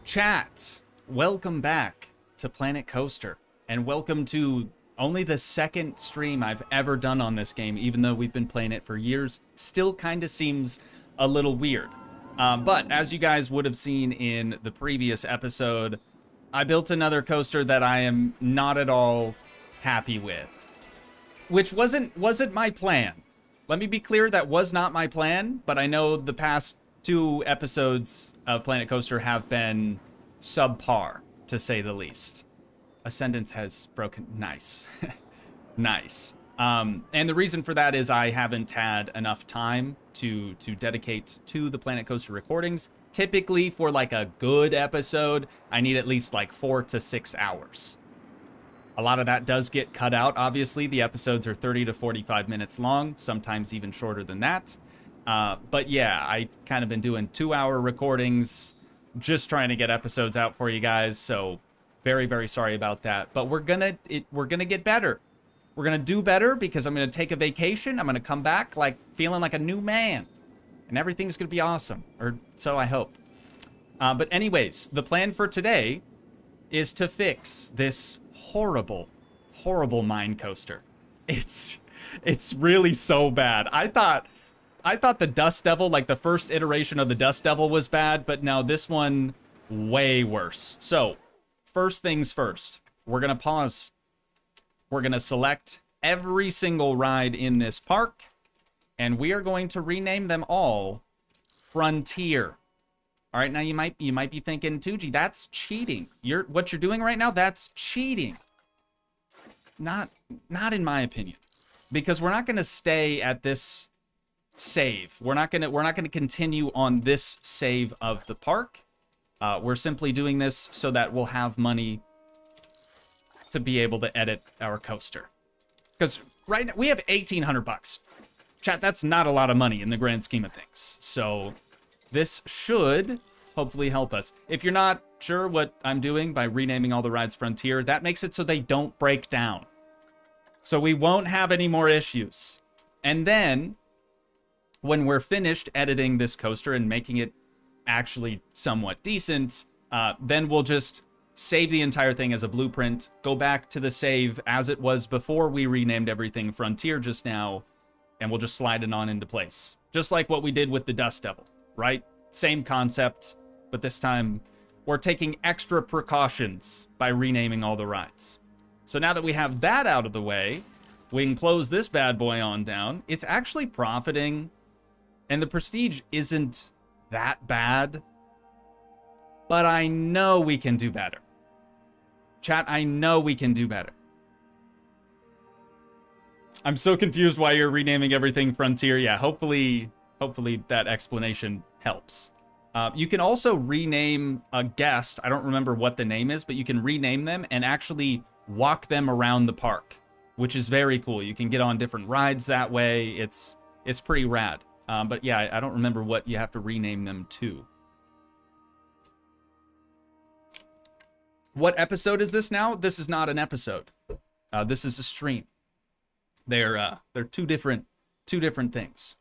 Chat, welcome back to Planet Coaster, and welcome to only the second stream I've ever done on this game, even though we've been playing it for years. Still kind of seems a little weird. But as you guys would have seen in the previous episode, I built another coaster that I am not at all happy with. Which wasn't my plan. Let me be clear, that was not my plan, but I know the past two episodes of Planet Coaster have been subpar, to say the least. Ascendance has broken. Nice. Nice. And the reason for that is I haven't had enough time to dedicate to the Planet Coaster recordings. Typically, for like a good episode, I need at least like 4 to 6 hours. A lot of that does get cut out, obviously. The episodes are 30 to 45 minutes long, sometimes even shorter than that. But yeah, I kind of been doing 2-hour recordings, just trying to get episodes out for you guys. So very, very sorry about that. But we're gonna get better. We're gonna do better because I'm gonna take a vacation. I'm gonna come back like feeling like a new man, and everything's gonna be awesome, or so I hope. But anyways, the plan for today is to fix this horrible, horrible mine coaster. It's really so bad. I thought the Dust Devil, like the first iteration of the Dust Devil, was bad, but now this one, way worse. So, first things first, we're gonna pause. We're gonna select every single ride in this park, and we are going to rename them all Frontier. All right, now you might be thinking, Toogii, that's cheating. What you're doing right now, that's cheating. Not in my opinion, because we're not gonna stay at this save. We're not gonna continue on this save of the park. We're simply doing this so that we'll have money to be able to edit our coaster. Because right now we have 1,800 bucks. Chat, that's not a lot of money in the grand scheme of things. So this should hopefully help us. If you're not sure what I'm doing by renaming all the rides Frontier, that makes it so they don't break down. So we won't have any more issues. And then when we're finished editing this coaster and making it actually somewhat decent, then we'll just save the entire thing as a blueprint, go back to the save as it was before we renamed everything Frontier just now, and we'll just slide it on into place. Just like what we did with the Dust Devil, right? Same concept, but this time we're taking extra precautions by renaming all the rides. So now that we have that out of the way, we can close this bad boy on down. It's actually profiting, and the prestige isn't that bad, but I know we can do better. Chat, I know we can do better. I'm so confused why you're renaming everything Frontier. Yeah, hopefully that explanation helps. You can also rename a guest. I don't remember what the name is, but you can rename them and actually walk them around the park, which is very cool. You can get on different rides that way. It's pretty rad. But yeah, I don't remember what you have to rename them to. What episode is this now? This is not an episode. This is a stream. They're two different things.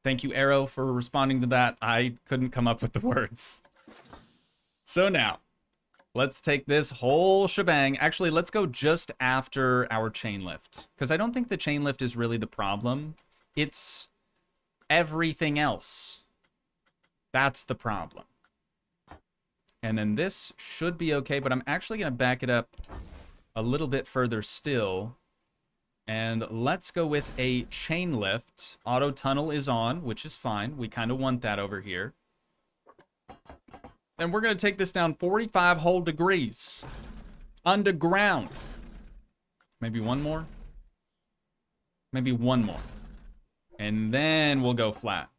Thank you, Arrow, for responding to that. I couldn't come up with the words. So now, let's take this whole shebang. Actually, let's go just after our chain lift, because I don't think the chain lift is really the problem. It's everything else. That's the problem. And then this should be okay, but I'm actually going to back it up a little bit further still. And let's go with a chain lift. Auto tunnel is on, which is fine. We kind of want that over here. And we're going to take this down 45 whole degrees. Underground. Maybe one more? Maybe one more. And then we'll go flat.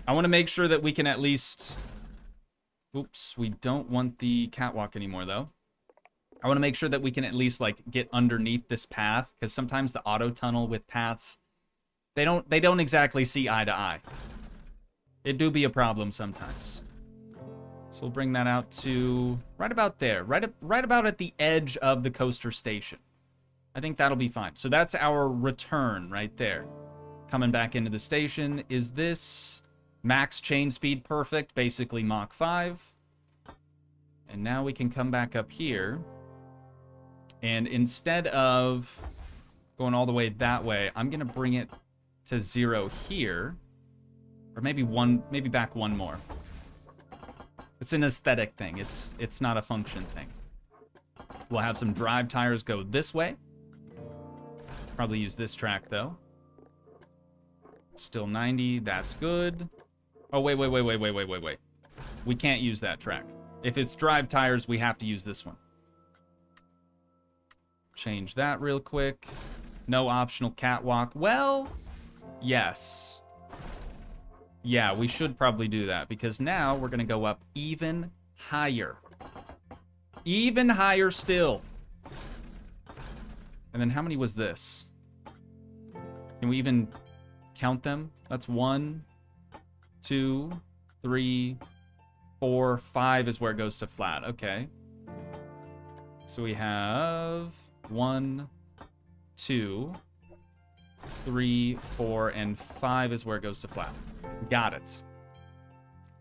I want to make sure that we can at least... Oops, we don't want the catwalk anymore, though. I want to make sure that we can at least, like, get underneath this path, because sometimes the auto tunnel with paths, they don't exactly see eye to eye. It do be a problem sometimes. So we'll bring that out to right about there, right about at the edge of the coaster station. I think that'll be fine. So that's our return right there. Coming back into the station. Is this Max chain speed perfect, basically Mach 5. And now we can come back up here. And instead of going all the way that way, I'm going to bring it to 0 here. Or maybe back one more. It's an aesthetic thing. It's not a function thing. We'll have some drive tires go this way. Probably use this track, though. Still 90. That's good. Oh, wait. We can't use that track. If it's drive tires, we have to use this one. Change that real quick. No optional catwalk. Well, yes. Yeah, we should probably do that, because now we're going to go up even higher. Even higher still. And then how many was this? Can we even count them? That's 1, 2, 3, 4, 5 is where it goes to flat. Okay. So we have 1, 2, 3, 4, and 5 is where it goes to flat. Got it.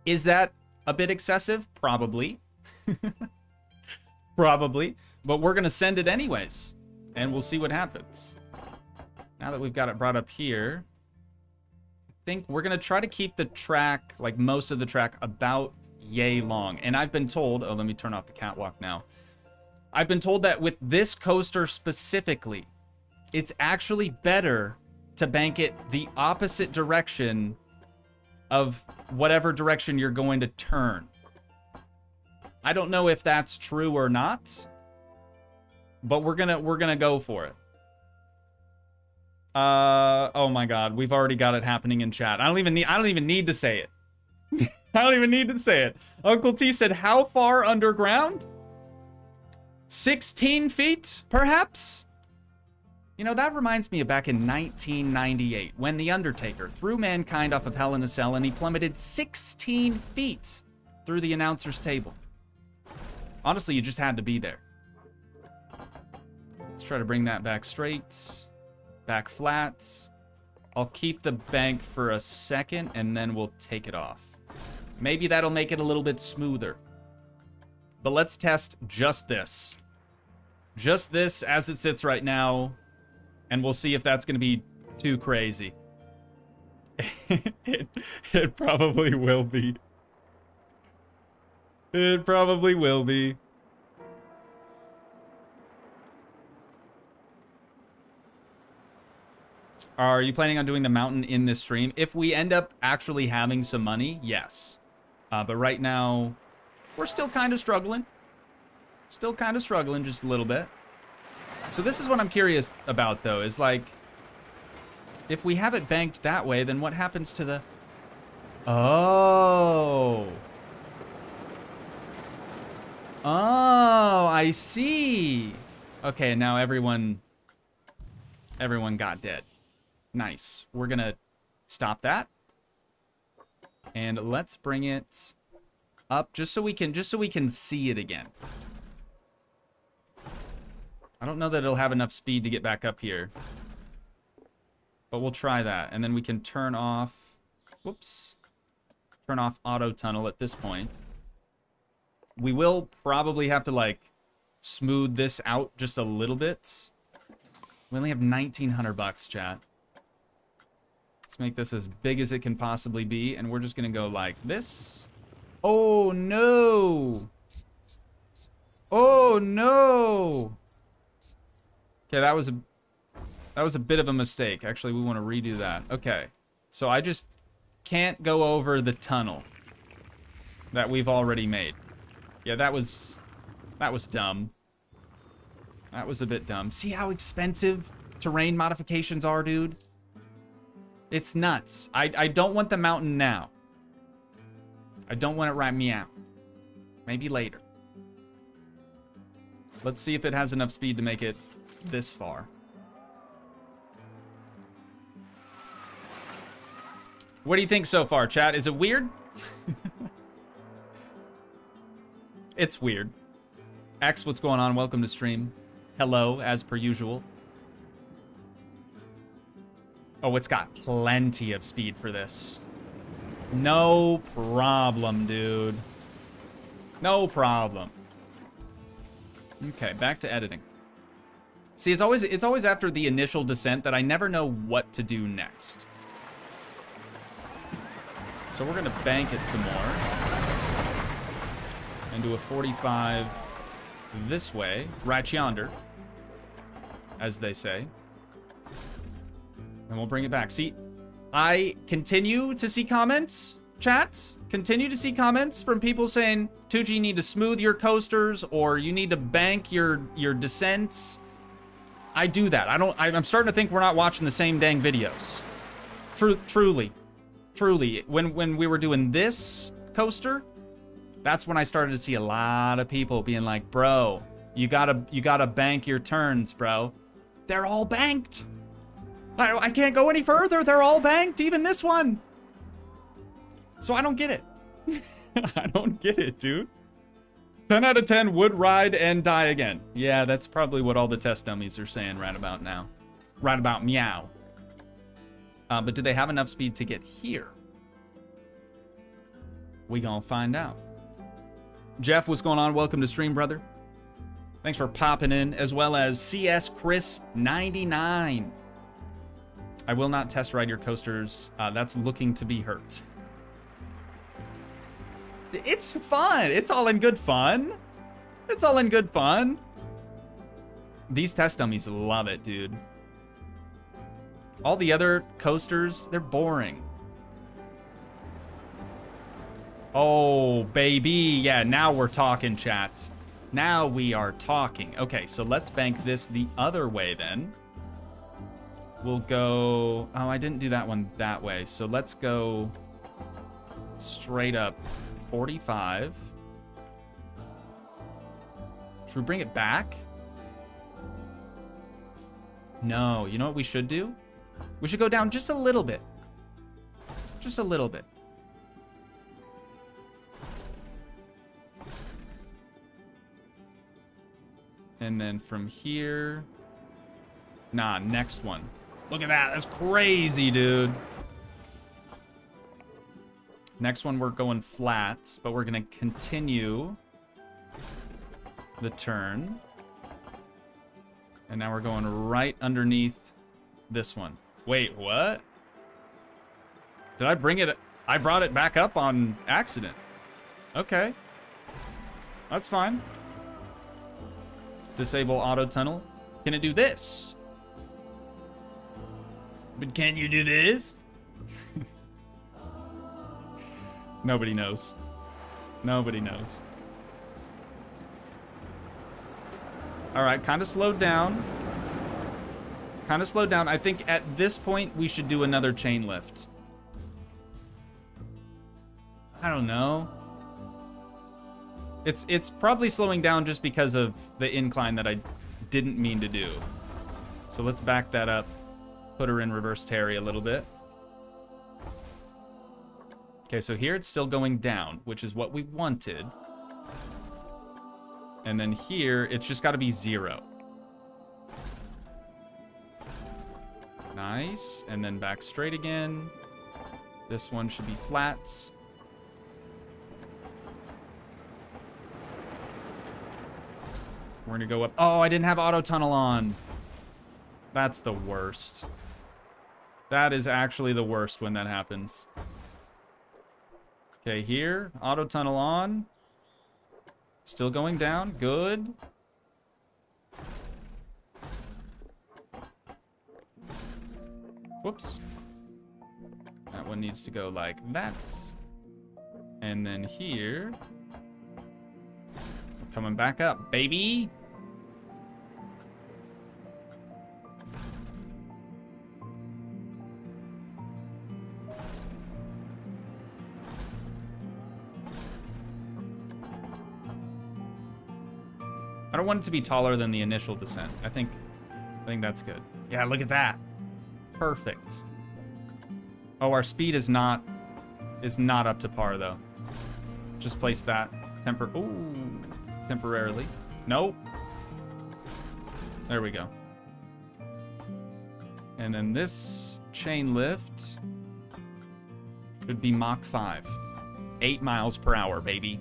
Is that a bit excessive? Probably. Probably. But we're going to send it anyways. And we'll see what happens. Now that we've got it brought up here, I think we're going to try to keep the track, like most of the track, about yay long. And I've been told... Oh, let me turn off the catwalk now. I've been told that with this coaster specifically, it's actually better to bank it the opposite direction of whatever direction you're going to turn. I don't know if that's true or not, but we're gonna go for it. Oh my god, we've already got it happening in chat. I don't even need to say it. I don't even need to say it. Uncle T said, how far underground? 16 feet, perhaps? You know, that reminds me of back in 1998, when The Undertaker threw Mankind off of Hell in a Cell and he plummeted 16 feet through the announcer's table. Honestly, you just had to be there. Let's try to bring that back straight. Back flat. I'll keep the bank for a second, and then we'll take it off. Maybe that'll make it a little bit smoother. But let's test just this. Just this as it sits right now. And we'll see if that's going to be too crazy. It probably will be. It probably will be. Are you planning on doing the mountain in this stream? If we end up actually having some money, yes. But right now, we're still kind of struggling. Still kind of struggling just a little bit. So this is what I'm curious about, though, is like, if we have it banked that way, then what happens to the... Oh. Oh, I see. Okay, now everyone got dead. Nice. We're gonna stop that. And let's bring it up just so we can see it again. I don't know that it'll have enough speed to get back up here. But we'll try that. And then we can turn off... Whoops. Turn off auto tunnel at this point. We will probably have to, like, smooth this out just a little bit. We only have 1,900 bucks, chat. Let's make this as big as it can possibly be. And we're just going to go like this. Oh, no. Oh, no. Okay, that was a bit of a mistake. Actually, we want to redo that. Okay. So I just can't go over the tunnel that we've already made. Yeah, that was dumb. That was a bit dumb. See how expensive terrain modifications are, dude? It's nuts. I don't want the mountain now. I don't want it right meow. Maybe later. Let's see if it has enough speed to make it this far. What do you think so far, chat? Is it weird? It's weird. X, what's going on? Welcome to stream. Hello, as per usual. Oh, it's got plenty of speed for this. No problem, dude. No problem. Okay, back to editing. See, it's always after the initial descent that I never know what to do next. So we're gonna bank it some more. And do a 45 this way, right yonder, as they say. And we'll bring it back. See, I continue to see comments, chat, continue to see comments from people saying, Toogii, you need to smooth your coasters, or you need to bank your descents. I do that. I'm starting to think we're not watching the same dang videos. Truly. When we were doing this coaster, that's when I started to see a lot of people being like, bro, you gotta bank your turns, bro. They're all banked. I can't go any further. They're all banked, even this one. So I don't get it. I don't get it, dude. 10 out of 10 would ride and die again. Yeah, that's probably what all the test dummies are saying right about now. Right about meow. But do they have enough speed to get here? We gonna find out. Jeff, what's going on? Welcome to stream, brother. Thanks for popping in, as well as CS Chris 99. I will not test ride your coasters. That's looking to be hurt. It's fun. It's all in good fun. It's all in good fun. These test dummies love it, dude. All the other coasters, they're boring. Oh, baby. Yeah, now we're talking, chat. Now we are talking. Okay, so let's bank this the other way then. We'll go... Oh, I didn't do that one that way. So let's go straight up 45. Should we bring it back? No, you know what we should do? We should go down just a little bit. Just a little bit. And then from here... Nah, next one. Look at that. That's crazy, dude. Next one, we're going flat, but we're going to continue the turn. And now we're going right underneath this one. Wait, what? Did I bring it? I brought it back up on accident. Okay. That's fine. Disable auto tunnel. Can it do this? But can you do this? Nobody knows. Nobody knows. All right, kind of slowed down. Kind of slowed down. I think at this point we should do another chain lift. I don't know. It's probably slowing down just because of the incline that I didn't mean to do. So let's back that up. Put her in reverse Terry a little bit. Okay, so here it's still going down, which is what we wanted. And then here, it's just got to be 0. Nice. And then back straight again. This one should be flat. We're going to go up. Oh, I didn't have auto tunnel on. That's the worst. That is actually the worst when that happens. Okay, here, auto tunnel on. Still going down, good. Whoops. That one needs to go like that. And then here, coming back up, baby. I don't want it to be taller than the initial descent. I think that's good. Yeah, look at that. Perfect. Oh, our speed is not up to par though. Just place that temporarily. Nope. There we go. And then this chain lift Should be Mach 5. 8 miles per hour, baby.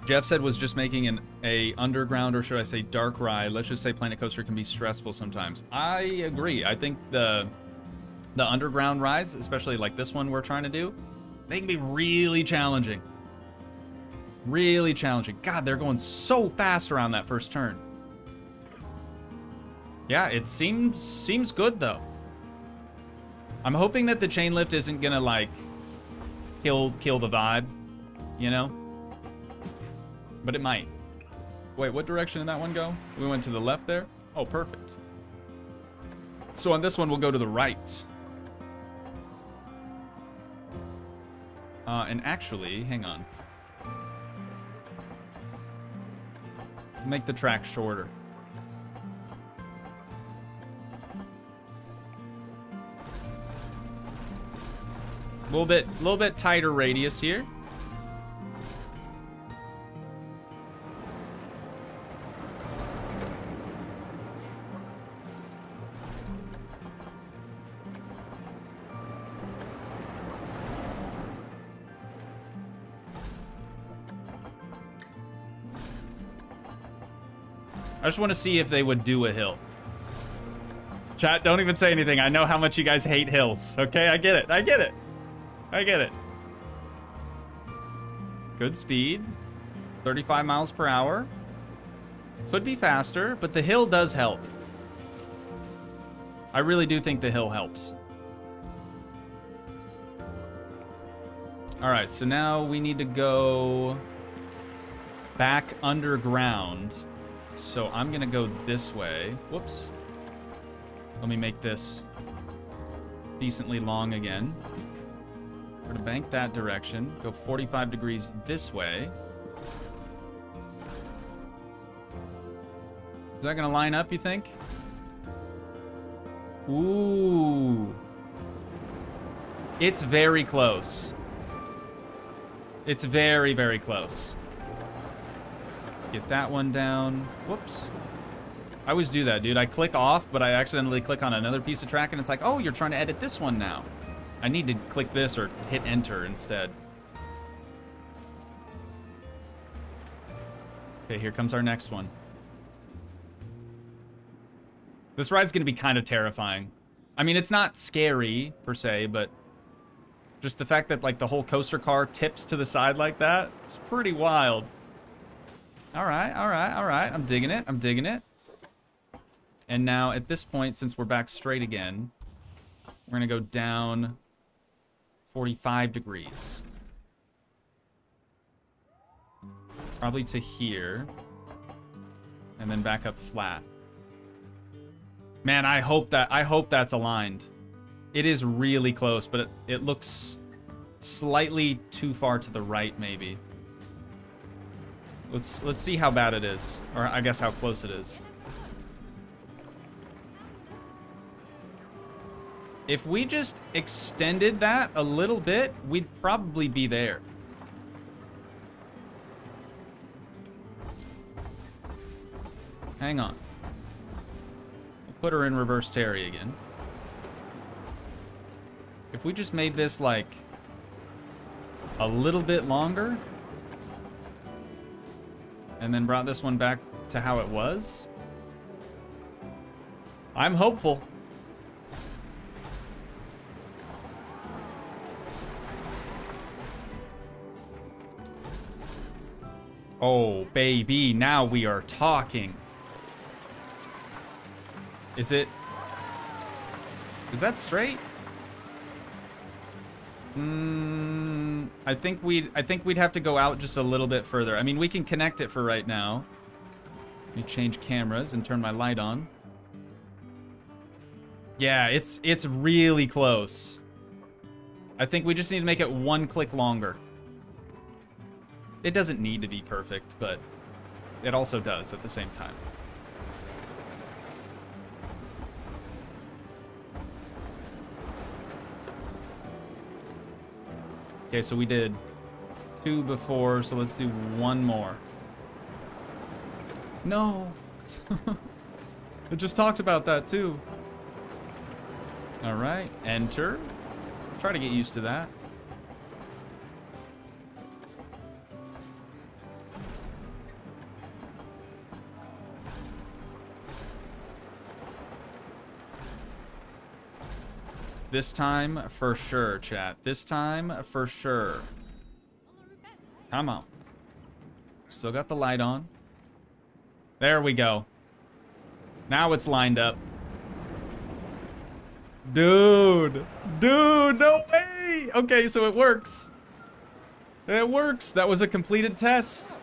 Jeff said was just making a underground, or should I say dark ride. Let's just say Planet Coaster can be stressful sometimes. I agree. I think the underground rides, especially like this one we're trying to do, they can be really challenging. Really challenging. God, they're going so fast around that first turn. Yeah, it seems good though. I'm hoping that the chain lift isn't gonna like kill the vibe, you know? But it might. Wait, what direction did that one go? We went to the left there? Oh, perfect. So on this one, we'll go to the right. And actually, hang on. Let's make the track shorter. A little bit tighter radius here. I just want to see if they would do a hill. Chat, don't even say anything. I know how much you guys hate hills. Okay, I get it. I get it. I get it. Good speed. 35 miles per hour. Could be faster, but the hill does help. I really do think the hill helps. All right, so now we need to go back underground. So I'm gonna go this way. Whoops. Let me make this decently long again. We're gonna bank that direction. Go 45 degrees this way. Is that gonna line up, you think? Ooh. It's very close. It's very, very close. Let's get that one down. Whoops. I always do that, dude. I click off, but I accidentally click on another piece of track, and it's like, oh, you're trying to edit this one now. I need to click this or hit enter instead. Okay, here comes our next one. This ride's gonna be kind of terrifying. I mean, it's not scary, per se, but just the fact that, like, the whole coaster car tips to the side like that, it's pretty wild. All right, all right, all right. I'm digging it. I'm digging it. And now, at this point, since we're back straight again, we're gonna go down 45 degrees. Probably to here. And then back up flat. Man, I hope that's aligned. It is really close, but it looks slightly too far to the right, maybe. Let's see how bad it is, or I guess how close it is. If we just extended that a little bit, we'd probably be there. Hang on. We'll put her in reverse Terry again. If we just made this like a little bit longer and then brought this one back to how it was, I'm hopeful. Oh, baby, now we are talking. Is that straight? I think we'd have to go out just a little bit further. I mean, we can connect it for right now. Let me change cameras and turn my light on. Yeah, it's really close. I think we just need to make it one click longer. It doesn't need to be perfect, but it also does at the same time. Okay, so we did 2 before, so let's do 1 more. No. I just talked about that too. All right, enter. Try to get used to that. This time for sure, chat. This time for sure. Come on. Still got the light on. There we go. Now it's lined up. Dude. Dude, no way. Okay, so it works. It works. That was a completed test.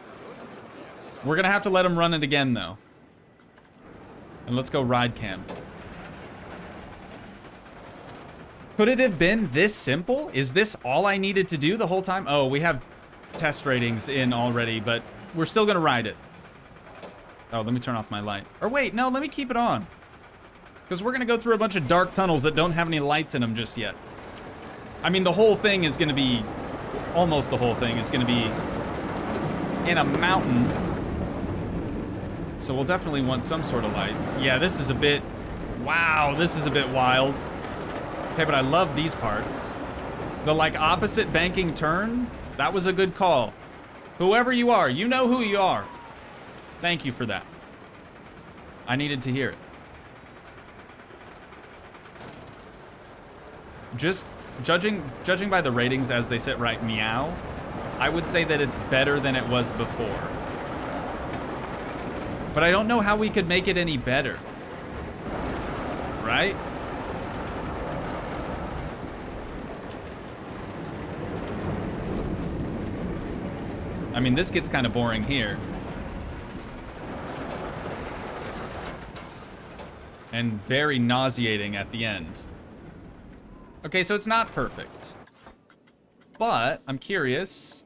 We're gonna have to let him run it again, though. And let's go ride cam. Could it have been this simple? Is this all I needed to do the whole time? Oh, we have test ratings in already, but we're still gonna ride it. Oh, let me turn off my light. Or wait, no, let me keep it on. Because we're gonna go through a bunch of dark tunnels that don't have any lights in them just yet. I mean, the whole thing is gonna be, almost the whole thing is gonna be in a mountain. So we'll definitely want some sort of lights. Yeah, this is a bit, wow, this is a bit wild. Okay, but I love these parts. The, like, opposite banking turn, that was a good call. Whoever you are, you know who you are. Thank you for that. I needed to hear it. Just judging by the ratings as they sit right meow, I would say that it's better than it was before. But I don't know how we could make it any better. Right? I mean, this gets kind of boring here. And very nauseating at the end. Okay, so it's not perfect. But, I'm curious.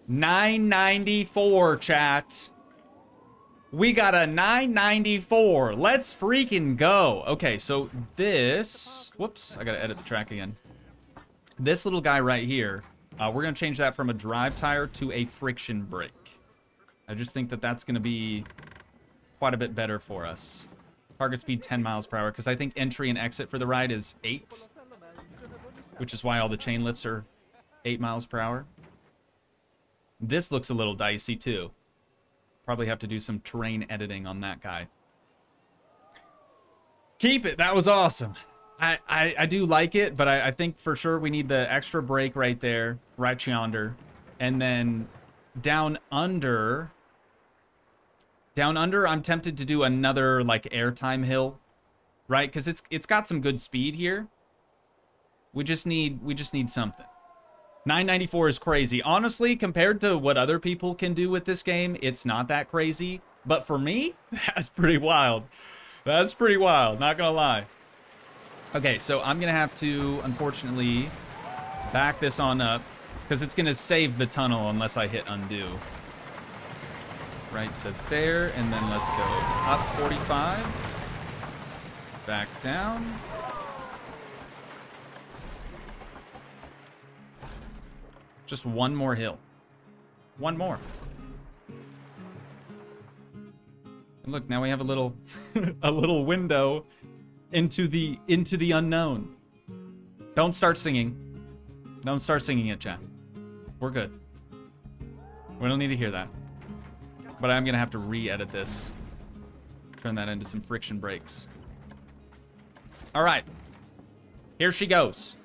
994, chat. We got a 994. Let's freaking go. Okay, so this... Whoops, I gotta edit the track again. This little guy right here, we're gonna change that from a drive tire to a friction brake. I just think that that's gonna be quite a bit better for us. Target speed 10 miles per hour, because I think entry and exit for the ride is 8. Which is why all the chain lifts are 8 miles per hour. This looks a little dicey too. Probably have to do some terrain editing on that guy. Keep it, that was awesome. I do like it, but I think for sure we need the extra brake right there, right yonder. And then down under, I'm tempted to do another like airtime hill, right? Because it's got some good speed here. We just need something. 994 is crazy. Honestly, compared to what other people can do with this game, it's not that crazy. But for me, that's pretty wild. That's pretty wild, not gonna lie. Okay, so I'm gonna have to, unfortunately, back this on up, because it's gonna save the tunnel unless I hit undo. Right to there, and then let's go up 45. Back down. Just one more hill. One more. And look, now we have a little a little window into the unknown. Don't start singing. Don't start singing it, chat. We're good. We don't need to hear that. But I'm gonna have to re-edit this. Turn that into some friction brakes. Alright. Here she goes.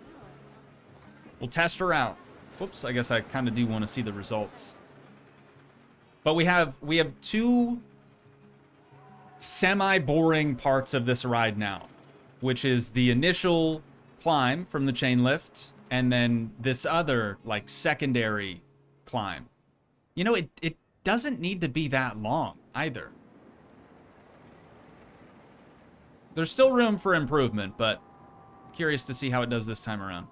We'll test her out. Whoops, I guess I kind of do want to see the results. But we have 2 semi-boring parts of this ride now, which is the initial climb from the chain lift, and then this other, like, secondary climb. You know, it doesn't need to be that long, either. There's still room for improvement, but curious to see how it does this time around.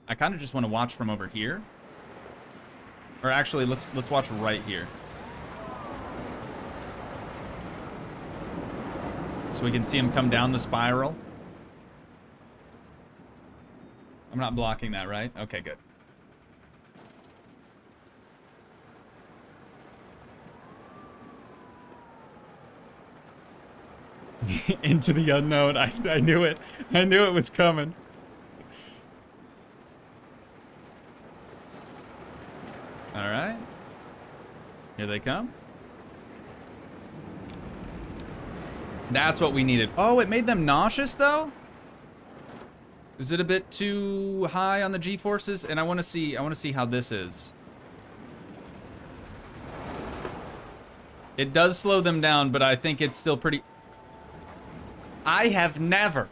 I kind of just want to watch from over here. Or actually, let's watch right here. So we can see him come down the spiral. I'm not blocking that, right? Okay, good. Into the unknown. I knew it. I knew it was coming. All right. Here they come. That's what we needed. Oh, it made them nauseous, though? Is it a bit too high on the G-forces? And I want to see how this is. It does slow them down, but I think it's still pretty... I have never,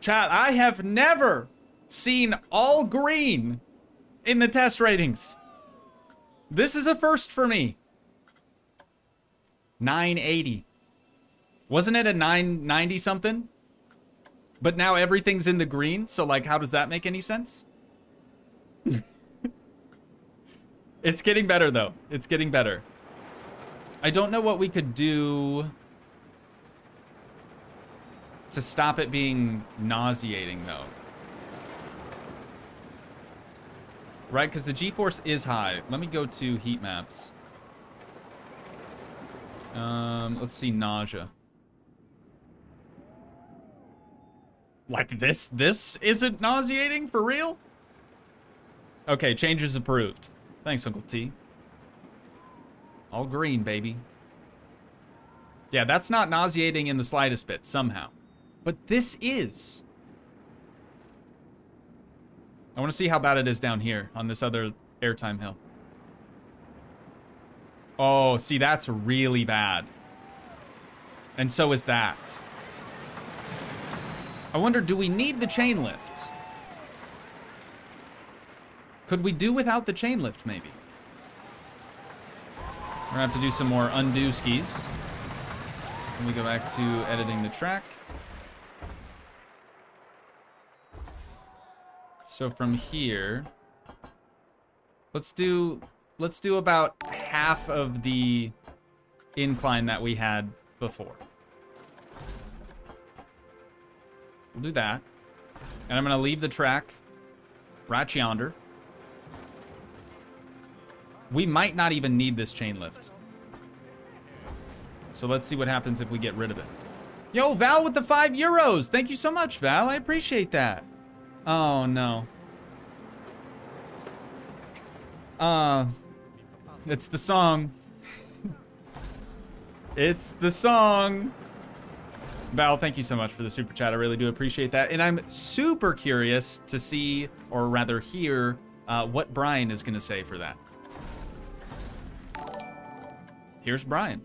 chat, I have never seen all green in the test ratings. This is a first for me. 980. Wasn't it a 990 something? But now everything's in the green, so like, how does that make any sense? It's getting better though. It's getting better. I don't know what we could do to stop it being nauseating though. Right, because the G-force is high. Let me go to heat maps. Let's see nausea. Like this isn't nauseating for real? Okay, changes approved. Thanks, Uncle T. All green, baby. Yeah, that's not nauseating in the slightest bit, somehow. But this is. I want to see how bad it is down here on this other airtime hill. Oh, see, that's really bad. And so is that. I wonder, do we need the chain lift? Could we do without the chain lift, maybe? We're gonna have to do some more undo skis. Let me go back to editing the track. So from here, let's do about half of the incline that we had before. We'll do that. And I'm gonna leave the track right yonder. We might not even need this chain lift. So let's see what happens if we get rid of it. Yo, Val with the €5. Thank you so much, Val. I appreciate that. Oh, no. It's the song. It's the song. Val, thank you so much for the super chat. I really do appreciate that. And I'm super curious to see, or rather hear, what Brian is going to say for that. Here's Brian.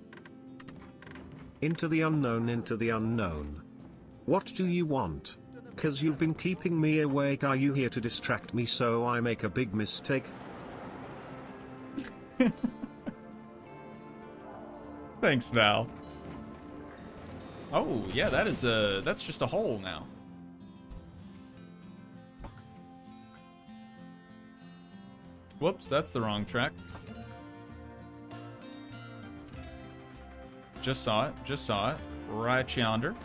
Into the unknown, into the unknown. What do you want? 'Cause you've been keeping me awake. Are you here to distract me so I make a big mistake? Thanks, Val. Oh, yeah, that's just a hole now. Whoops, that's the wrong track. Just saw it. Right yonder.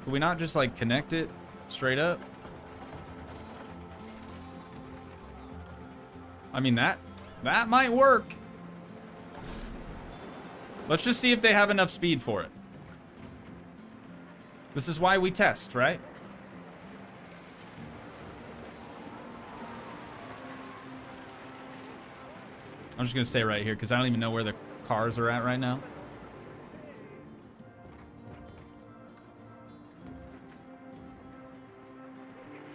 Could we not just, like, connect it straight up? I mean, that might work. Let's just see if they have enough speed for it. This is why we test, right? I'm just gonna stay right here because I don't even know where the cars are at right now.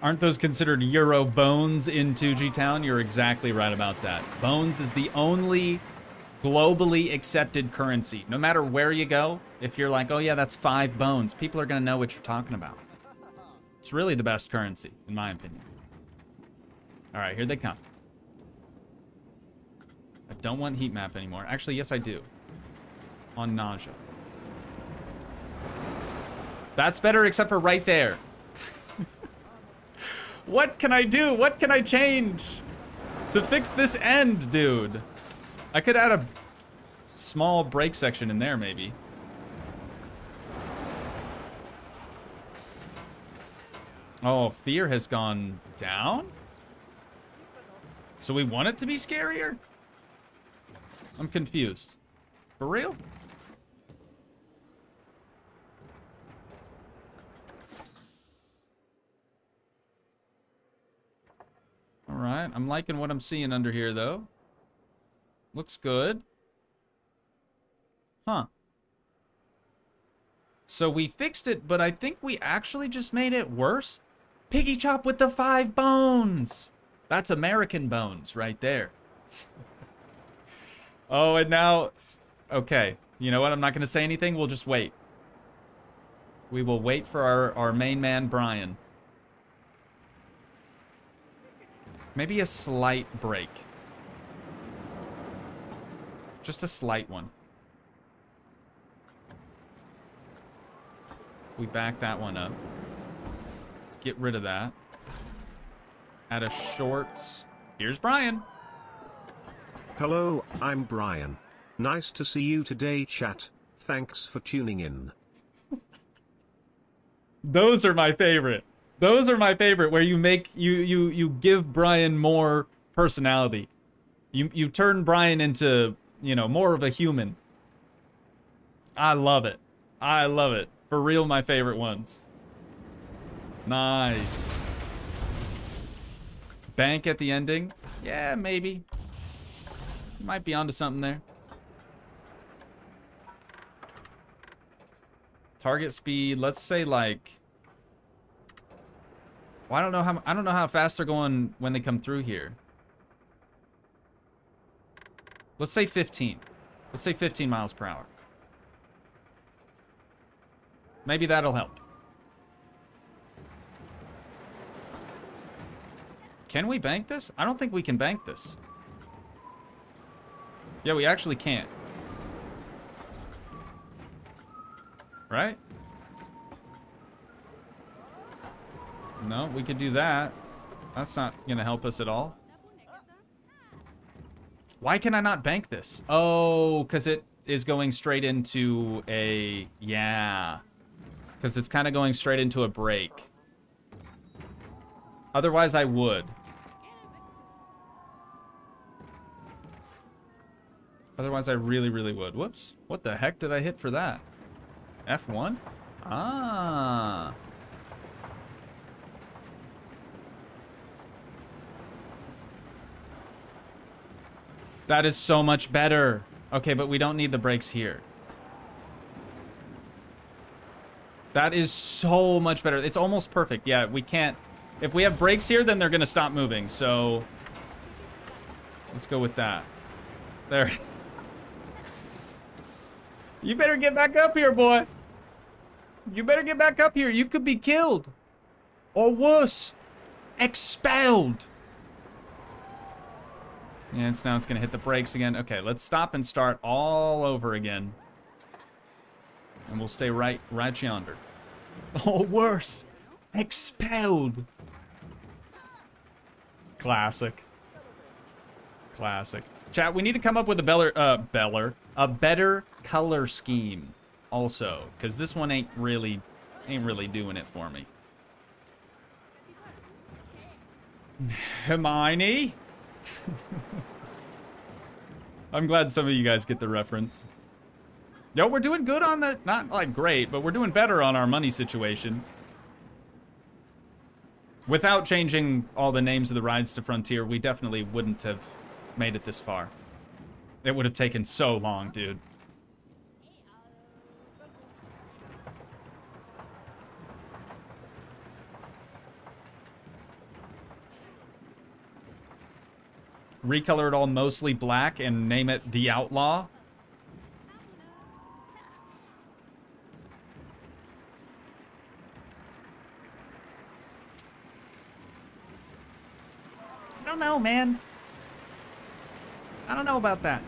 Aren't those considered Euro bones in Toogii Town? You're exactly right about that. Bones is the only globally accepted currency. No matter where you go, if you're like, oh yeah, that's 5 bones, people are gonna know what you're talking about. It's really the best currency, in my opinion. All right, here they come. I don't want heat map anymore. Actually, yes, I do. On nausea. That's better, except for right there. What can I do? What can I change to fix this end, dude? I could add a small brake section in there, maybe. Oh, fear has gone down? So we want it to be scarier? I'm confused. For real? Alright, I'm liking what I'm seeing under here, though. Looks good. Huh. So we fixed it, but I think we actually just made it worse. Piggy chop with the 5 bones! That's American bones right there. Oh, and now... Okay, you know what? I'm not going to say anything. We'll just wait. We will wait for our main man, Brian. Maybe a slight break. Just a slight one. We back that one up. Let's get rid of that. Add a short... Here's Brian. Hello, I'm Brian. Nice to see you today, chat. Thanks for tuning in. Those are my favorite. Those are my favorite, where you make you give Brian more personality. You turn Brian into, you know, more of a human. I love it. I love it. For real, my favorite ones. Nice. Bank at the ending? Yeah, maybe. Might be onto something there. Target speed, let's say like... Well, I don't know how fast they're going when they come through here. Let's say 15. Let's say 15 miles per hour. Maybe that'll help. Can we bank this? I don't think we can bank this. Yeah, we actually can't. Right? No, we could do that. That's not gonna help us at all. Why can I not bank this? Oh, because it is going straight into a... Yeah. Because it's kind of going straight into a break. Otherwise, I would. Otherwise, I really, really would. Whoops. What the heck did I hit for that? F1? Ah. That is so much better. Okay, but we don't need the brakes here. That is so much better. It's almost perfect. Yeah, we can't... If we have brakes here, then they're going to stop moving. So, let's go with that. There. You better get back up here, boy. You better get back up here. You could be killed. Or worse, expelled. Yeah, now it's going to hit the brakes again. Okay, let's stop and start all over again. And we'll stay right yonder. Or worse, expelled. Classic. Classic. Chat, we need to come up with a better color scheme also, because this one ain't really doing it for me. Hermione. I'm glad some of you guys get the reference. Yo, we're doing good on the, not like great, but we're doing better on our money situation. Without changing all the names of the rides to Frontier, we definitely wouldn't have made it this far. It would have taken so long, dude. Recolor it all mostly black and name it The Outlaw. I don't know, man. I don't know about that.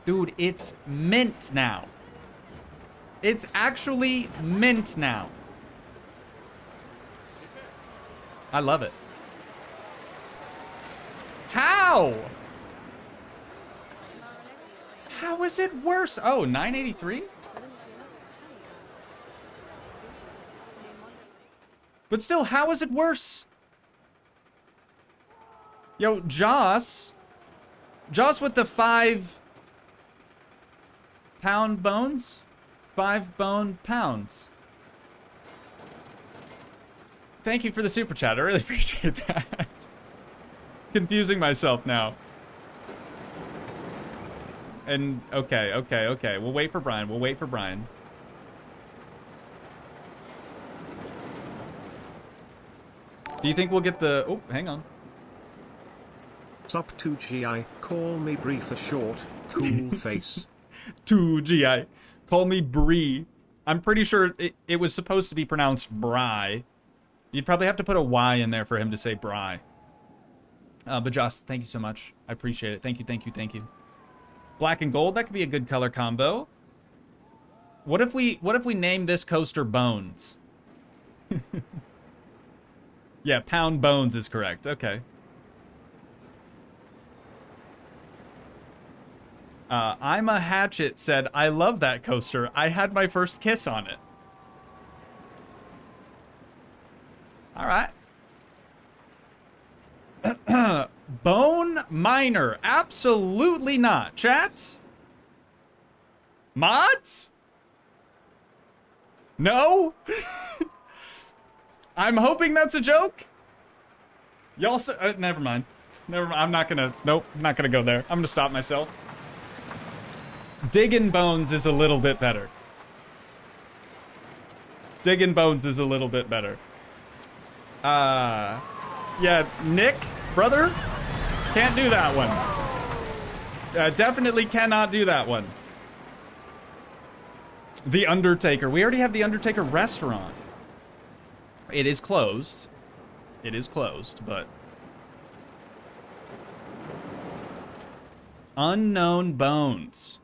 Dude, it's mint now. It's actually mint now. I love it. How? How is it worse? Oh, 983? But still, how is it worse? Yo, Joss. Joss with the 5-pound bones? 5 bone pounds. Thank you for the super chat. I really appreciate that. Confusing myself now. And, okay. We'll wait for Brian. Do you think we'll get the... Oh, hang on. Sup Toogii, call me brief a short, cool face. Toogii, call me Bree. I'm pretty sure it was supposed to be pronounced Bry. You'd probably have to put a Y in there for him to say Bry. But Joss, thank you so much. I appreciate it. Thank you. Black and gold, that could be a good color combo. What if we name this coaster Bones? Yeah, pound bones is correct. Okay. I'm a Hatchet said, I love that coaster. I had my first kiss on it. All right. Bone Miner. Absolutely not. Chat? Mods? No? I'm hoping that's a joke. Y'all never mind. I'm not gonna... Nope, I'm not gonna go there. I'm gonna stop myself. Diggin' Bones is a little bit better. Yeah, Nick, brother, can't do that one. Definitely cannot do that one. The Undertaker. We already have the Undertaker restaurant. It is closed. But... Unknown Bones.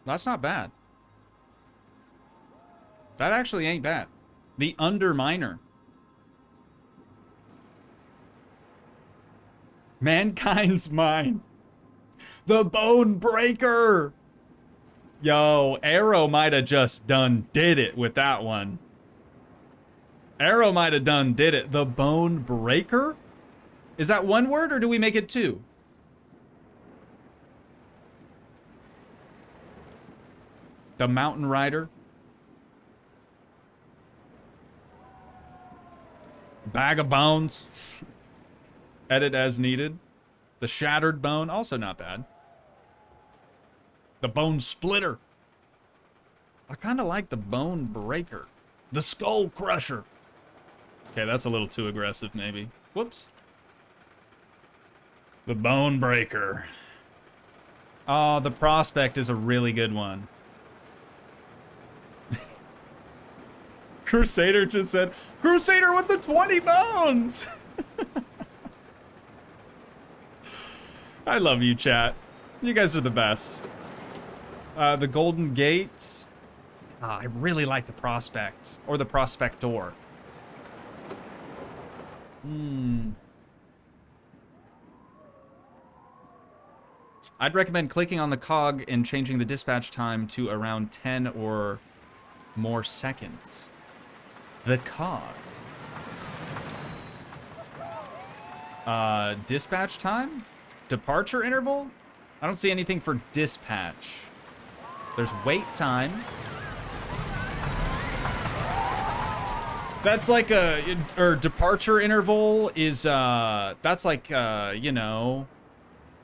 That's not bad. That actually ain't bad. The Underminer. Mankind's Mine. The Bone Breaker. Yo, Arrow might have just did it with that one. Arrow might have did it. The Bone Breaker? Is that one word or do we make it two? The Mountain Rider. Bag of Bones. Edit as needed. The Shattered Bone, also not bad. The Bone Splitter. I kind of like the Bone Breaker. The Skull Crusher. Okay, that's a little too aggressive, maybe. Whoops. The Bone Breaker. Oh, the Prospect is a really good one. Crusader just said, Crusader with the 20 bones! I love you, chat. You guys are the best. The Golden Gate. I really like the Prospect. Or the Prospector. I'd recommend clicking on the cog and changing the dispatch time to around 10 or more seconds. The cog. Dispatch time? Departure interval? I don't see anything for dispatch. There's wait time. That's like or departure interval is, that's like, you know,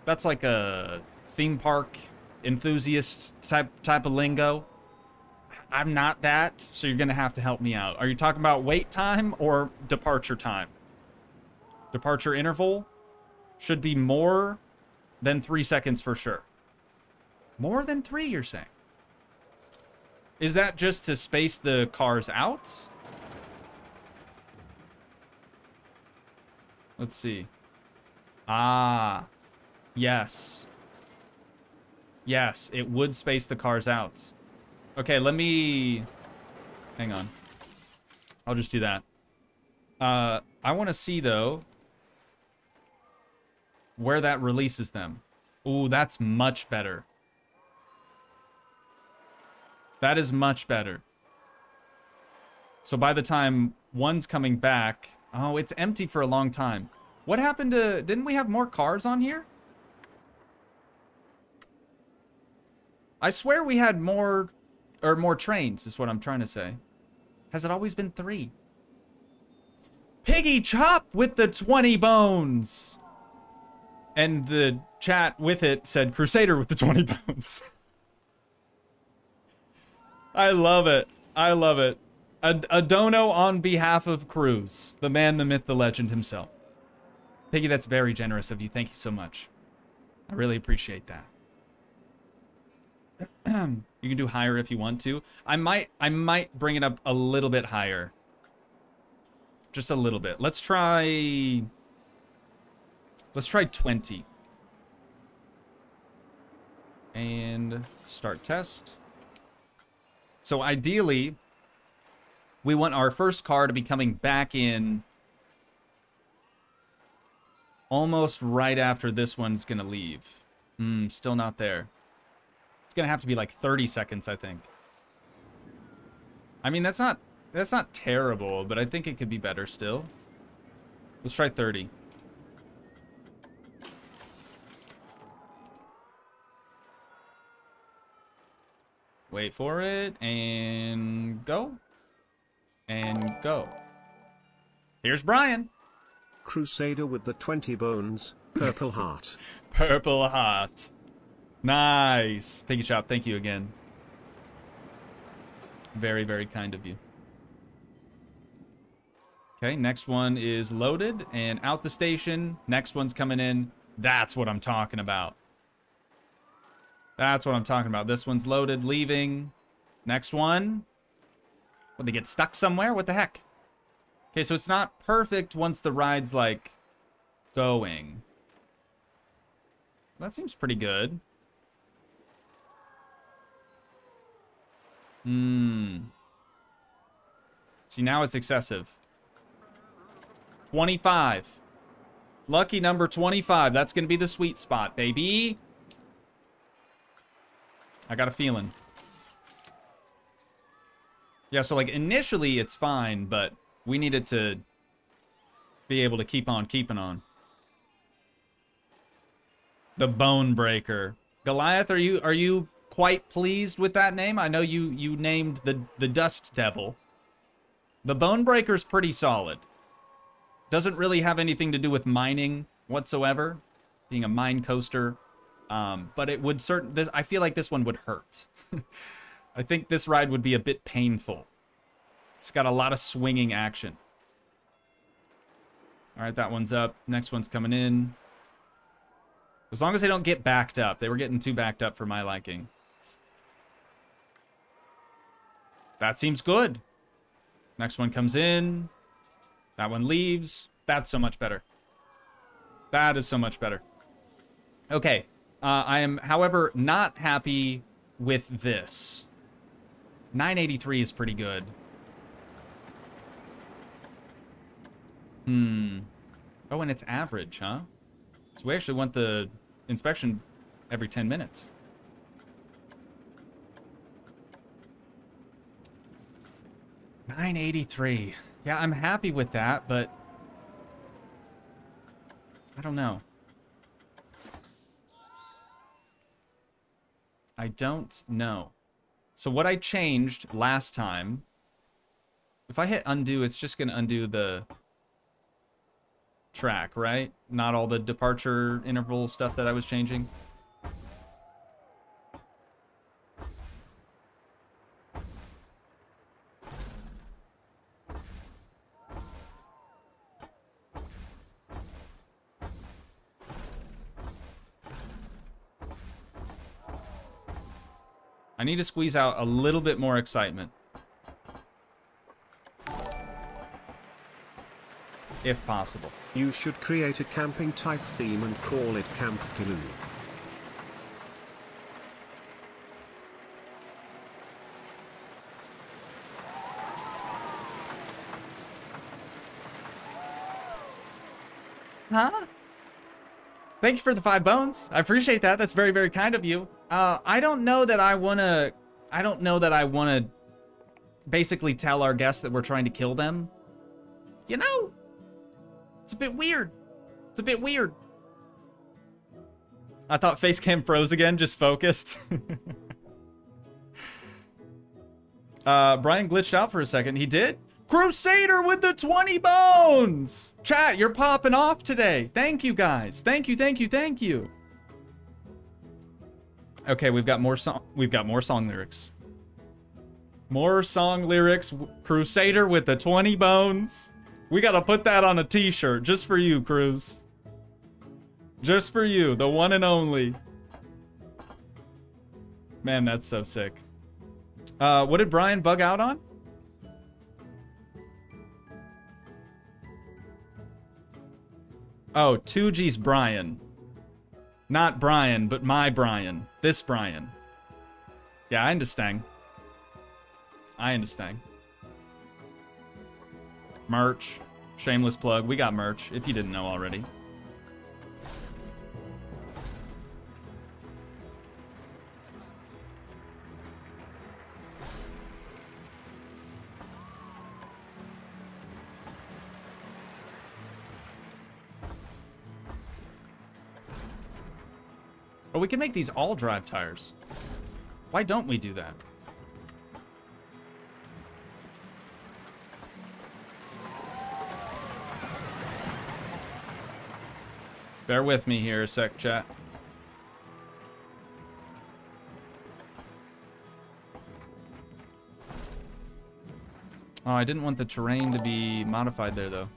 that's like a theme park enthusiast type of lingo. I'm not that, so you're gonna have to help me out. Are you talking about wait time or departure time? Departure interval should be more than 3 seconds for sure. More than 3, you're saying? Is that just to space the cars out? Let's see. Ah, yes. Yes, it would space the cars out. Okay, let me... Hang on. I'll just do that. I want to see, though, where that releases them. Ooh, that's much better. That is much better. So by the time one's coming back... Oh, it's empty for a long time. What happened to... Didn't we have more cars on here? I swear we had more... Or more trains, is what I'm trying to say. Has it always been 3? Piggy Chop with the 20 bones! And the chat with it said Crusader with the 20 bones. I love it. I love it. A dono on behalf of Cruz, the man, the myth, the legend himself. Piggy, that's very generous of you. Thank you so much. I really appreciate that. You can do higher if you want to. I might bring it up a little bit higher. Just a little bit. Let's try 20. And start test. So ideally, we want our first car to be coming back in almost right after this one's gonna leave. Still not there. It's gonna have to be like 30 seconds, I think. I mean, that's not terrible, but I think it could be better still. Let's try 30. Wait for it, and go. And go. Here's Brian. Crusader with the 20 bones, purple heart. Purple heart. Nice. Piggy Chop, thank you again. Very, very kind of you. Okay, next one is loaded and out the station. Next one's coming in. That's what I'm talking about. That's what I'm talking about. This one's loaded, leaving. Next one. Would they get stuck somewhere? What the heck? Okay, so it's not perfect once the ride's, like, going. That seems pretty good. See, now it's excessive. 25. Lucky number 25. That's going to be the sweet spot, baby. I got a feeling. Yeah, so, like, initially it's fine, but we need it to be able to keep on keeping on. The Bone Breaker. Goliath, are you quite pleased with that name? I know you named the Dust Devil. The Bone Breaker's pretty solid. Doesn't really have anything to do with mining whatsoever, being a mine coaster. But it would I feel like this one would hurt. I think this ride would be a bit painful. It's got a lot of swinging action. All right, that one's up. Next one's coming in. As long as they don't get backed up. They were getting too backed up for my liking. That seems good. Next one comes in. That one leaves. That's so much better. That is so much better. Okay. I am, however, not happy with this. 983 is pretty good. Oh, and it's average, huh? So we actually want the inspection every 10 minutes. $983. Yeah, I'm happy with that, but I don't know. I don't know. So what I changed last time, if I hit undo, it's just going to undo the track, right? Not all the departure interval stuff that I was changing. I need to squeeze out a little bit more excitement. If possible. You should create a camping type theme and call it Camp Glue. Huh? Thank you for the 5 bones. I appreciate that. That's very, very kind of you. I don't know that I wanna basically tell our guests that we're trying to kill them. You know, it's a bit weird. It's a bit weird. I thought Facecam froze again, just focused. Brian glitched out for a second. He did? Crusader with the 20 bones! Chat, you're popping off today. Thank you, guys. Thank you, thank you, thank you. Okay, we've got more song lyrics. More song lyrics. Crusader with the 20 bones. We gotta put that on a t-shirt just for you, Cruz. Just for you, the one and only. Man, that's so sick. What did Brian bug out on? Oh, Toogii's Brian. Not Brian, but my Brian. This Brian. Yeah, I understand. I understand. Merch. Shameless plug. We got merch, if you didn't know already. Or we can make these all drive tires. Why don't we do that? Bear with me here a sec, chat. Oh, I didn't want the terrain to be modified there, though.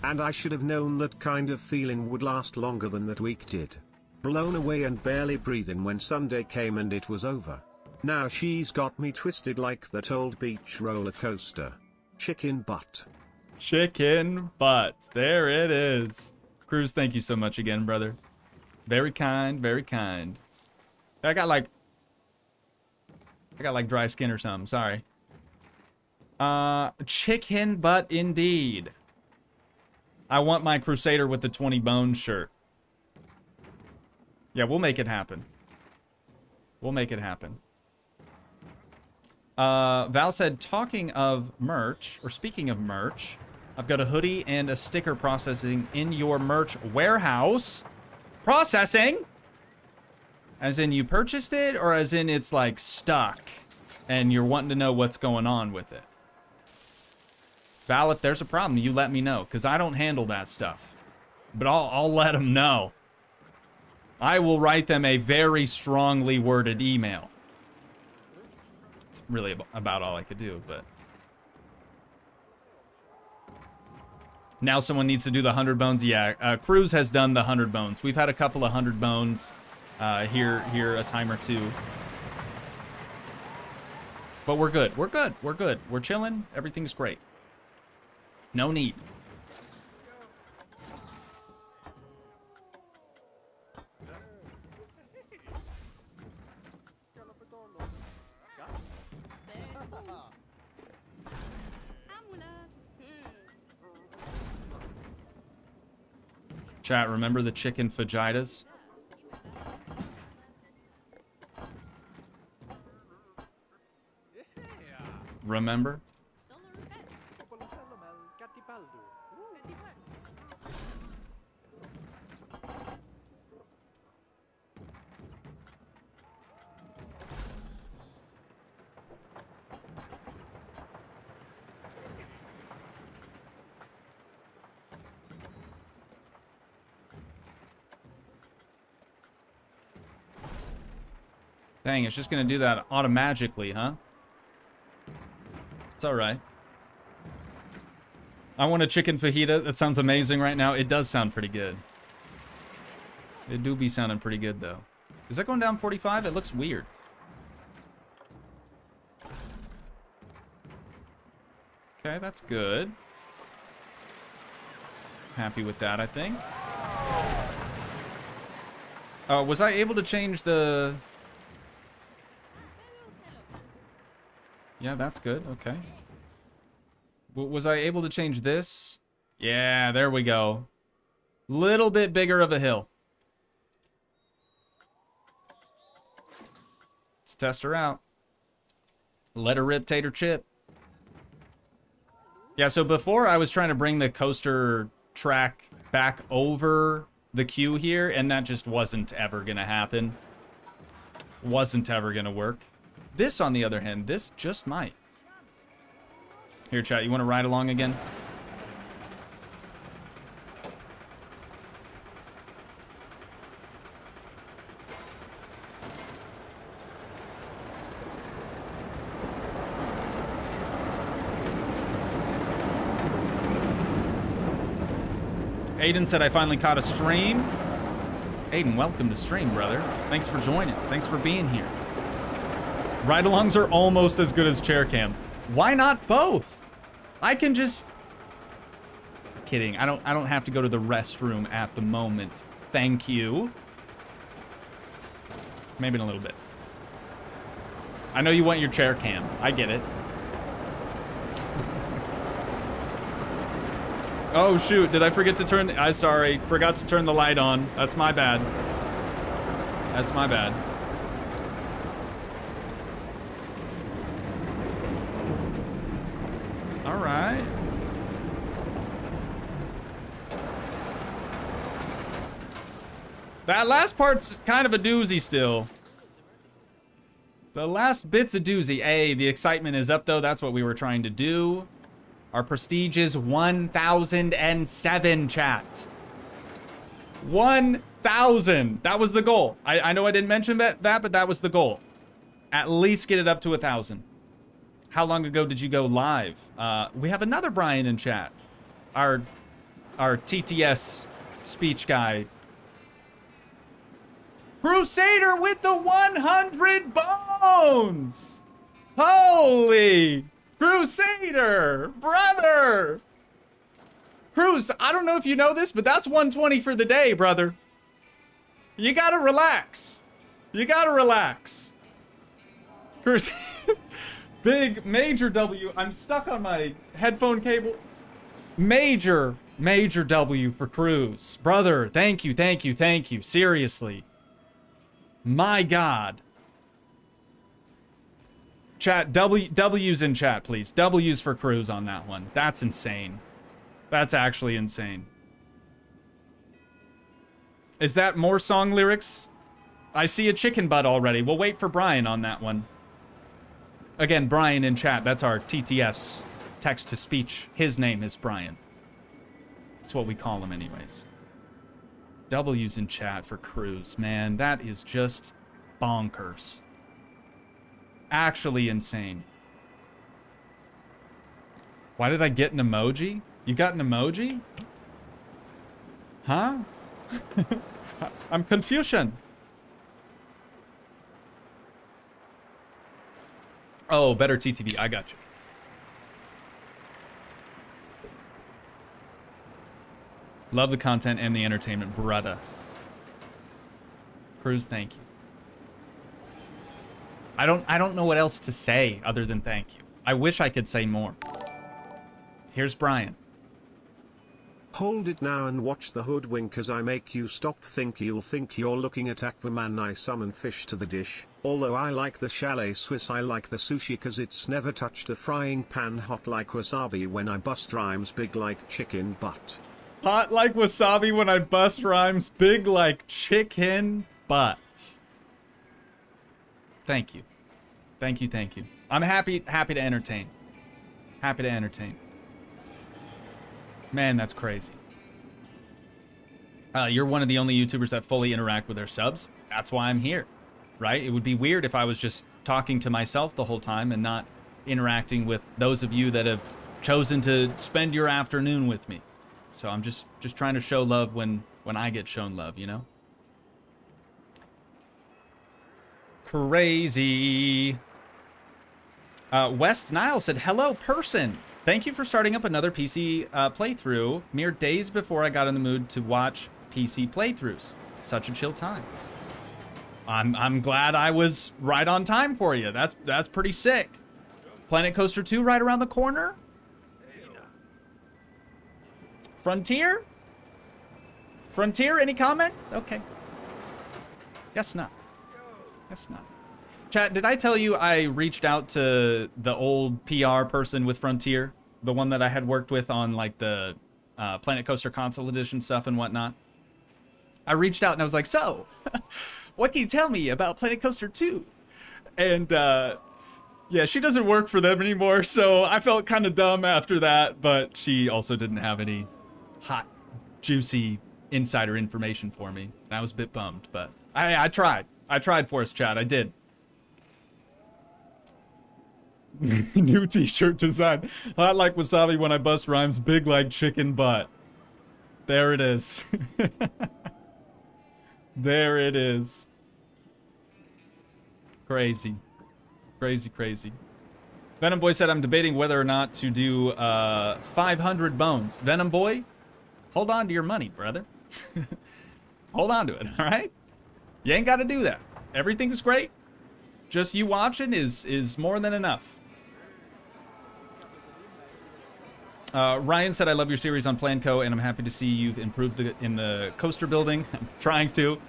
And I should have known that kind of feeling would last longer than that week did. Blown away and barely breathing when Sunday came and it was over. Now she's got me twisted like that old beach roller coaster. Chicken butt. Chicken butt. There it is. Cruz, thank you so much again, brother. Very kind, very kind. I got like dry skin or something, sorry. Chicken butt indeed. I want my Crusader with the 20 bones shirt. Yeah, we'll make it happen. We'll make it happen. Val said, talking of merch, or speaking of merch, I've got a hoodie and a sticker processing in your merch warehouse. Processing? As in you purchased it, or as in it's like stuck and you're wanting to know what's going on with it? Val, if there's a problem, you let me know, because I don't handle that stuff. But I'll let them know. I will write them a very strongly worded email. It's really about all I could do, but... Now someone needs to do the 100 bones. Yeah, Cruz has done the 100 bones. We've had a couple of 100 bones here a time or two. But we're good. We're good. We're good. We're chilling. Everything's great. No need. Chat, remember the chicken fajitas? Remember? Dang, it's just gonna do that automatically, huh? It's alright. I want a chicken fajita. That sounds amazing right now. It does sound pretty good. It do be sounding pretty good, though. Is that going down 45? It looks weird. Okay, that's good. Happy with that, I think. Was I able to change the... Yeah, that's good. Okay. Was I able to change this? Yeah, there we go. Little bit bigger of a hill. Let's test her out. Let her rip, tater chip. Yeah, so before I was trying to bring the coaster track back over the queue here, and that just wasn't ever gonna happen. Wasn't ever gonna work. This, on the other hand, this just might. Here, chat, you want to ride along again? Aiden said I finally caught a stream. Aiden, welcome to stream, brother. Thanks for joining. Thanks for being here. Ride-alongs are almost as good as chair cam. Why not both? I can just... Kidding. I don't have to go to the restroom at the moment. Thank you. Maybe in a little bit. I know you want your chair cam. I get it. Oh shoot, did I forget to turn... I'm sorry, forgot to turn the light on. That's my bad. That's my bad. Alright. That last part's kind of a doozy still. The last bit's a doozy. Hey, the excitement is up though, that's what we were trying to do. Our prestige is 1,007, chat. 1,000. That was the goal. I know I didn't mention that, but that was the goal. At least get it up to 1,000. How long ago did you go live? We have another Brian in chat. Our TTS speech guy. Crusader with the 100 bones. Holy Crusader, brother! Cruz, I don't know if you know this, but that's 120 for the day, brother. You gotta relax. You gotta relax. Cruz, big, major W. I'm stuck on my headphone cable. Major W for Cruz. Brother, thank you, thank you, thank you. Seriously. My God. Chat, W's in chat, please. W's for Cruz on that one. That's insane. That's actually insane. Is that more song lyrics? I see a chicken butt already. We'll wait for Brian on that one. Again, Brian in chat. That's our TTS, text-to-speech. His name is Brian. That's what we call him anyways. W's in chat for Cruz. Man, that is just bonkers. Actually insane. Why did I get an emoji? You got an emoji? Huh? I'm Confucian. Oh, better TTV. I got you. Love the content and the entertainment, brother. Cruz, thank you. I don't know what else to say other than thank you. I wish I could say more. Here's Brian. Hold it now and watch the hoodwink as I make you stop think you'll think you're looking at Aquaman. I summon fish to the dish. Although I like the chalet Swiss, I like the sushi cause it's never touched a frying pan. Hot like wasabi when I bust rhymes, big like chicken butt. Hot like wasabi when I bust rhymes, big like chicken butt. Thank you. Thank you, thank you. I'm happy to entertain. Happy to entertain. Man, that's crazy. You're one of the only YouTubers that fully interact with their subs. That's why I'm here, right? It would be weird if I was just talking to myself the whole time and not interacting with those of you that have chosen to spend your afternoon with me. So I'm just trying to show love when I get shown love, you know? Crazy. West Nile said, hello, person. Thank you for starting up another PC playthrough mere days before I got in the mood to watch PC playthroughs. Such a chill time. I'm glad I was right on time for you. That's pretty sick. Planet Coaster 2 right around the corner. Frontier? Frontier, any comment? Okay. Guess not. Guess not. Chat, did I tell you I reached out to the old PR person with Frontier? The one that I had worked with on, like, the Planet Coaster Console Edition stuff and whatnot? I reached out and I was like, so, what can you tell me about Planet Coaster 2? And, yeah, she doesn't work for them anymore, so I felt kind of dumb after that, but she also didn't have any hot, juicy insider information for me. And I was a bit bummed, but I tried. I tried for us, chat. I did. New t-shirt design. Hot like wasabi when I bust rhymes, big like chicken butt. There it is. There it is. Crazy. Crazy, crazy. Venom Boy said, I'm debating whether or not to do 500 bones. Venom Boy, hold on to your money, brother. Hold on to it, all right? You ain't got to do that. Everything's great. Just you watching is more than enough. Ryan said, I love your series on Planco, and I'm happy to see you've improved in the coaster building. I'm trying to.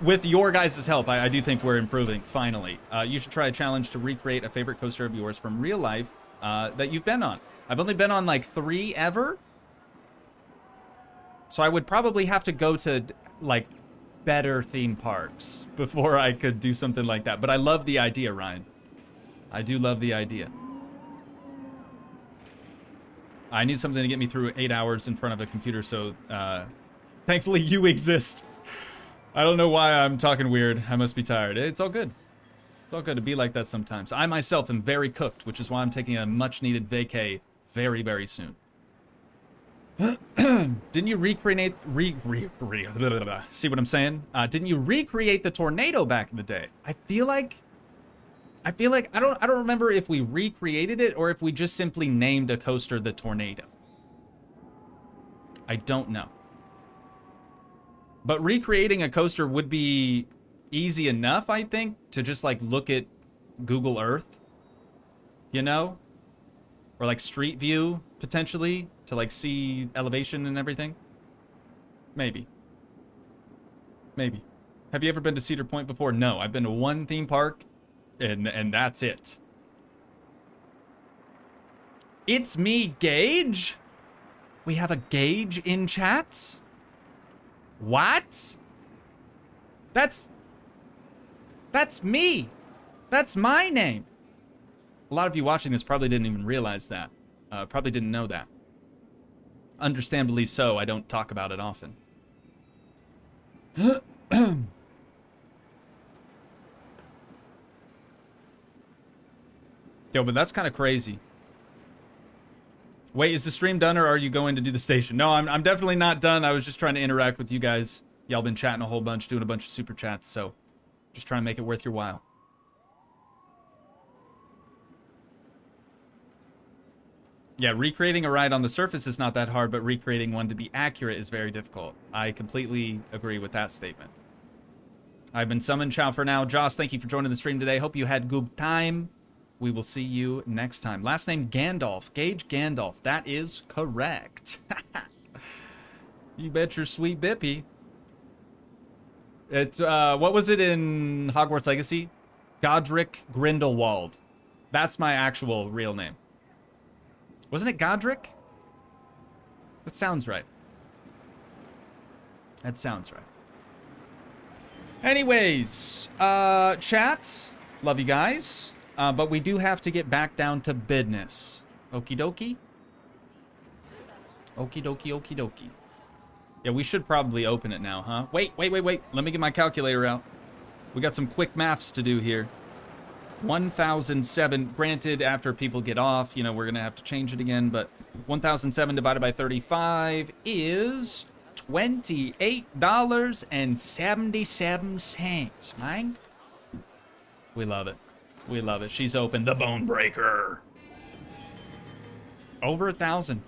With your guys' help, I do think we're improving, finally. You should try a challenge to recreate a favorite coaster of yours from real life that you've been on. I've only been on, like, 3 ever. So I would probably have to go to, like, better theme parks before I could do something like that. But I love the idea, Ryan. I do love the idea. I need something to get me through 8 hours in front of a computer, so thankfully you exist. I don't know why I'm talking weird. I must be tired. It's all good. It's all good to be like that sometimes. I myself am very cooked, which is why I'm taking a much-needed vacay very, very soon. Didn't you recreate... see what I'm saying? Didn't you recreate the tornado back in the day? I feel like I don't remember if we recreated it or if we just simply named a coaster the Tornado. I don't know. But recreating a coaster would be easy enough, I think, to just like look at Google Earth, you know? Or like Street View, potentially, to like see elevation and everything. Maybe. Maybe. Have you ever been to Cedar Point before? No, I've been to one theme park. And that's it. It's me, Gage. We have a Gage in chat. What? That's me. That's my name. A lot of you watching this probably didn't even realize that. Probably didn't know that. Understandably so, I don't talk about it often. Yo, but that's kind of crazy. Wait, is the stream done or are you going to do the station? No, I'm definitely not done. I was just trying to interact with you guys. Y'all been chatting a whole bunch, doing a bunch of super chats, so just trying to make it worth your while. Yeah, recreating a ride on the surface is not that hard, but recreating one to be accurate is very difficult. I completely agree with that statement. I've been summoned. Ciao for now. Joss, thank you for joining the stream today. Hope you had good time. We will see you next time. Last name Gandalf. Gage Gandalf. That is correct. You bet your sweet bippy. It's, what was it in Hogwarts Legacy? Godric Grindelwald. That's my actual real name. Wasn't it Godric? That sounds right. That sounds right. Anyways, chat. Love you guys. But we do have to get back down to business. Okie dokie. Okie dokie, okie dokie. Yeah, we should probably open it now, huh? Wait. Let me get my calculator out. We got some quick maths to do here. 1,007, granted, after people get off, you know, we're going to have to change it again, but 1,007 divided by 35 is $28.77, man. We love it. We love it. She's open. The Bone Breaker. Over 1,000.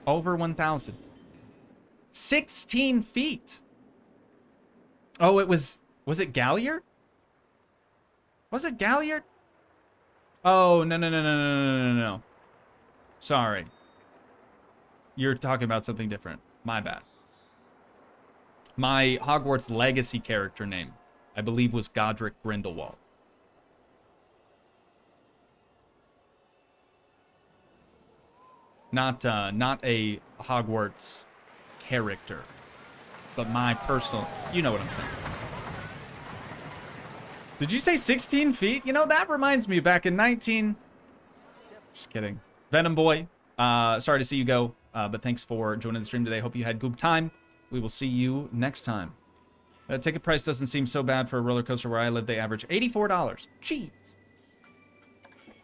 Over 1,000. 16 feet. Oh, it was it Galliard? Was it Galliard? Oh, no. Sorry. You're talking about something different. My bad. My Hogwarts Legacy character name, I believe, was Godric Grindelwald. Not a Hogwarts character, but my personal, you know what I'm saying. Did you say 16 feet? You know, that reminds me back in 19... Just kidding. Venom Boy, sorry to see you go, but thanks for joining the stream today. Hope you had good time. We will see you next time. Ticket price doesn't seem so bad for a roller coaster where I live. They average $84. Jeez.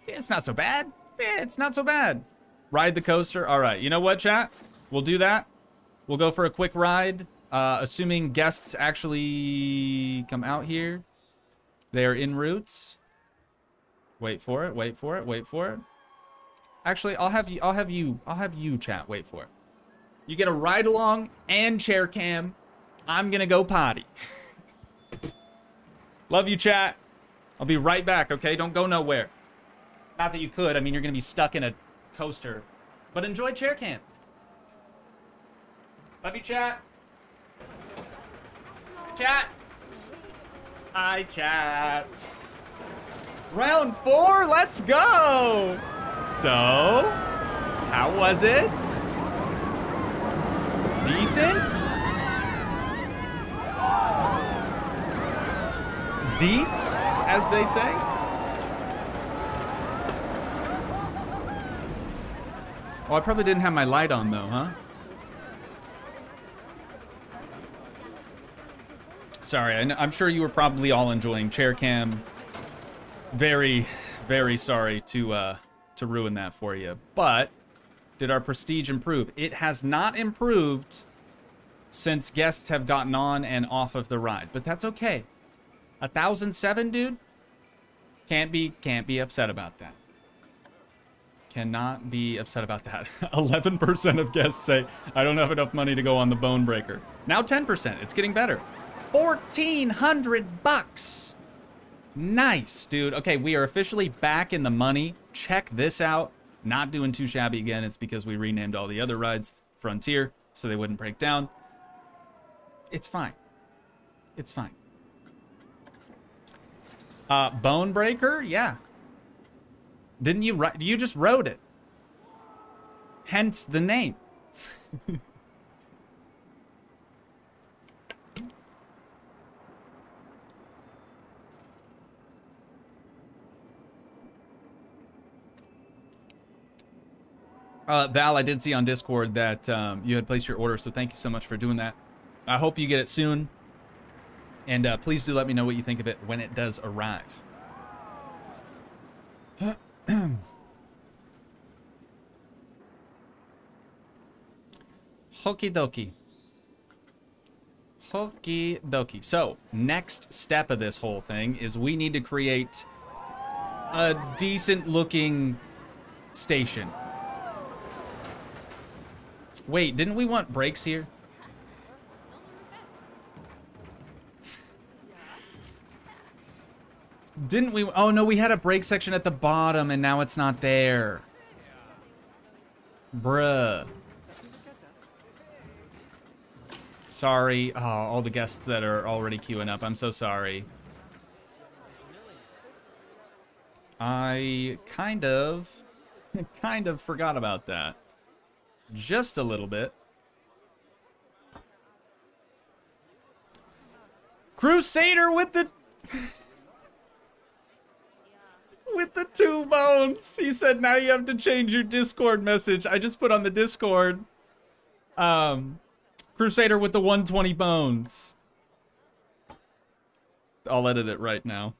It's not so bad. It's not so bad. Ride the coaster. All right. You know what, chat? We'll do that. We'll go for a quick ride. Assuming guests actually come out here. They are en route. Wait for it. Wait for it. Wait for it. Actually, I'll have you, chat. Wait for it. You get a ride along and chair cam. I'm gonna go potty. Love you, chat. I'll be right back, okay? Don't go nowhere. Not that you could. I mean, you're gonna be stuck in a coaster. But enjoy chair cam. Love you, chat. Chat. Hi, chat. Round 4, let's go. So, how was it? Decent? Dece, as they say. Oh, I probably didn't have my light on though, huh? Sorry, I'm sure you were probably all enjoying chair cam. Very, very sorry to ruin that for you. But did our prestige improve? It has not improved since guests have gotten on and off of the ride, but that's okay. 1,007, dude. Can't be upset about that. Cannot be upset about that. 11% of guests say, I don't have enough money to go on the Bone Breaker. Now 10%. It's getting better. 1,400 bucks. Nice, dude. Okay, we are officially back in the money. Check this out. Not doing too shabby again. It's because we renamed all the other rides Frontier so they wouldn't break down. It's fine. It's fine. Bone Breaker? Yeah. Didn't you write? You just wrote it. Hence the name. Val, I did see on Discord that you had placed your order, so thank you so much for doing that. I hope you get it soon. And please do let me know what you think of it when it does arrive. Okie dokie. Okie dokie. So, next step of this whole thing is we need to create a decent looking station. Wait, didn't we want brakes here? Didn't we? Oh no, we had a brake section at the bottom and now it's not there. Bruh. Sorry. Oh, all the guests that are already queuing up. I'm so sorry. I kind of forgot about that. Just a little bit. Crusader with the... with the 2 bones. He said, now you have to change your Discord message. I just put on the Discord. Crusader with the 120 bones. I'll edit it right now.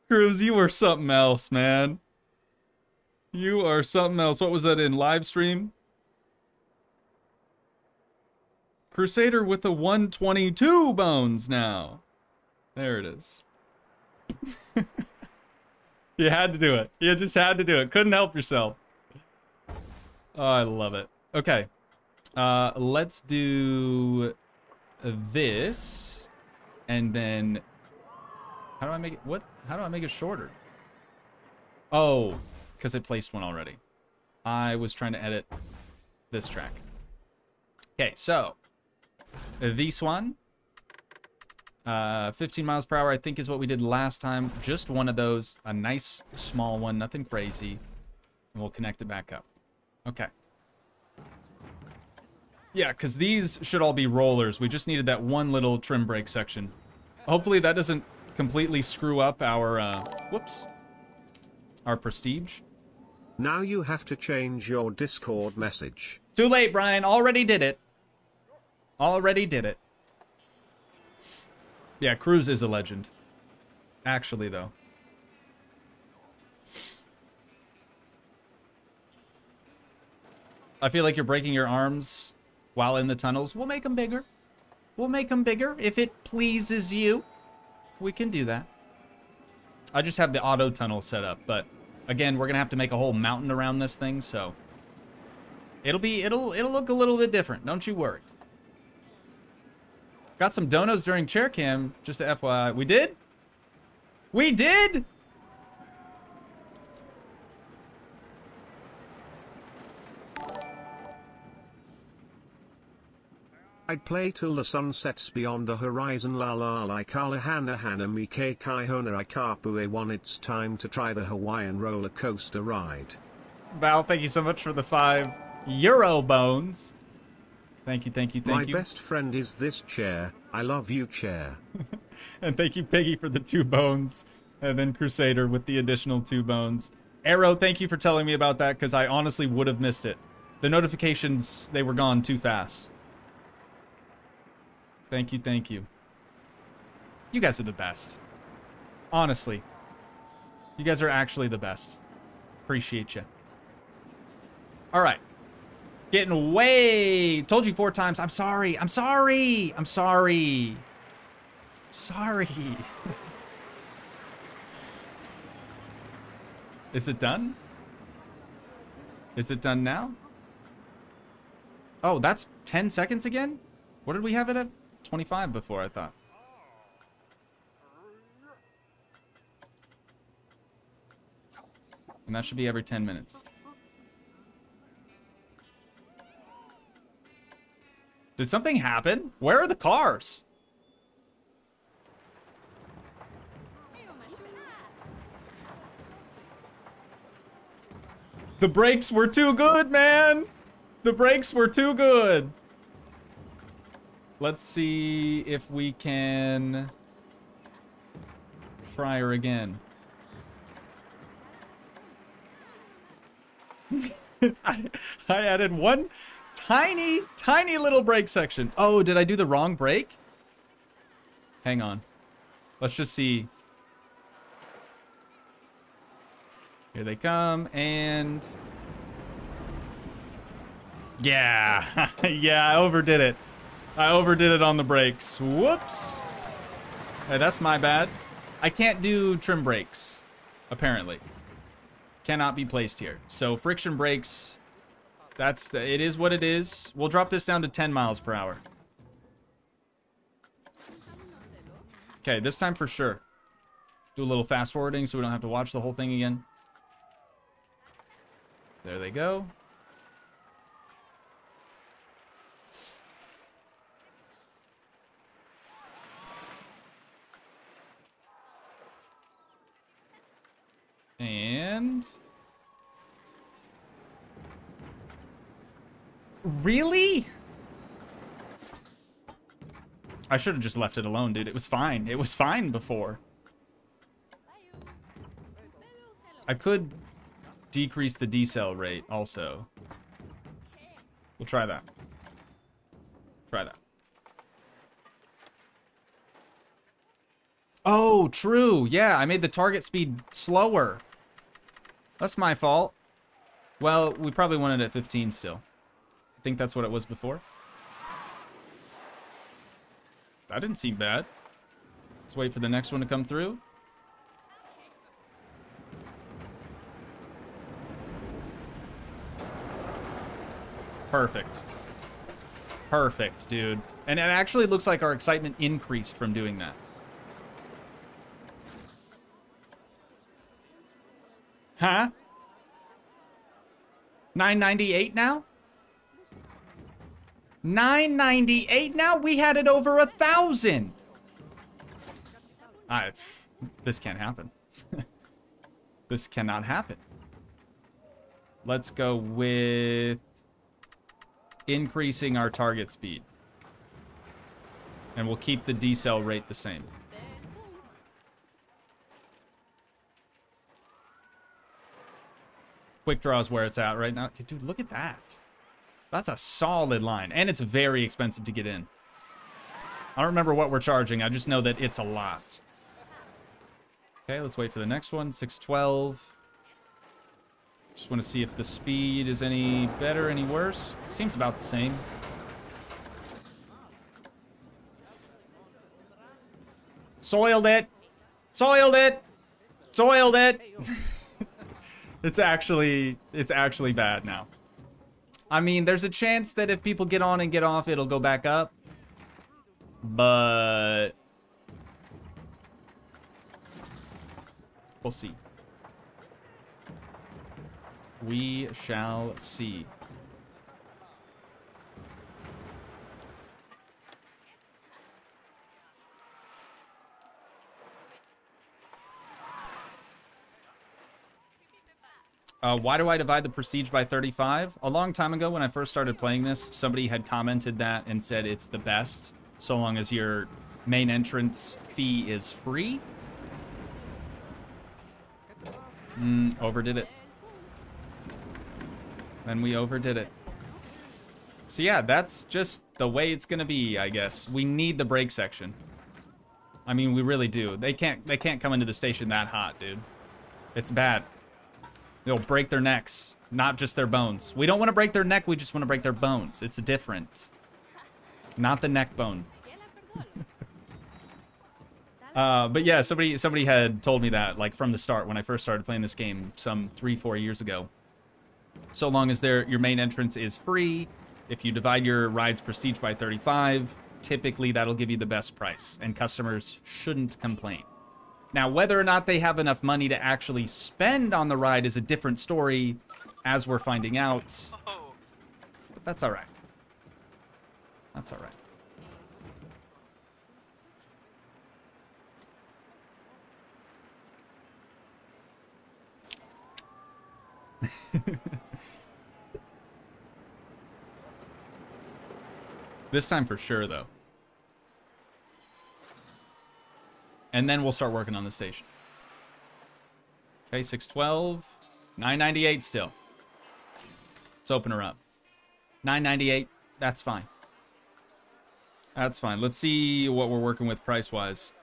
Cruz, you are something else, man. You are something else. What was that in live stream? Crusader with the 122 bones now. There it is. You had to do it. You just had to do it. Couldn't help yourself. Oh, I love it. Okay. Let's do this. And then... how do I make it... what? How do I make it shorter? Oh, because I placed one already. I was trying to edit this track. Okay, so... this one. 15 miles per hour, I think, is what we did last time. Just one of those. A nice small one. Nothing crazy. And we'll connect it back up. Okay. Yeah, because these should all be rollers. We just needed that one little trim brake section. Hopefully that doesn't completely screw up our, whoops. Our prestige. Now you have to change your Discord message. Too late, Brian. Already did it. Already did it. Yeah, Cruz is a legend. Actually, though. I feel like you're breaking your arms while in the tunnels. We'll make them bigger. We'll make them bigger if it pleases you. We can do that. I just have the auto tunnel set up, but again, we're gonna have to make a whole mountain around this thing, so it'll look a little bit different. Don't you worry. Got some donos during chair cam, just to FYI. We did? We did? I'd play till the sun sets beyond the horizon. La la like ala hana hana mi ke kai hona I kapue one. It's time to try the Hawaiian roller coaster ride. Val, thank you so much for the €5 bones. Thank you, thank you, thank you. My best friend is this chair. I love you, chair. And thank you, Piggy, for the 2 bones. And then Crusader with the additional 2 bones. Arrow, thank you for telling me about that, because I honestly would have missed it. The notifications, they were gone too fast. Thank you, thank you. You guys are the best. Honestly. You guys are actually the best. Appreciate you. Alright. Getting way... Told you 4 times. I'm sorry. I'm sorry. I'm sorry. Sorry. Is it done? Is it done now? Oh, that's 10 seconds again? What did we have it at? 25 before, I thought. And that should be every 10 minutes. Did something happen? Where are the cars? The brakes were too good, man! The brakes were too good! Let's see if we can try her again. I added one tiny, tiny little brake section. Oh, did I do the wrong brake? Hang on. Let's just see. Here they come, and... Yeah. Yeah, I overdid it. I overdid it on the brakes. Whoops. Hey, that's my bad. I can't do trim brakes, apparently. Cannot be placed here. So friction brakes, it is what it is. We'll drop this down to 10 miles per hour. Okay, this time for sure. Do a little fast forwarding so we don't have to watch the whole thing again. There they go. And... Really? I should have just left it alone, dude. It was fine. It was fine before. I could decrease the decel rate also. We'll try that. Try that. Oh, true. Yeah, I made the target speed slower. That's my fault. Well, we probably wanted it at 15 still. I think that's what it was before. That didn't seem bad. Let's wait for the next one to come through. Perfect. Perfect, dude. And it actually looks like our excitement increased from doing that. Huh? 998 now? 998 now? We had it over 1,000. This can't happen. This cannot happen. Let's go with increasing our target speed. And we'll keep the decel rate the same. Quick draw is where it's at right now. Dude, look at that. That's a solid line. And it's very expensive to get in. I don't remember what we're charging. I just know that it's a lot. Okay, let's wait for the next one. 612. Just want to see if the speed is any better, any worse. Seems about the same. Soiled it. Soiled it. Soiled it. It's actually bad now. I mean, there's a chance that if people get on and get off, it'll go back up. But we'll see. We shall see. Why do I divide the prestige by 35? A long time ago when I first started playing this, somebody had commented that and said it's the best so long as your main entrance fee is free. Overdid it. Then we overdid it. So yeah, that's just the way it's gonna be, I guess. We need the brake section. I mean, we really do. They can't come into the station that hot, dude. It's bad. They'll break their necks, not just their bones. We don't want to break their neck, we just want to break their bones. It's different. Not the neck bone. But yeah, somebody had told me that, like, from the start when I first started playing this game some 3-4 years ago. So long as your main entrance is free, if you divide your ride's prestige by 35, typically that'll give you the best price, and customers shouldn't complain. Now, whether or not they have enough money to actually spend on the ride is a different story, as we're finding out. But that's all right. That's all right. This time for sure, though. And then we'll start working on the station. Okay, 612. 998 still. Let's open her up. 998. That's fine. That's fine. Let's see what we're working with price-wise.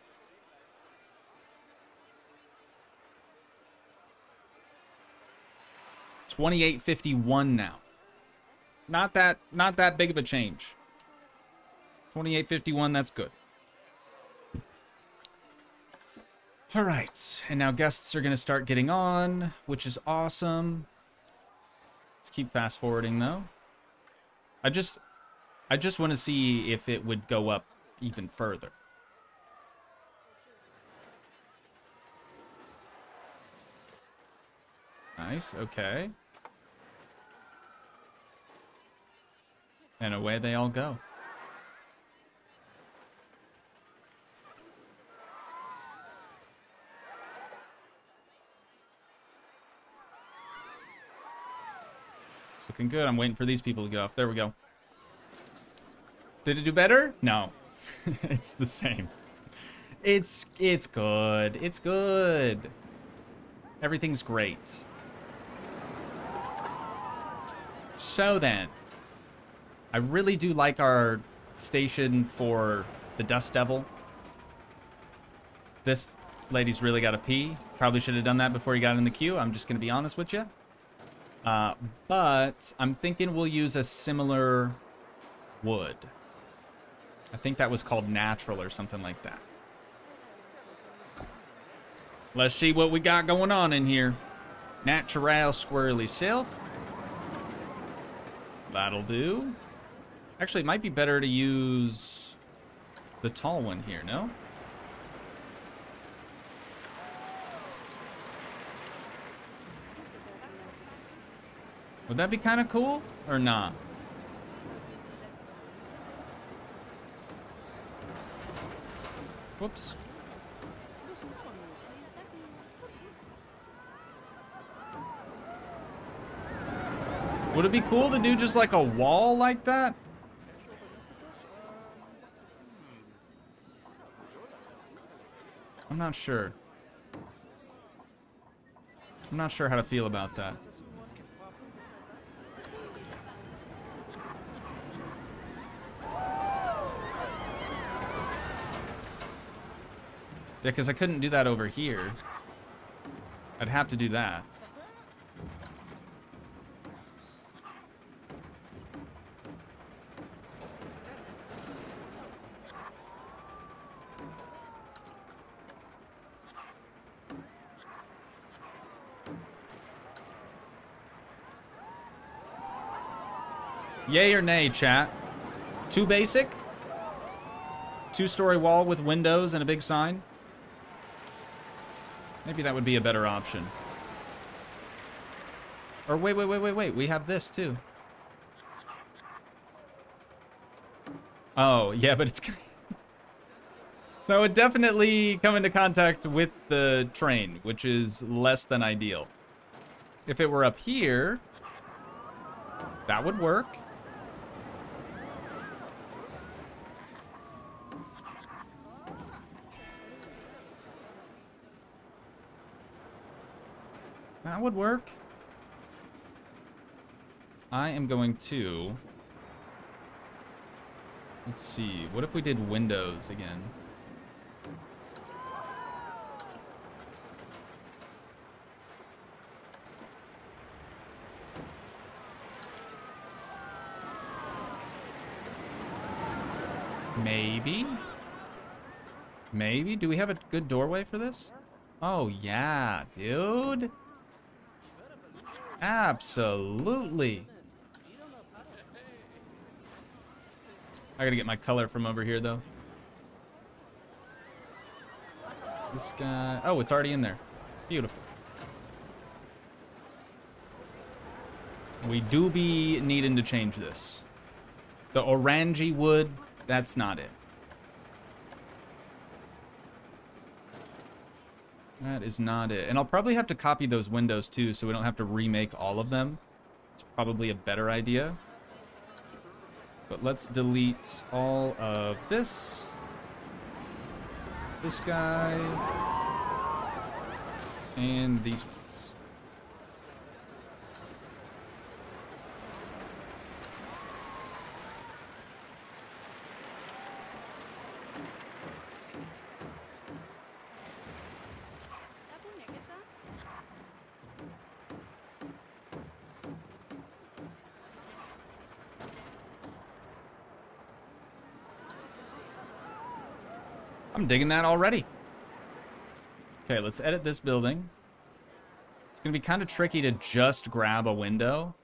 $28.51 now. Not that big of a change. $28.51, that's good. All right, and now guests are gonna start getting on, which is awesome. Let's keep fast forwarding though. I just want to see if it would go up even further. Nice, okay. And away they all go. It's looking good. I'm waiting for these people to go up. There we go. Did it do better? No. It's the same. It's good. It's good. Everything's great. So then, I really do like our station for the Dust Devil. This lady's really got to pee. Probably should have done that before he got in the queue. I'm just going to be honest with you. But I'm thinking we'll use a similar wood. I think that was called natural or something like that. Let's see what we got going on in here. Natural squirrely self. That'll do. Actually, it might be better to use the tall one here, no? Would that be kind of cool or not? Whoops. Would it be cool to do just like a wall like that? I'm not sure. I'm not sure how to feel about that. Yeah, because I couldn't do that over here. I'd have to do that. Yay or nay, chat? Too basic? Two-story wall with windows and a big sign? Maybe that would be a better option. Or wait. We have this too. Oh, yeah, but it's gonna... That would definitely come into contact with the train, which is less than ideal. If it were up here, that would work. That would work. I am going to... Let's see. What if we did windows again? Maybe? Maybe? Do we have a good doorway for this? Oh, yeah, dude. Absolutely. I gotta get my color from over here, though. This guy... Oh, it's already in there. Beautiful. We do be needing to change this. The orangey wood, that's not it. That is not it. And I'll probably have to copy those windows too, so we don't have to remake all of them. It's probably a better idea. But let's delete all of this. This guy. And these ones. I'm digging that already. Okay, let's edit this building. It's going to be kind of tricky to just grab a window,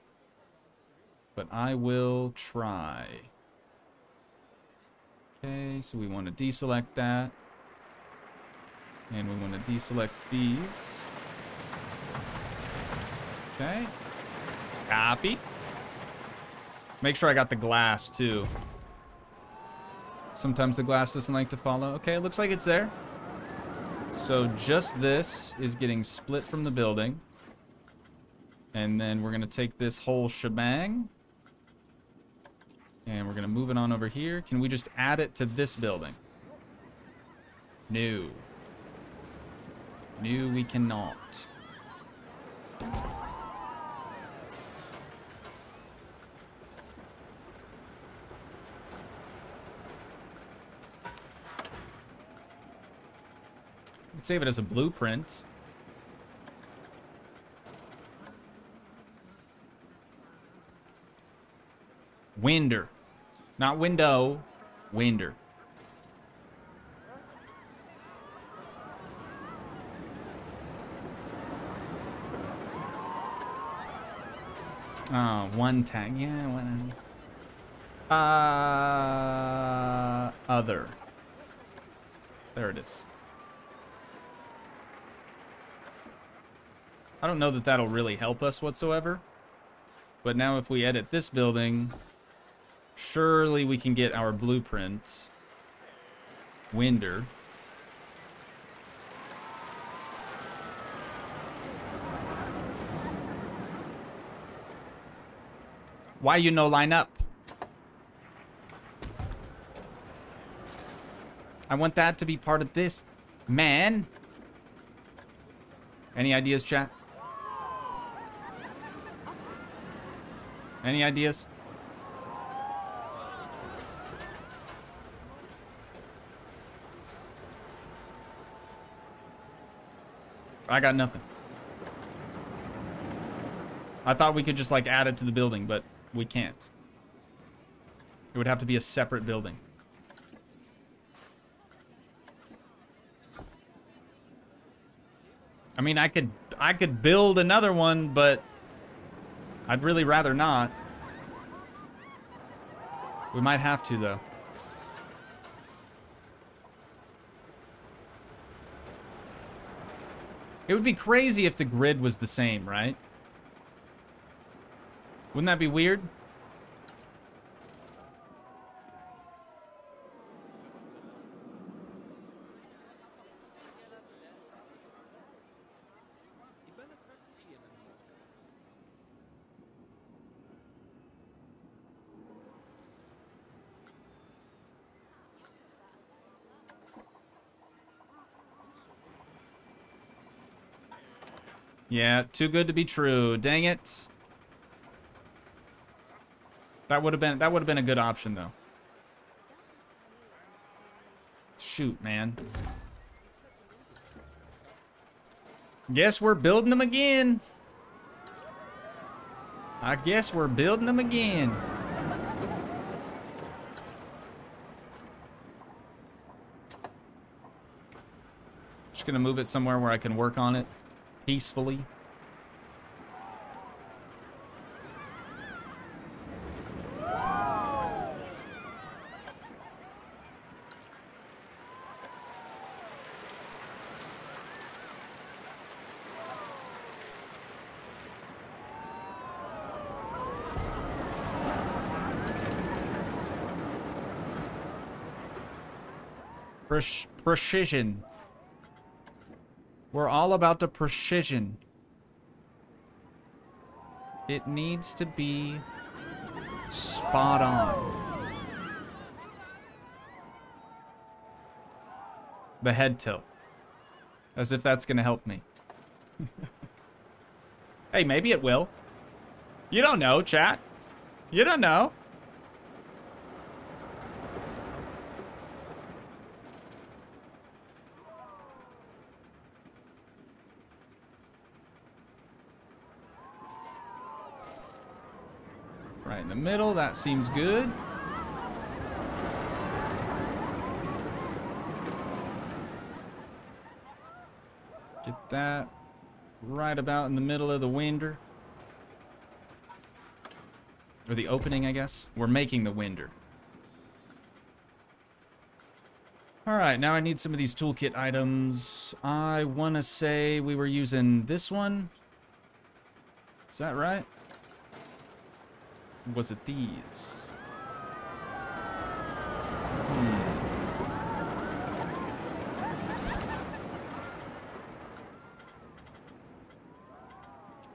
but I will try. Okay, so we want to deselect that. And we want to deselect these. Okay. Copy. Make sure I got the glass, too. Sometimes the glass doesn't like to follow. Okay, it looks like it's there. So just this is getting split from the building. And then we're going to take this whole shebang. And we're going to move it on over here. Can we just add it to this building? No. No, we cannot. Let's save it as a blueprint. Winder. Not window. Winder. Oh, one tag. Yeah, one. Other. There it is. I don't know that that'll really help us whatsoever. But now if we edit this building, surely we can get our blueprint. Winder. Why you no line up? I want that to be part of this. Man. Any ideas, chat? Any ideas? I got nothing. I thought we could just like add it to the building, but we can't. It would have to be a separate building. I mean, I could build another one, but I'd really rather not. We might have to, though. It would be crazy if the grid was the same, right? Wouldn't that be weird? Yeah, too good to be true. Dang it. That would have been a good option though. Shoot, man. Guess we're building them again. I guess we're building them again. Just gonna move it somewhere where I can work on it peacefully. Precision. We're all about the precision. It needs to be spot on. The head tilt. As if that's gonna help me. Hey, maybe it will. You don't know, chat. You don't know. Right in the middle, that seems good. Get that right about in the middle of the winder. Or the opening, I guess. We're making the winder. Alright, now I need some of these toolkit items. I want to say we were using this one. Is that right? Was it these?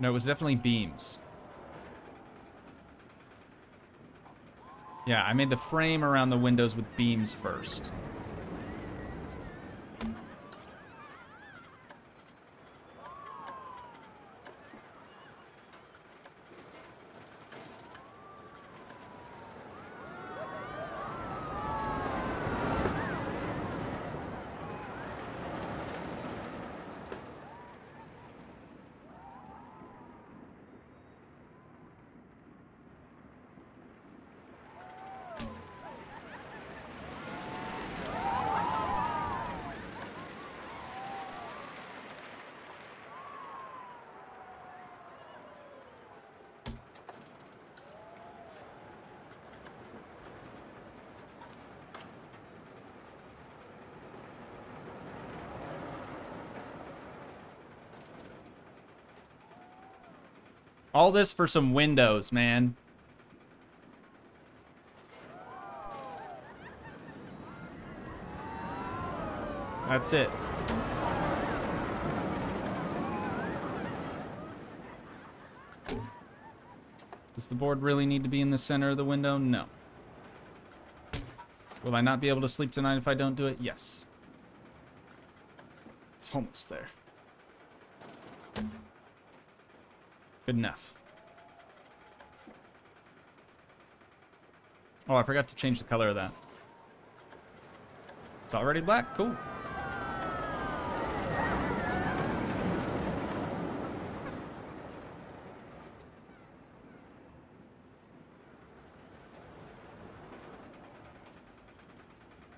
No, it was definitely beams. Yeah, I made the frame around the windows with beams first. All this for some windows, man. That's it. Does the board really need to be in the center of the window? No. Will I not be able to sleep tonight if I don't do it? Yes. It's almost there. Good enough. Oh, I forgot to change the color of that. It's already black? Cool.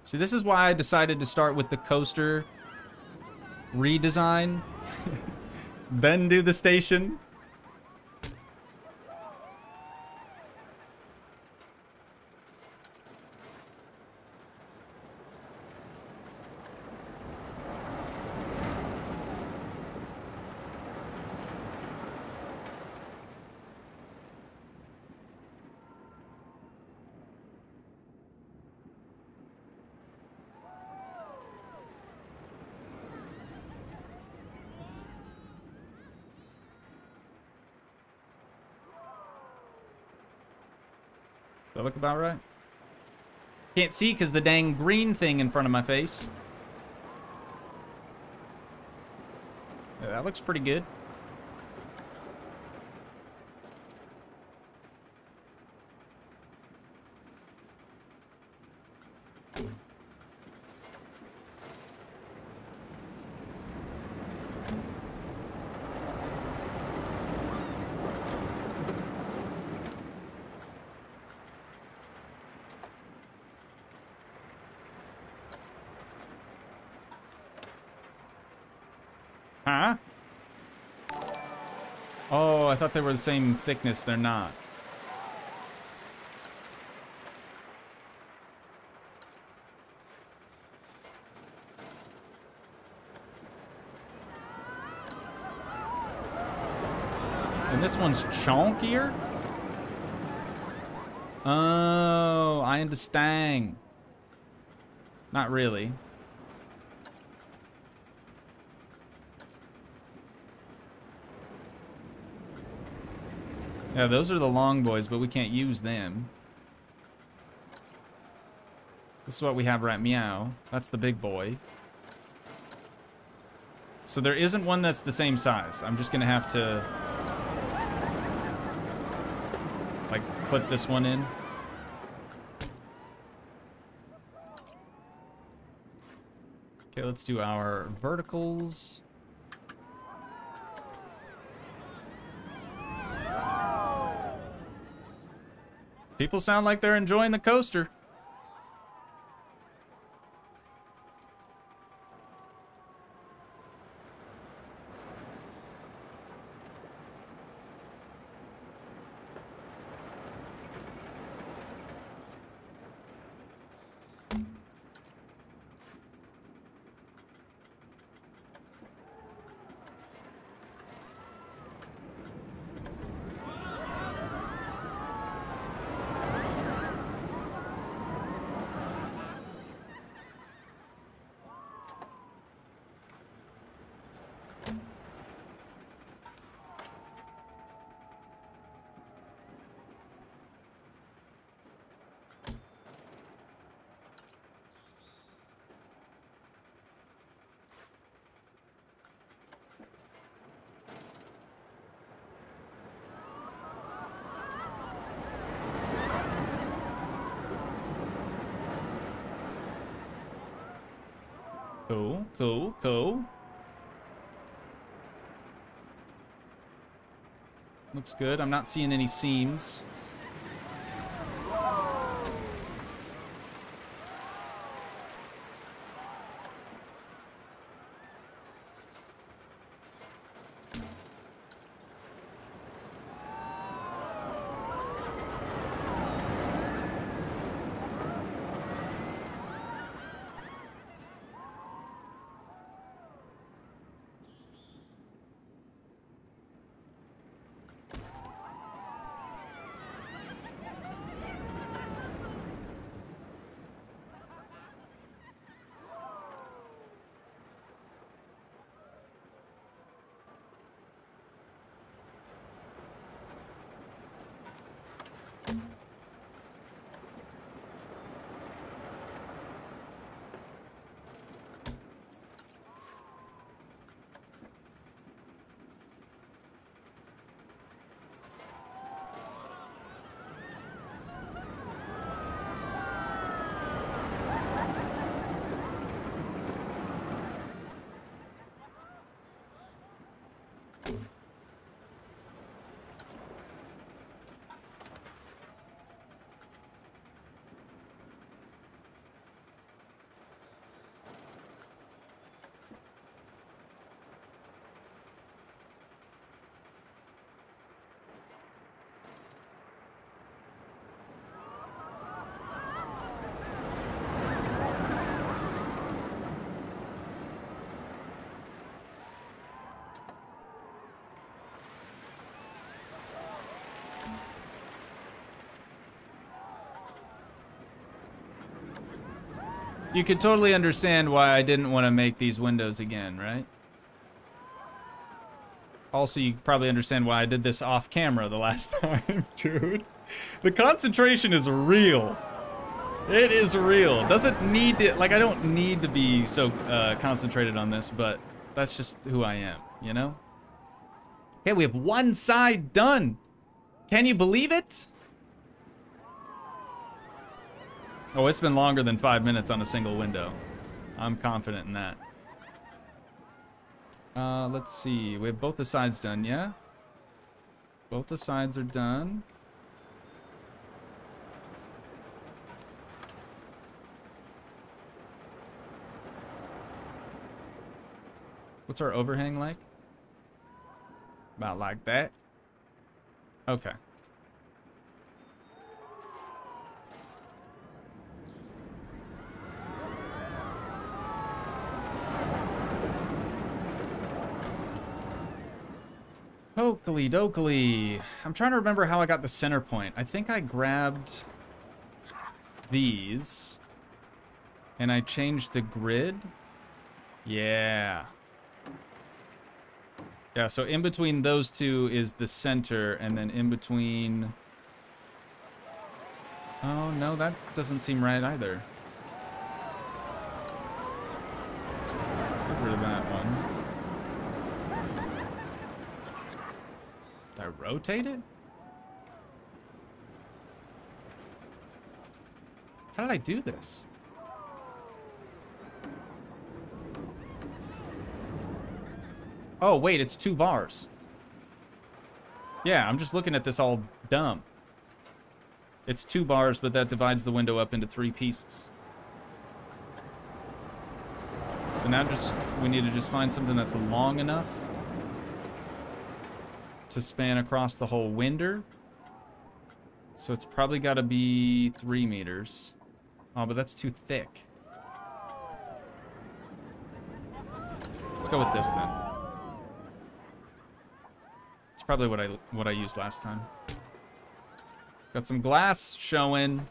See, this is why I decided to start with the coaster redesign, then do the station. Does that look about right? Can't see because the dang green thing in front of my face. Yeah, that looks pretty good. Huh? Oh, I thought they were the same thickness. They're not. And this one's chonkier? Oh, I understand. Not really. Yeah, those are the long boys, but we can't use them. This is what we have right meow. That's the big boy. So there isn't one that's the same size. I'm just gonna have to like clip this one in. Okay, let's do our verticals. People sound like they're enjoying the coaster. Cool, cool, cool. Looks good. I'm not seeing any seams. You could totally understand why I didn't want to make these windows again, right? Also, you probably understand why I did this off camera the last time, dude. The concentration is real. It is real. Doesn't need to, like, I don't need to be so concentrated on this, but that's just who I am, you know? Okay, we have one side done. Can you believe it? Oh, it's been longer than 5 minutes on a single window. I'm confident in that. Let's see. We have both the sides done, yeah? Both the sides are done. What's our overhang like? About like that. Okay. Oakley dokley. I'm trying to remember how I got the center point. I think I grabbed these and I changed the grid. Yeah. Yeah, so in between those two is the center, and then in between... Oh, no, that doesn't seem right either. Get rid of that one. Did I rotate it? How did I do this? Oh, wait, it's 2 bars. Yeah, I'm just looking at this all dumb. It's 2 bars, but that divides the window up into 3 pieces. So now we need to just find something that's long enough to span across the whole window. So it's probably got to be 3 meters. Oh, but that's too thick. Let's go with this then. It's probably what I used last time. Got some glass showing.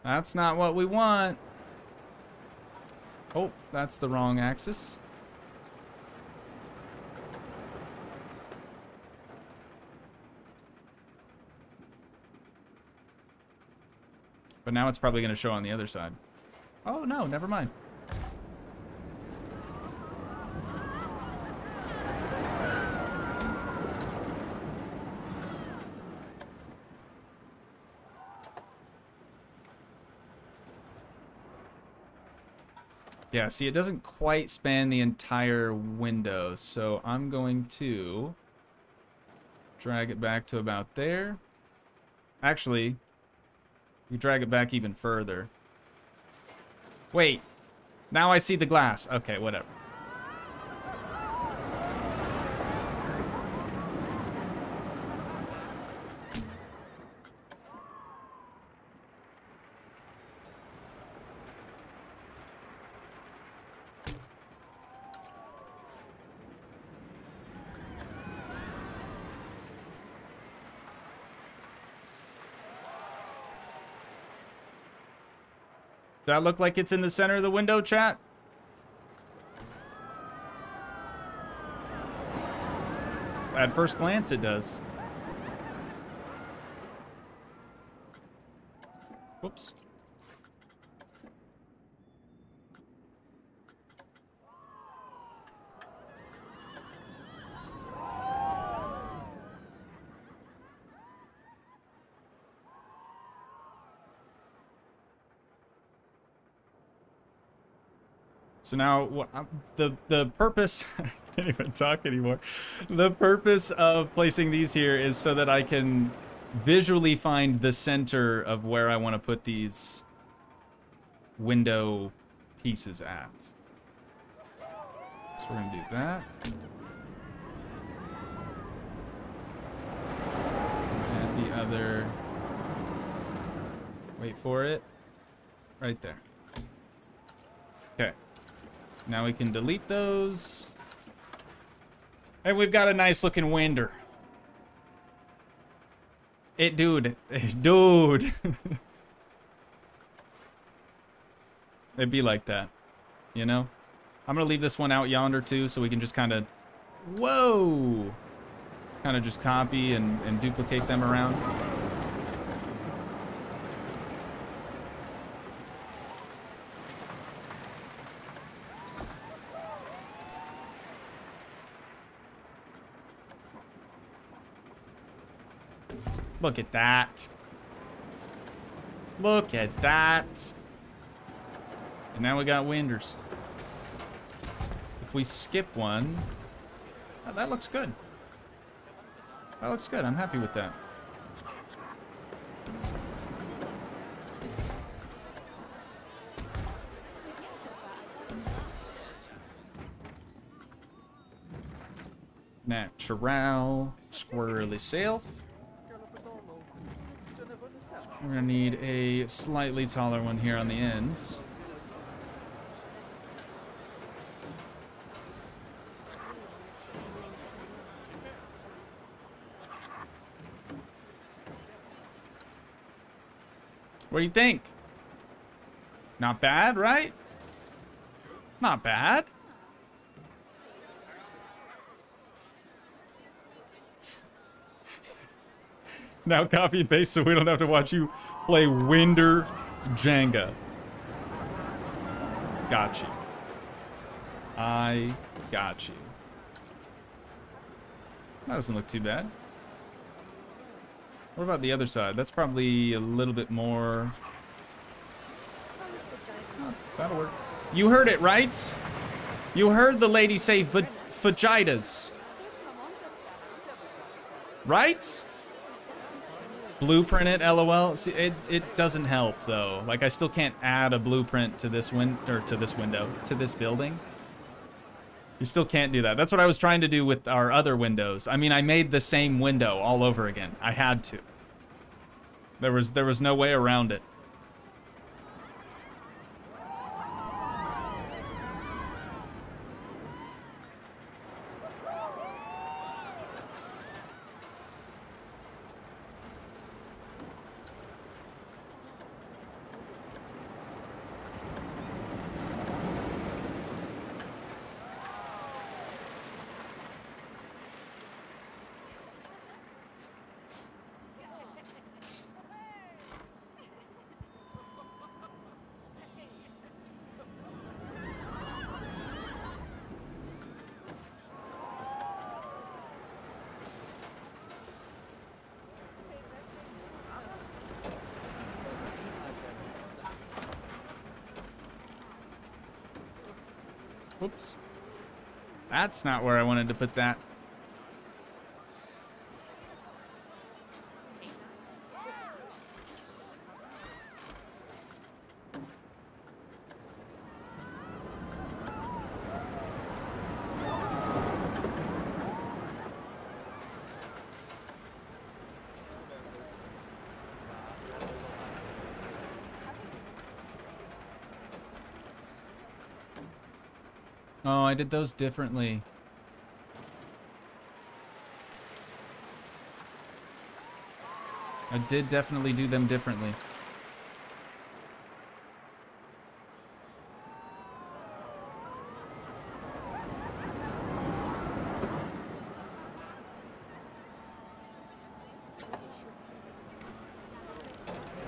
That's not what we want. Oh, that's the wrong axis. But now it's probably going to show on the other side. Oh, no, never mind. Yeah, see, it doesn't quite span the entire window, so I'm going to drag it back to about there. Actually, you drag it back even further. Wait, now I see the glass. Okay, whatever. Does that look like it's in the center of the window, chat? At first glance, it does. Whoops. So now, what the purpose Can't even talk anymore. The purpose of placing these here is so that I can visually find the center of where I want to put these window pieces at. So we're going to do that. And the other... Wait for it. Right there. Okay. Now we can delete those. And we've got a nice looking window. Dude. Dude. It'd be like that. You know? I'm gonna leave this one out yonder too, so we can just kind of... Whoa! Kind of just copy and duplicate them around. Look at that. Look at that. And now we got winders. If we skip one... Oh, that looks good. That looks good. I'm happy with that. Natural. Squirrely self. We're gonna need a slightly taller one here on the ends. What do you think? Not bad, right? Not bad. Now copy and paste so we don't have to watch you play Winder Jenga. Got you. I got you. That doesn't look too bad. What about the other side? That's probably a little bit more... Oh, that'll work. You heard it, right? You heard the lady say vaginas. Right? Blueprint it, LOL. See, it doesn't help though. Like I still can't add a blueprint to this window, to this building. You still can't do that. That's what I was trying to do with our other windows. I mean, I made the same window all over again. I had to. There was no way around it. Whoops. That's not where I wanted to put that. Oh, I did those differently. I did definitely do them differently.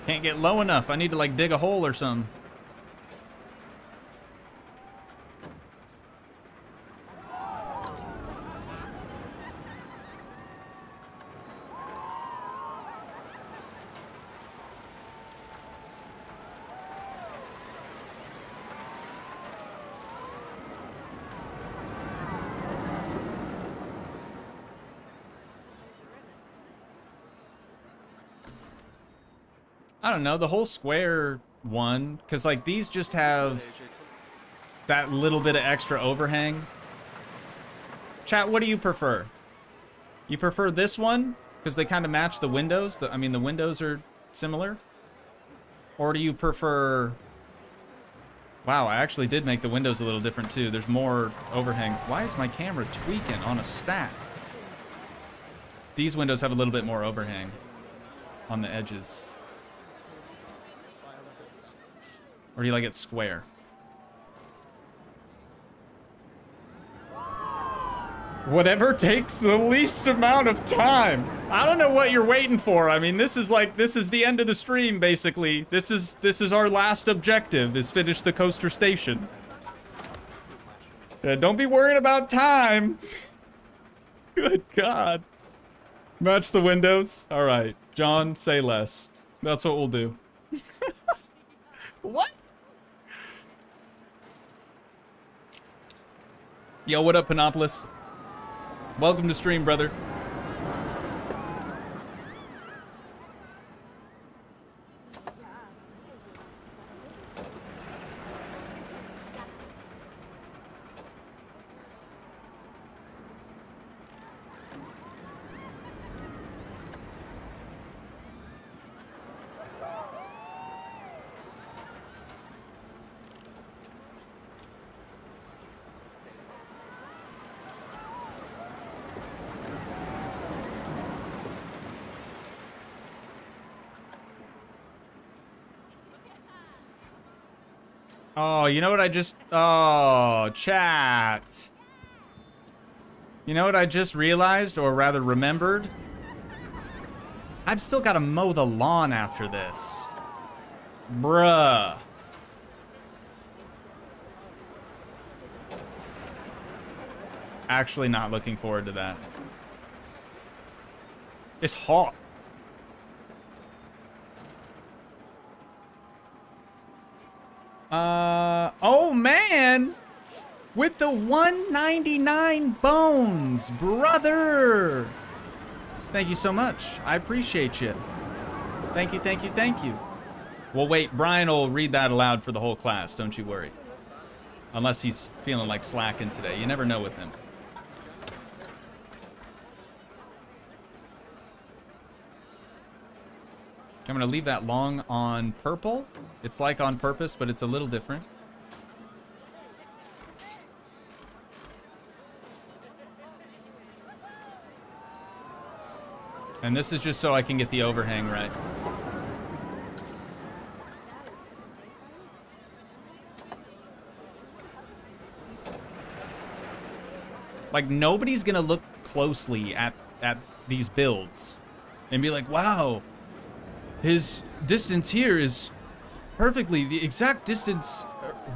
Can't get low enough. I need to like dig a hole or something. I don't know, the whole square one, because like these just have that little bit of extra overhang. Chat, what do you prefer? You prefer this one because they kind of match the windows? I mean, the windows are similar. Or do you prefer... Wow, I actually did make the windows a little different too. There's more overhang. Why is my camera tweaking on a stack? These windows have a little bit more overhang on the edges. Or do you like it square? Whatever takes the least amount of time. I don't know what you're waiting for. I mean, this is the end of the stream, basically. This is our last objective, is finish the coaster station. Don't be worried about time. Good God. Match the windows. All right, John, say less. That's what we'll do. What? Yo, what up, Panopolis? Welcome to stream, brother. Oh, you know what I just... Oh, chat. You know what I just realized, or rather remembered? I've still got to mow the lawn after this. Bruh. Actually not looking forward to that. It's hot. Oh man! With the 199 bones, brother! Thank you so much. I appreciate you. Thank you, thank you, thank you. Well, wait, Brian will read that aloud for the whole class, don't you worry. Unless he's feeling like slacking today. You never know with him. I'm gonna leave that long on purple. It's like on purpose, but it's a little different. And this is just so I can get the overhang right. Like, nobody's gonna look closely at these builds and be like, wow, his distance here is perfectly the exact distance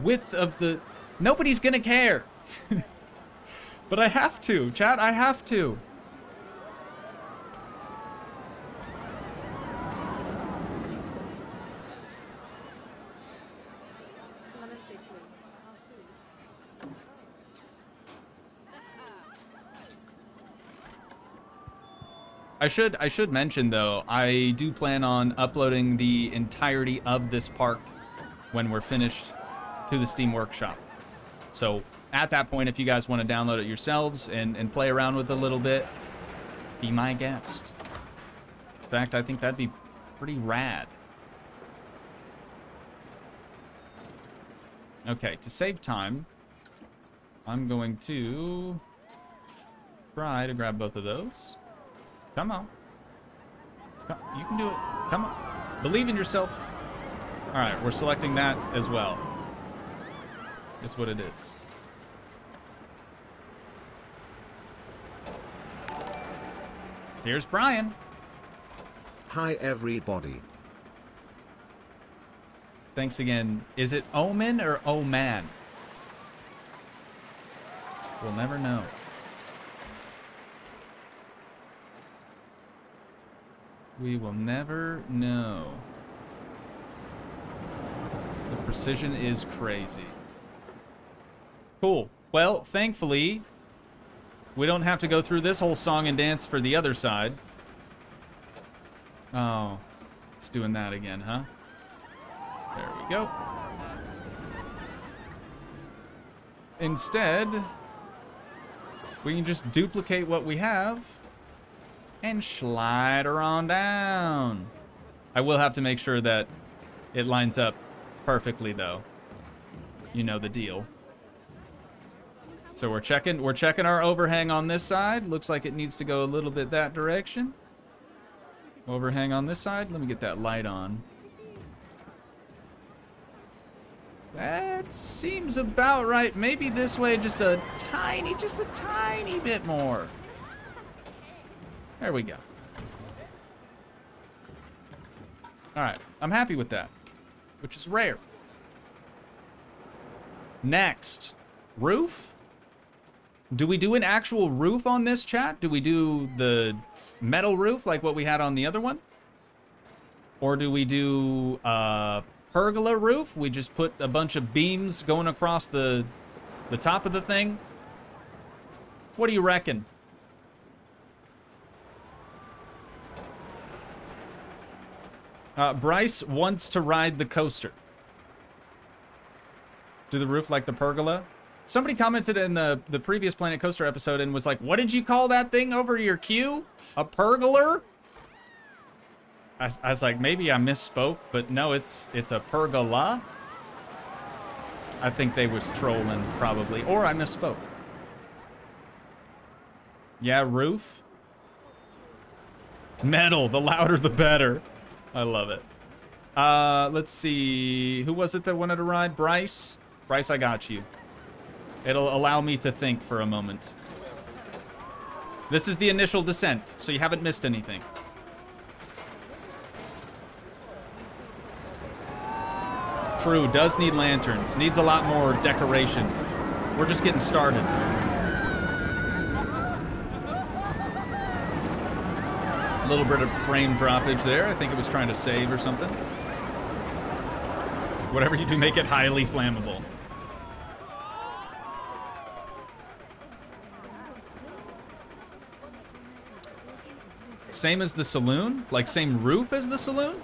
width of the... Nobody's gonna care. But I have to, chat, I have to. I should mention though, I do plan on uploading the entirety of this park when we're finished to the Steam Workshop. So at that point, if you guys want to download it yourselves and play around with it a little bit, be my guest. In fact, I think that'd be pretty rad. Okay, to save time, I'm going to try to grab both of those. Come on. You can do it. Come on. Believe in yourself. All right, we're selecting that as well. That's what it is. Here's Brian. Hi, everybody. Thanks again. Is it Omen or Oman? We'll never know. We will never know. The precision is crazy. Cool. Well, thankfully, we don't have to go through this whole song and dance for the other side. Oh. It's doing that again, huh? There we go. Instead, we can just duplicate what we have and slide her on down. I will have to make sure that it lines up perfectly, though. You know the deal. So we're checking our overhang on this side. Looks like it needs to go a little bit that direction. Overhang on this side. Let me get that light on. That seems about right. Maybe this way just a tiny bit more. There we go. All right, I'm happy with that, which is rare. Next, roof. Do we do an actual roof on this, chat? Do we do the metal roof like what we had on the other one? Or do we do pergola roof? We just put a bunch of beams going across the top of the thing? What do you reckon? Bryce wants to ride the coaster. Do the roof like the pergola? Somebody commented in the previous Planet Coaster episode and was like, what did you call that thing over your queue? A pergola? I was like, maybe I misspoke, but no, it's a pergola. I think they was trolling, probably. Or I misspoke. Yeah, roof. Metal, the louder the better. I love it. Let's see. Who was it that wanted to ride? Bryce? Bryce, I got you. It'll allow me to think for a moment. This is the initial descent, so you haven't missed anything. True, does need lanterns. Needs a lot more decoration. We're just getting started. A little bit of frame droppage there. I think it was trying to save or something. Whatever you do, make it highly flammable. Same as the saloon? Like same roof as the saloon?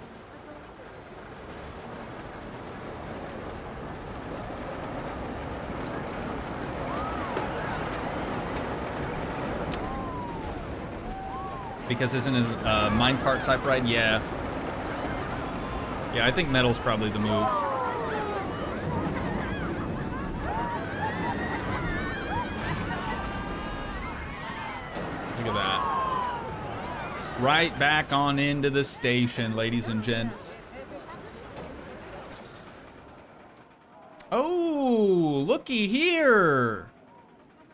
Because isn't it a minecart type ride? Yeah. Yeah, I think metal's probably the move. Look at that. Right back on into the station, ladies and gents. Oh, looky here.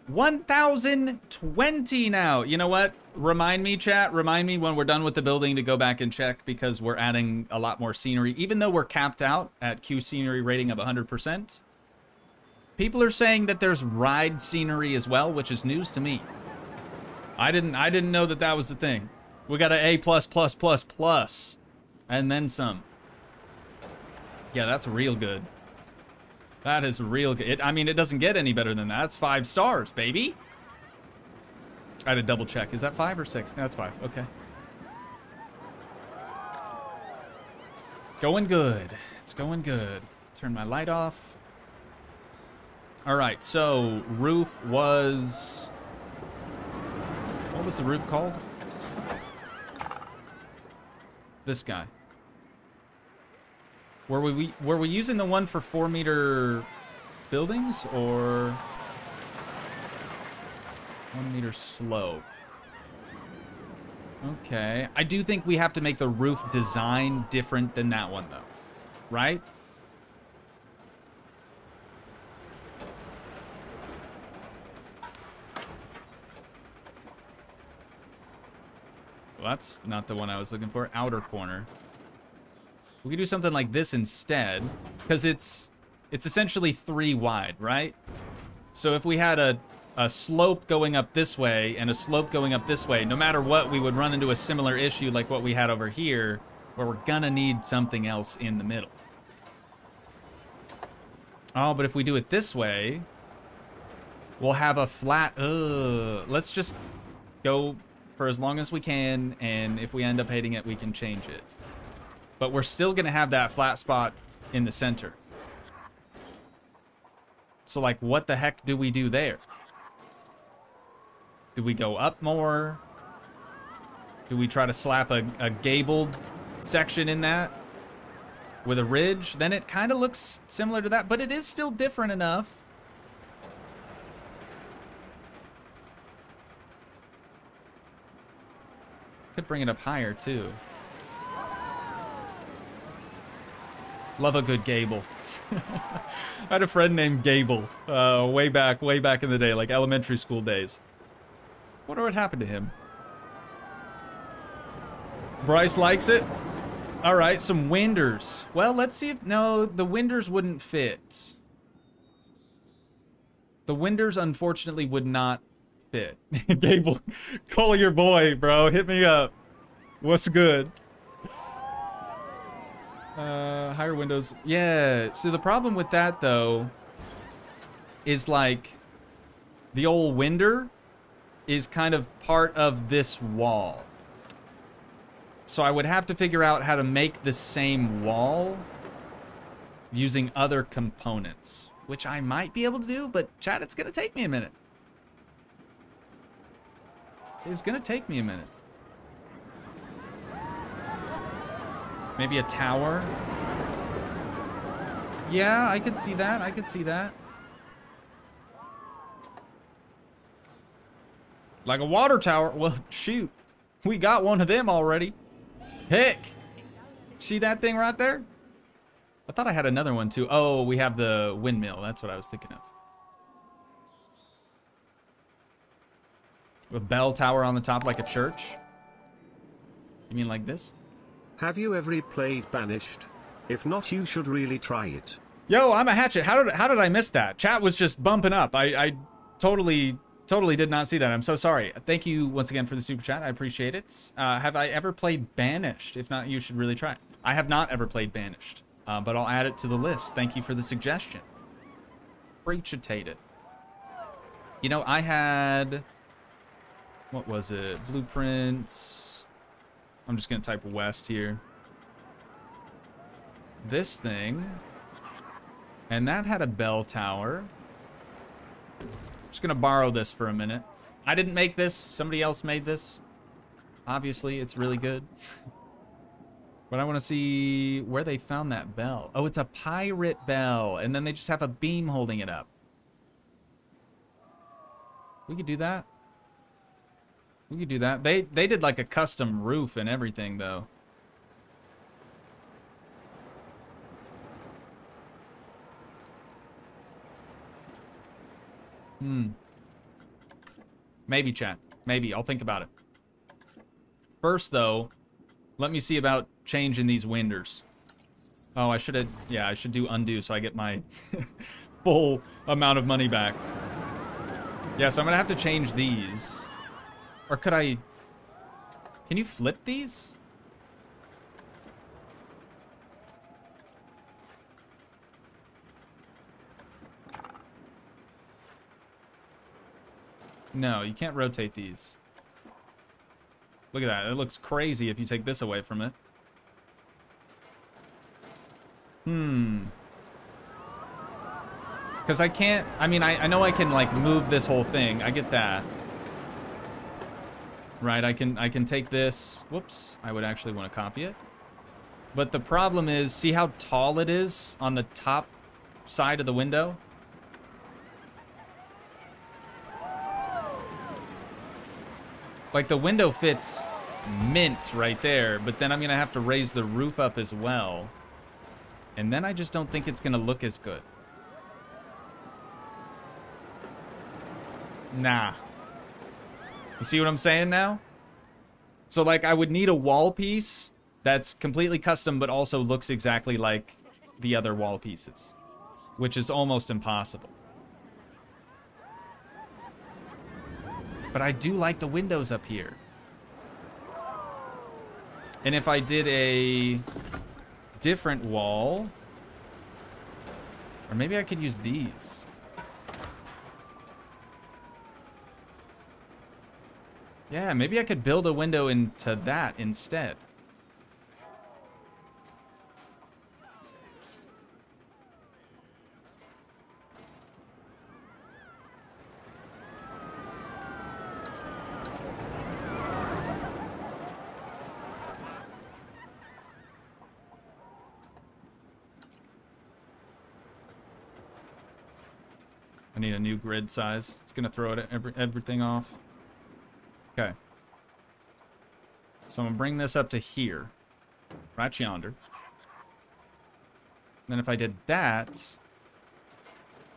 1,020 now. You know what? Remind me, chat. Remind me when we're done with the building to go back and check, because we're adding a lot more scenery. Even though we're capped out at Q scenery rating of 100%, people are saying that there's ride scenery as well, which is news to me. I didn't know that that was the thing. We got an A++++, and then some. Yeah, that's real good. That is real good. I mean, it doesn't get any better than that. It's 5 stars, baby. I had to double check. Is that 5 or 6? No, that's 5. Okay. Going good. It's going good. Turn my light off. All right, so roof was... What was the roof called? This guy. Were we using the one for 4-meter buildings or 1-meter slope? Okay. I do think we have to make the roof design different than that one though, right? Well, that's not the one I was looking for. Outer corner. We could do something like this instead, because it's essentially 3 wide, right? So if we had a slope going up this way and a slope going up this way, no matter what, we would run into a similar issue like what we had over here, where we're gonna need something else in the middle. Oh, but if we do it this way, we'll have a flat... Let's just go for as long as we can, and if we end up hating it, we can change it. But we're still going to have that flat spot in the center. So, like, what the heck do we do there? Do we go up more? Do we try to slap a gabled section in that with a ridge? Then it kind of looks similar to that, but it is still different enough. Could bring it up higher, too. Love a good gable. I had a friend named Gable way back in the day, like elementary school days. Wonder what happened to him. Bryce likes it. All right, some winders. Well, let's see if... No, the winders wouldn't fit. The winders, unfortunately, would not fit. Gable, call your boy, bro. Hit me up. What's good? Higher windows. Yeah, so the problem with that, though, is, like, the old winder is kind of part of this wall. So I would have to figure out how to make the same wall using other components, which I might be able to do, but chat, it's gonna take me a minute. It's gonna take me a minute. Maybe a tower. Yeah, I could see that. I could see that. Like a water tower. Well, shoot. We got one of them already. Heck. See that thing right there? I thought I had another one too. Oh, we have the windmill. That's what I was thinking of. A bell tower on the top like a church? You mean like this? Have you ever played Banished? If not, you should really try it. Yo, I'm a hatchet. How did I miss that? Chat was just bumping up. I totally did not see that. I'm so sorry. Thank you once again for the super chat. I appreciate it. Have I ever played Banished? If not, you should really try it. I have not ever played Banished, but I'll add it to the list. Thank you for the suggestion. Appreciate it. You know, I had... What was it? Blueprints. I'm just going to type west here. This thing. And that had a bell tower. Just going to borrow this for a minute. I didn't make this. Somebody else made this. Obviously, it's really good. But I want to see where they found that bell. Oh, it's a pirate bell. And then they just have a beam holding it up. We could do that. We could do that. They did like a custom roof and everything, though. Maybe, chat. Maybe. I'll think about it. First, though, let me see about changing these winders. Oh, I should have... Yeah, I should do undo so I get my full amount of money back. Yeah, so I'm going to have to change these. Or could I... Can you flip these? No, you can't rotate these. Look at that. It looks crazy if you take this away from it. Because I can't... I mean, I know I can, like, move this whole thing. I get that. Right, I can take this. Whoops. I would actually want to copy it. But the problem is, see how tall it is on the top side of the window? Like, the window fits mint right there, but then I'm going to have to raise the roof up as well. And then I just don't think it's going to look as good. Nah. You see what I'm saying now? So, like, I would need a wall piece that's completely custom, but also looks exactly like the other wall pieces, which is almost impossible. But I do like the windows up here. And if I did a different wall, or maybe I could use these. Yeah, maybe I could build a window into that instead. I need a new grid size. It's going to throw it everything off. Okay. So I'm going to bring this up to here. Right yonder. Then if I did that,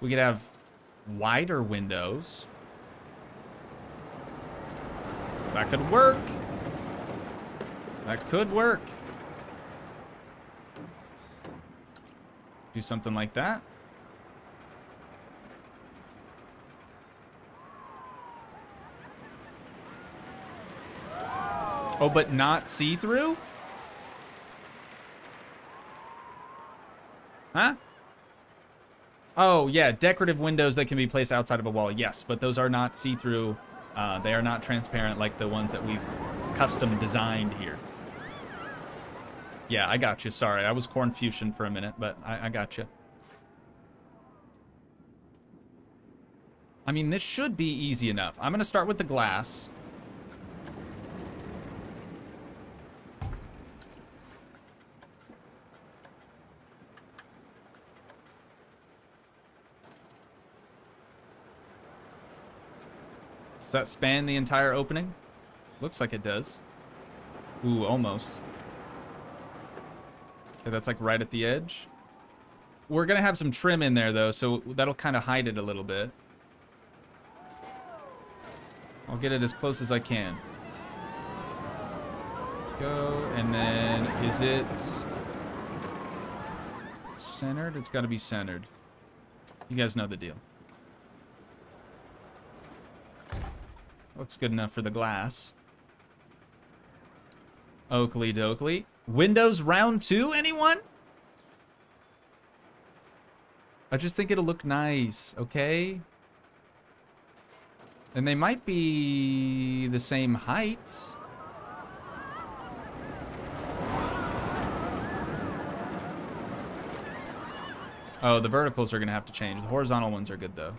we could have wider windows. That could work. That could work. Do something like that. Oh, but not see-through? Huh? Oh, yeah, decorative windows that can be placed outside of a wall. Yes, but those are not see-through. They are not transparent like the ones that we've custom designed here. Yeah, I got you. Sorry, I was Cornfusion for a minute, but I got you. I mean, this should be easy enough. I'm going to start with the glass. Does that span the entire opening? Looks like it does. Ooh, almost. Okay, that's like right at the edge. We're going to have some trim in there, though, so that'll kind of hide it a little bit. I'll get it as close as I can. Go, and then is it centered? It's got to be centered. You guys know the deal. Looks good enough for the glass. Oakley dokley. Windows round 2, anyone? I just think it'll look nice, okay? And they might be the same height. Oh, the verticals are gonna have to change. The horizontal ones are good though.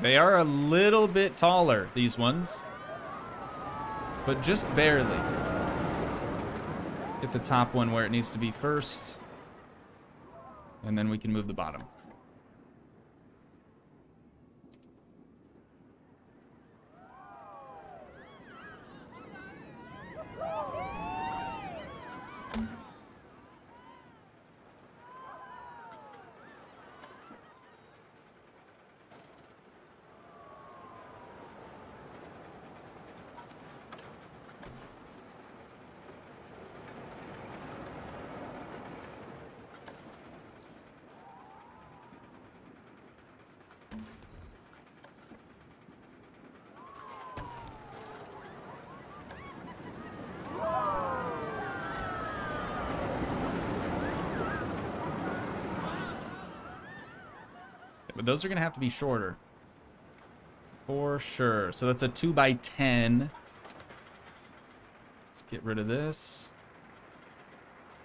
They are a little bit taller, these ones. But just barely. Get the top one where it needs to be first. And then we can move the bottom. But those are going to have to be shorter. For sure. So that's a 2x10. Let's get rid of this.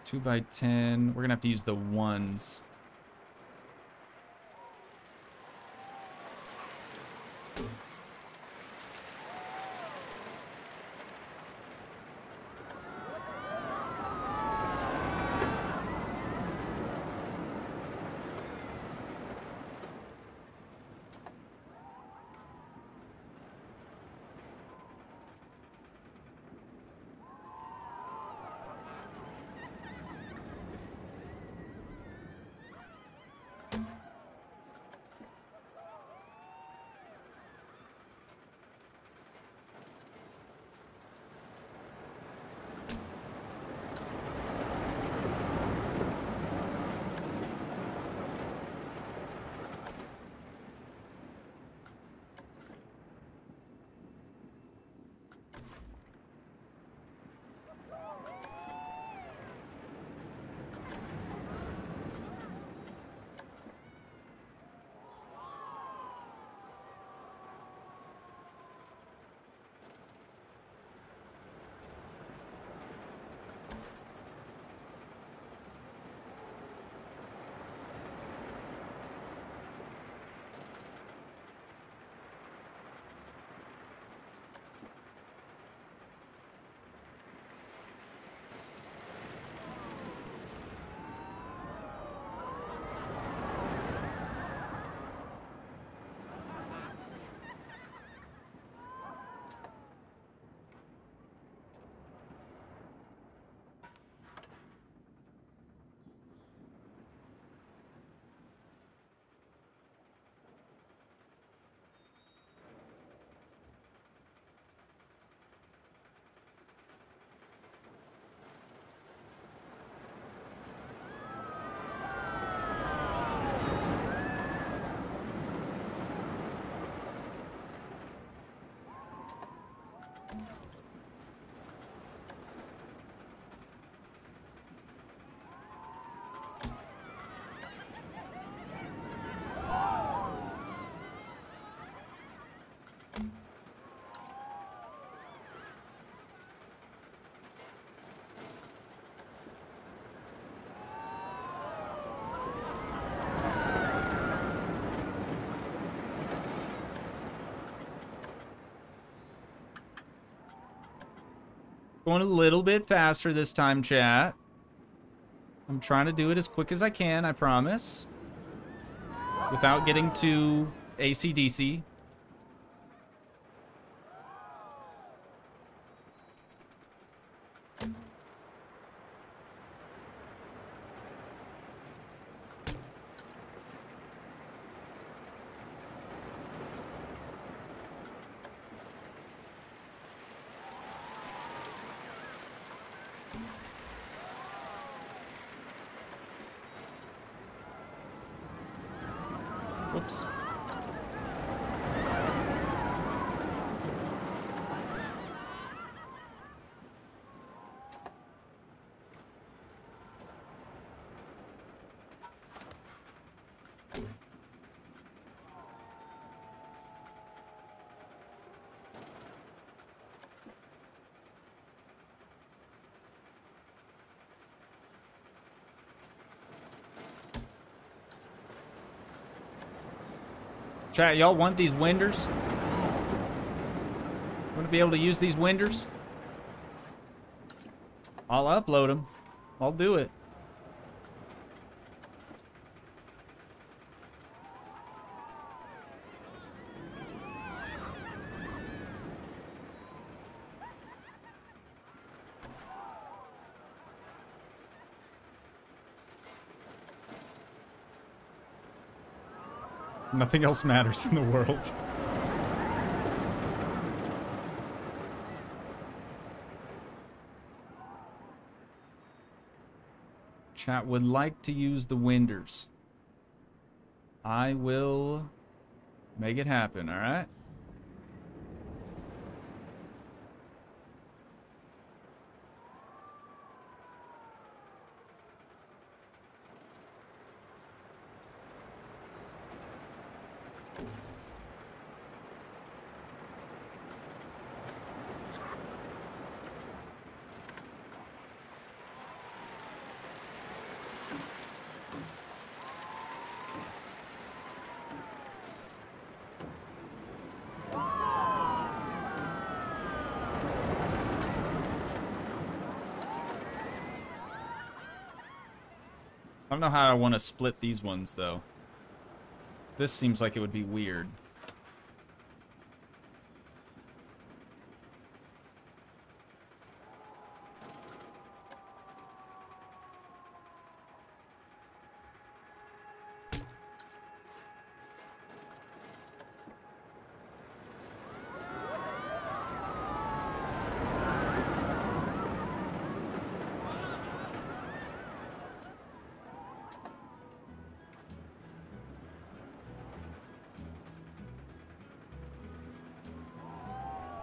2x10. We're going to have to use the ones. Going a little bit faster this time, chat. I'm trying to do it as quick as I can, I promise. Without getting too AC/DC. Whoops. Chat, y'all want these winders? Want to be able to use these winders? I'll upload them. I'll do it. Nothing else matters in the world. Chat would like to use the winders. I will make it happen, alright? I don't know how I want to split these ones, though. This seems like it would be weird.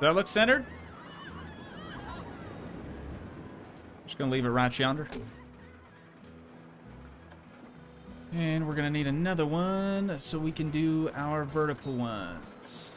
Does that look centered? Just gonna leave it right yonder. And we're gonna need another one so we can do our vertical ones.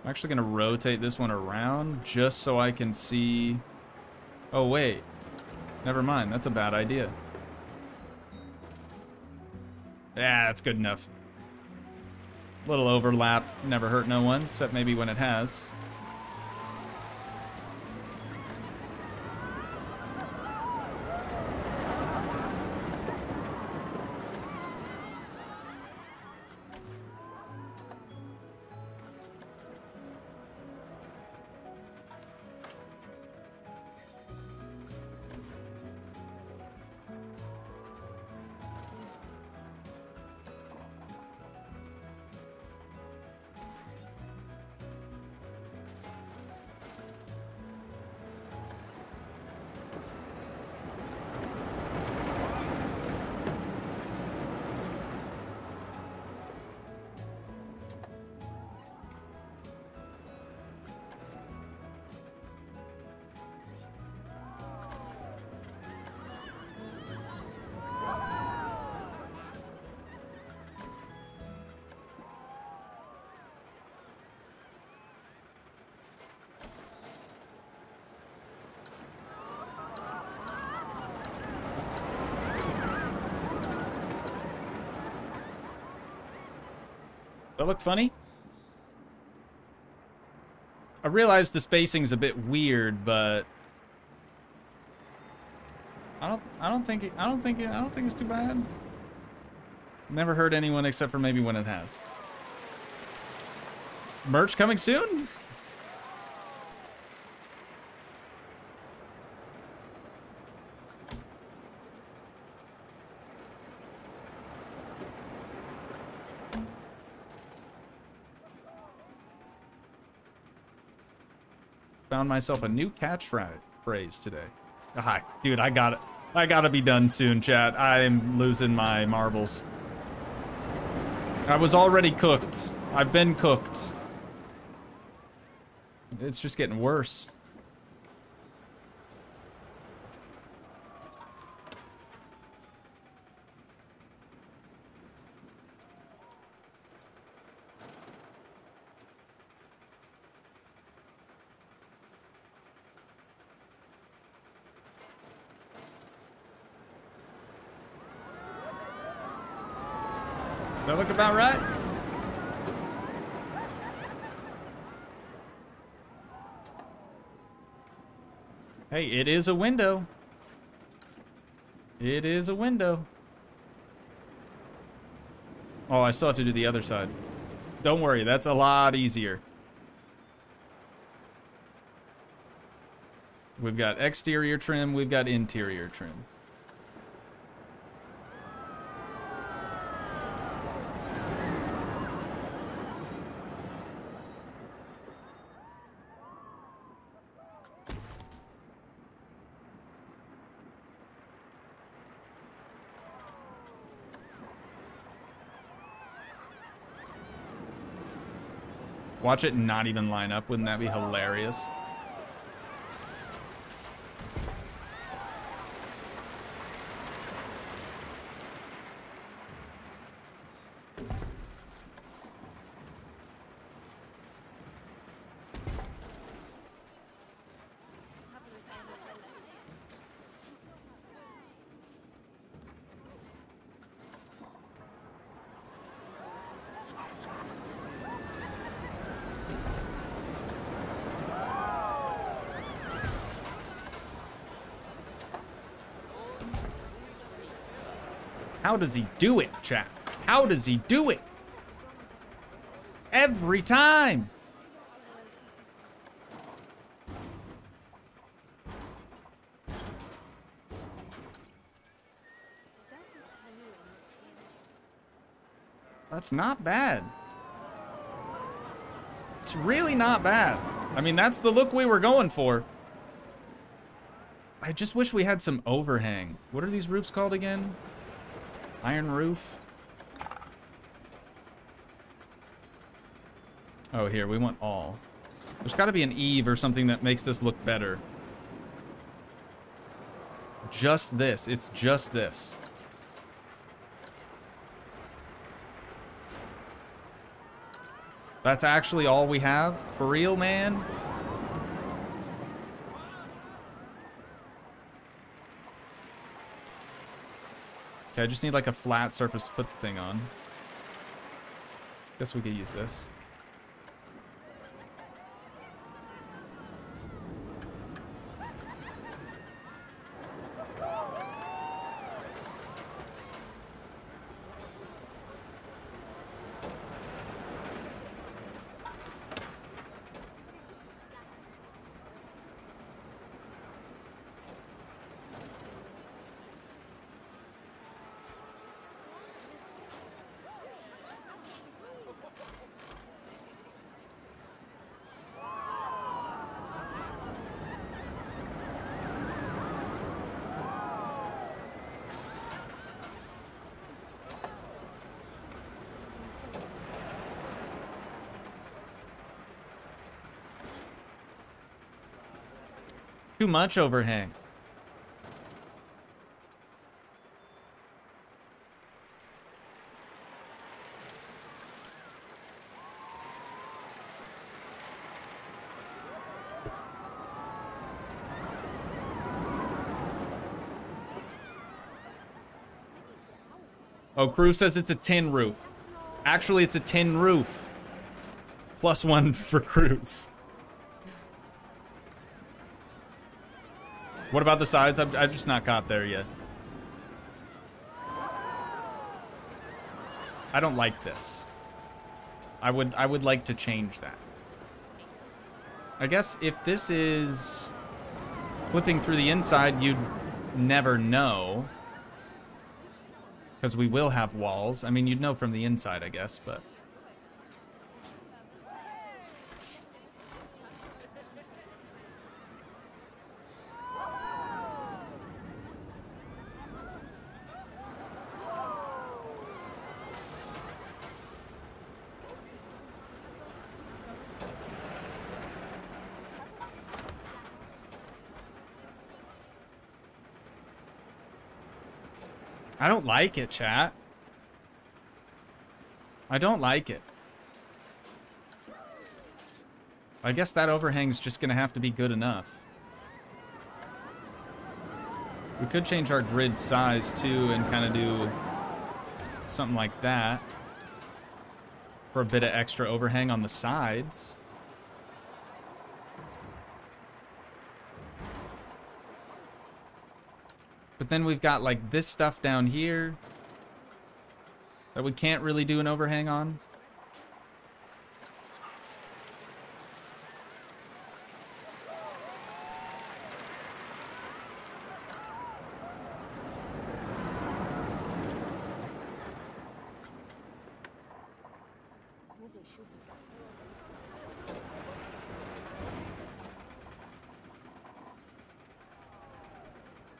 I'm actually going to rotate this one around just so I can see... Oh, wait. Never mind. That's a bad idea. Yeah, that's good enough. Little overlap. Never hurt no one, except maybe when it has. That look funny? I realize the spacing's a bit weird, but I don't think it's too bad. Never heard anyone except for maybe when it has. Merch coming soon? Found myself a new catchphrase today. Ah, dude, I gotta be done soon, chat. I am losing my marbles. I was already cooked. I've been cooked. It's just getting worse. That look about right? Hey, it is a window. It is a window. Oh, I still have to do the other side. Don't worry, that's a lot easier. We've got exterior trim, we've got interior trim. Watch it not even line up. Wouldn't that be hilarious? How does he do it, chat? How does he do it? Every time. That's not bad. It's really not bad. I mean, that's the look we were going for. I just wish we had some overhang. What are these roofs called again? Iron roof. Oh, here, we want all. There's got to be an eave or something that makes this look better. Just this. It's just this. That's actually all we have? For real, man? Okay, I just need like a flat surface to put the thing on. Guess we could use this. Too much overhang. Oh, Crew says it's a tin roof. Actually, it's a tin roof. +1 for cruise. What about the sides? I've just not got there yet. I don't like this. I would like to change that. I guess if this is flipping through the inside, you'd never know. Because we will have walls. I mean, you'd know from the inside, I guess, but... I don't like it, chat. I don't like it. I guess that overhang's just gonna have to be good enough. We could change our grid size too and kind of do something like that for a bit of extra overhang on the sides. But then we've got like this stuff down here that we can't really do an overhang on.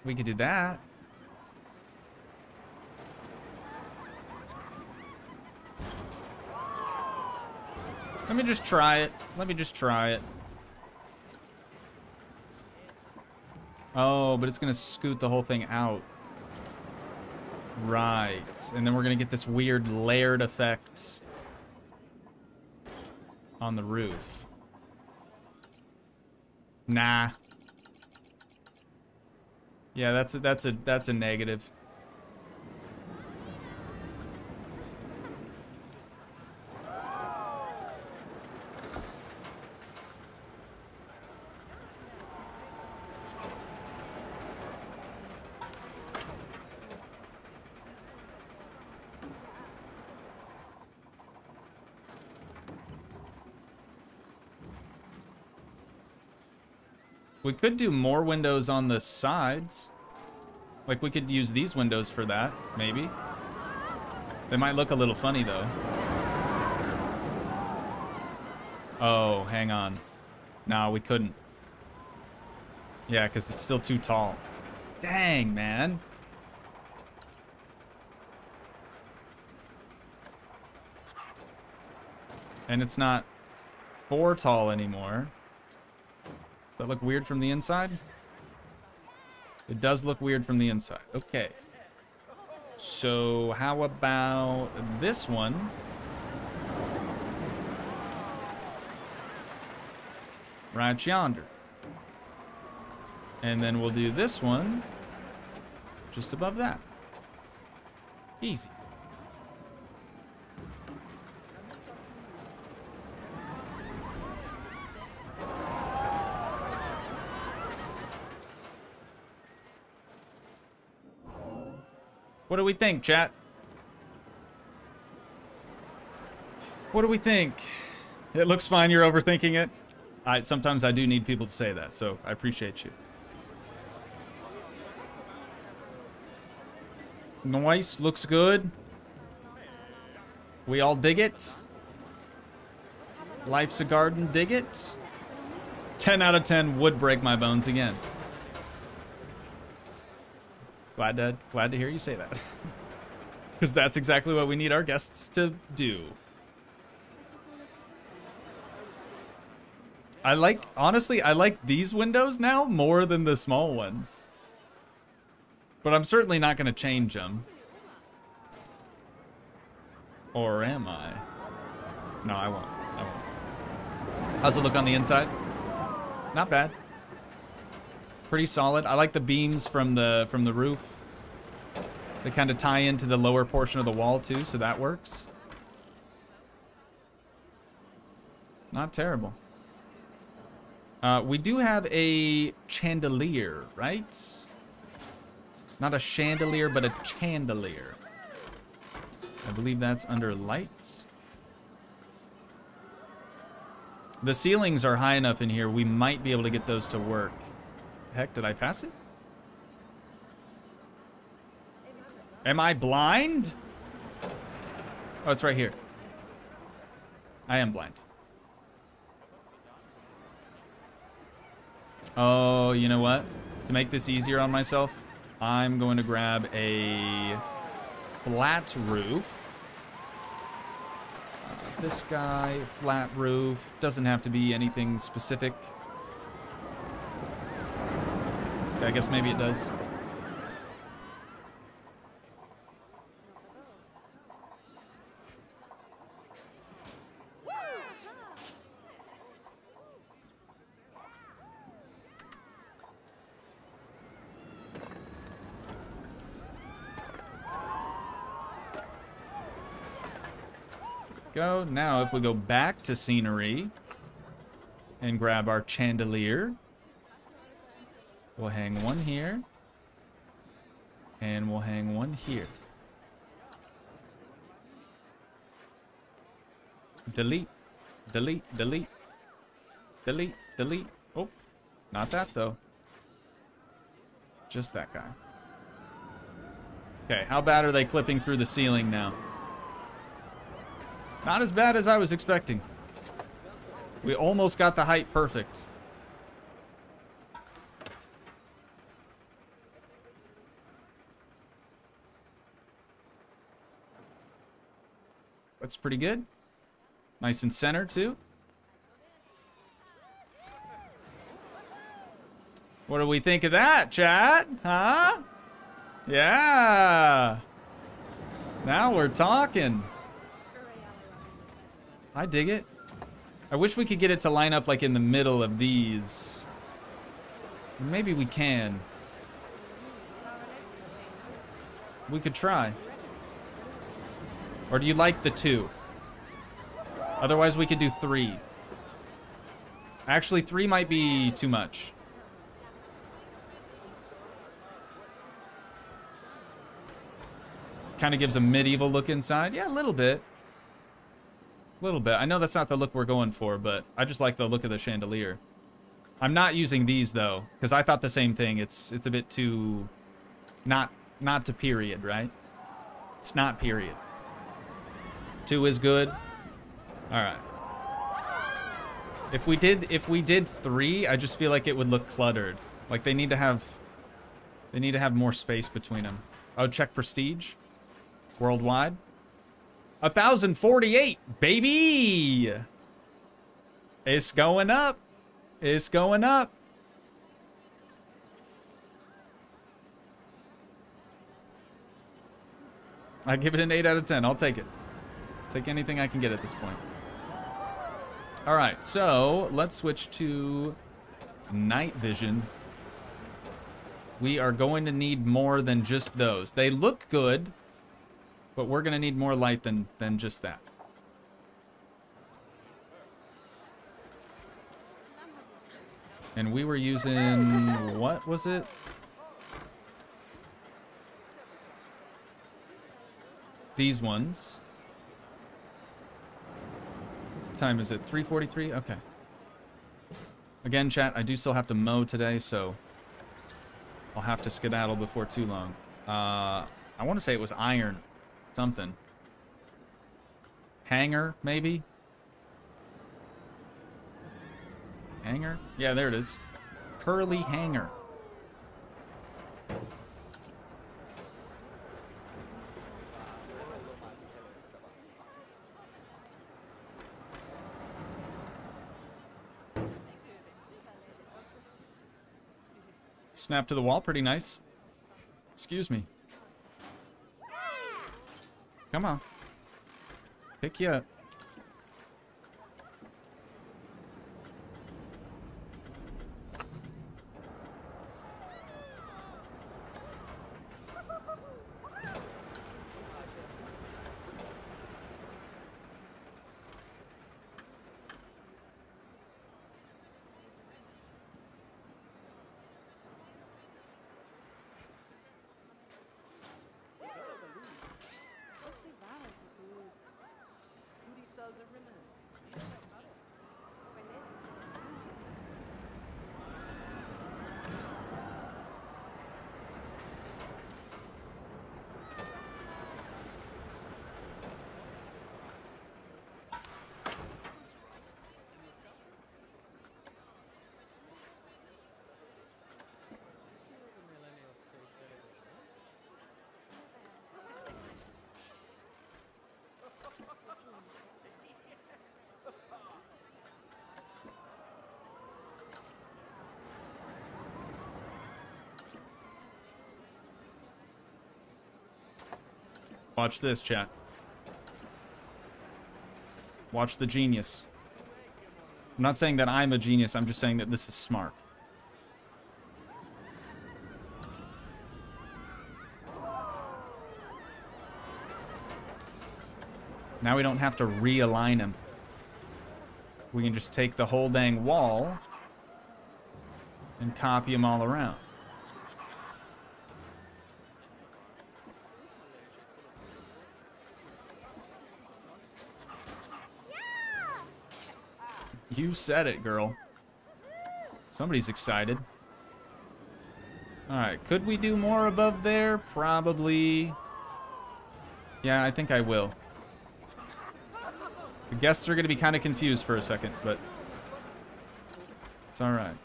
We could do that. Let me just try it. Let me just try it. Oh, but it's gonna scoot the whole thing out. Right. And then we're gonna get this weird layered effect on the roof. Nah. Yeah, that's a negative. We could do more windows on the sides. Like, we could use these windows for that, maybe. They might look a little funny, though. Oh, hang on. No, we couldn't. Yeah, because it's still too tall. Dang, man. And it's not 4 tall anymore. Does that look weird from the inside? It does look weird from the inside. Okay. So how about this one? Right yonder. And then we'll do this one just above that. Easy. What do we think, chat? What do we think? It looks fine, you're overthinking it. Sometimes I do need people to say that, so I appreciate you. Nice, looks good. We all dig it. Life's a garden, dig it. 10 out of 10 would break my bones again. Glad to hear you say that. Because that's exactly what we need our guests to do. Honestly, I like these windows now more than the small ones. But I'm certainly not going to change them. Or am I? No, I won't. I won't. How's it look on the inside? Not bad. Pretty solid. I like the beams from the roof. They kind of tie into the lower portion of the wall too, so that works. Not terrible. We do have a chandelier, right? Not a chandelier, but a chandelier. I believe that's under lights. The ceilings are high enough in here, we might be able to get those to work. Heck, did I pass it? Am I blind? Oh, it's right here. I am blind. Oh, you know what? To make this easier on myself, I'm going to grab a flat roof. This guy, flat roof. Doesn't have to be anything specific. Okay, I guess maybe it does. Go. Now, if we go back to scenery and grab our chandelier, we'll hang one here, and we'll hang one here. Delete, delete, delete, delete, delete. Oh, not that though. Just that guy. Okay, how bad are they clipping through the ceiling now? Not as bad as I was expecting. We almost got the height perfect. That's pretty good. Nice and center too. What do we think of that, chat? Huh? Yeah. Now we're talking. I dig it. I wish we could get it to line up like in the middle of these. Maybe we can. We could try. Or do you like the 2? Otherwise we could do 3. Actually, 3 might be too much. Kind of gives a medieval look inside. Yeah, a little bit. Little bit. I know that's not the look we're going for, but I just like the look of the chandelier. I'm not using these though, because I thought the same thing. It's a bit too not to period, right? It's not period. 2 is good. All right. If we did 3, I just feel like it would look cluttered. Like they need to have more space between them. Oh, check prestige. Worldwide. 1,048, baby! It's going up. It's going up. I give it an 8 out of 10. I'll take it. Take anything I can get at this point. All right, so let's switch to night vision. We are going to need more than just those. They look good, but we're going to need more light than just that. And we were using, what was it? These ones. What time is it? 3:43? Okay. Again, chat, I do still have to mow today, so I'll have to skedaddle before too long. I want to say it was iron. Something. Hanger, maybe? Hanger? Yeah, there it is. Curly hanger. Snap to the wall, pretty nice. Excuse me. Come on. Pick you up. Watch this, chat. Watch the genius. I'm not saying that I'm a genius, I'm just saying that this is smart. Now we don't have to realign him. We can just take the whole dang wall and copy them all around. You said it, girl. Somebody's excited. Alright, could we do more above there? Probably. Yeah, I think I will. The guests are going to be kind of confused for a second, but it's alright.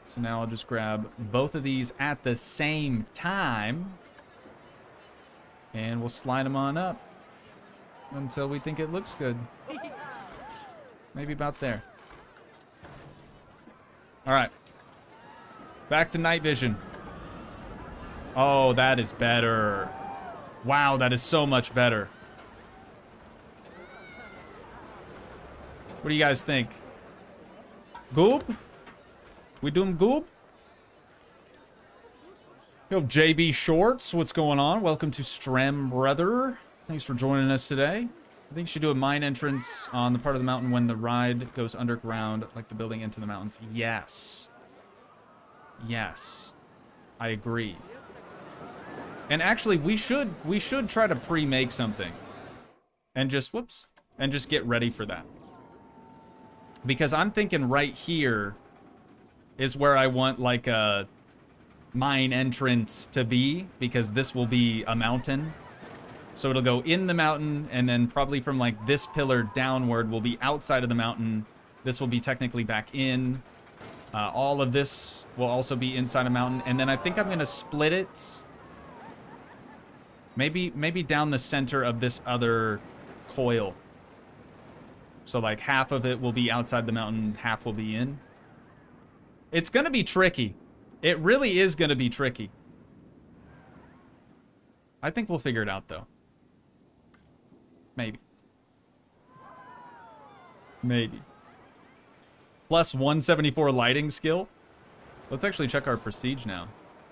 So now I'll just grab both of these at the same time. And we'll slide them on up until we think it looks good. Maybe about there. Alright. Back to night vision. Oh, that is better. Wow, that is so much better. What do you guys think? Goob? We doing goob? Yo, JB Shorts, what's going on? Welcome to Strem, brother. Thanks for joining us today. I think you should do a mine entrance on the part of the mountain when the ride goes underground, like the building into the mountains. Yes. Yes. I agree. And actually, we should try to pre-make something. And just, whoops, and just get ready for that. Because I'm thinking right here is where I want like a mine entrance to be, because this will be a mountain. So it'll go in the mountain, and then probably from like this pillar downward will be outside of the mountain. This will be technically back in. All of this will also be inside a mountain. And then I think I'm gonna split it. Maybe down the center of this other coil. So like half of it will be outside the mountain, half will be in. It's gonna be tricky. It really is gonna be tricky. I think we'll figure it out though. Maybe. Maybe. Plus 174 lighting skill. Let's actually check our prestige now.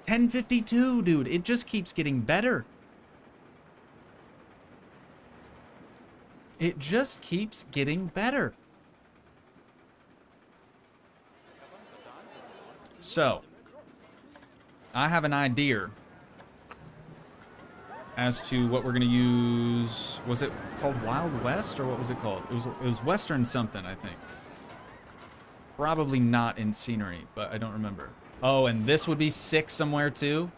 1052, dude. It just keeps getting better. It just keeps getting better. So, I have an idea as to what we're gonna use. Was it called Wild West, or what was it called? It was Western something, I think. Probably not in scenery, but I don't remember. Oh, and this would be sick somewhere too.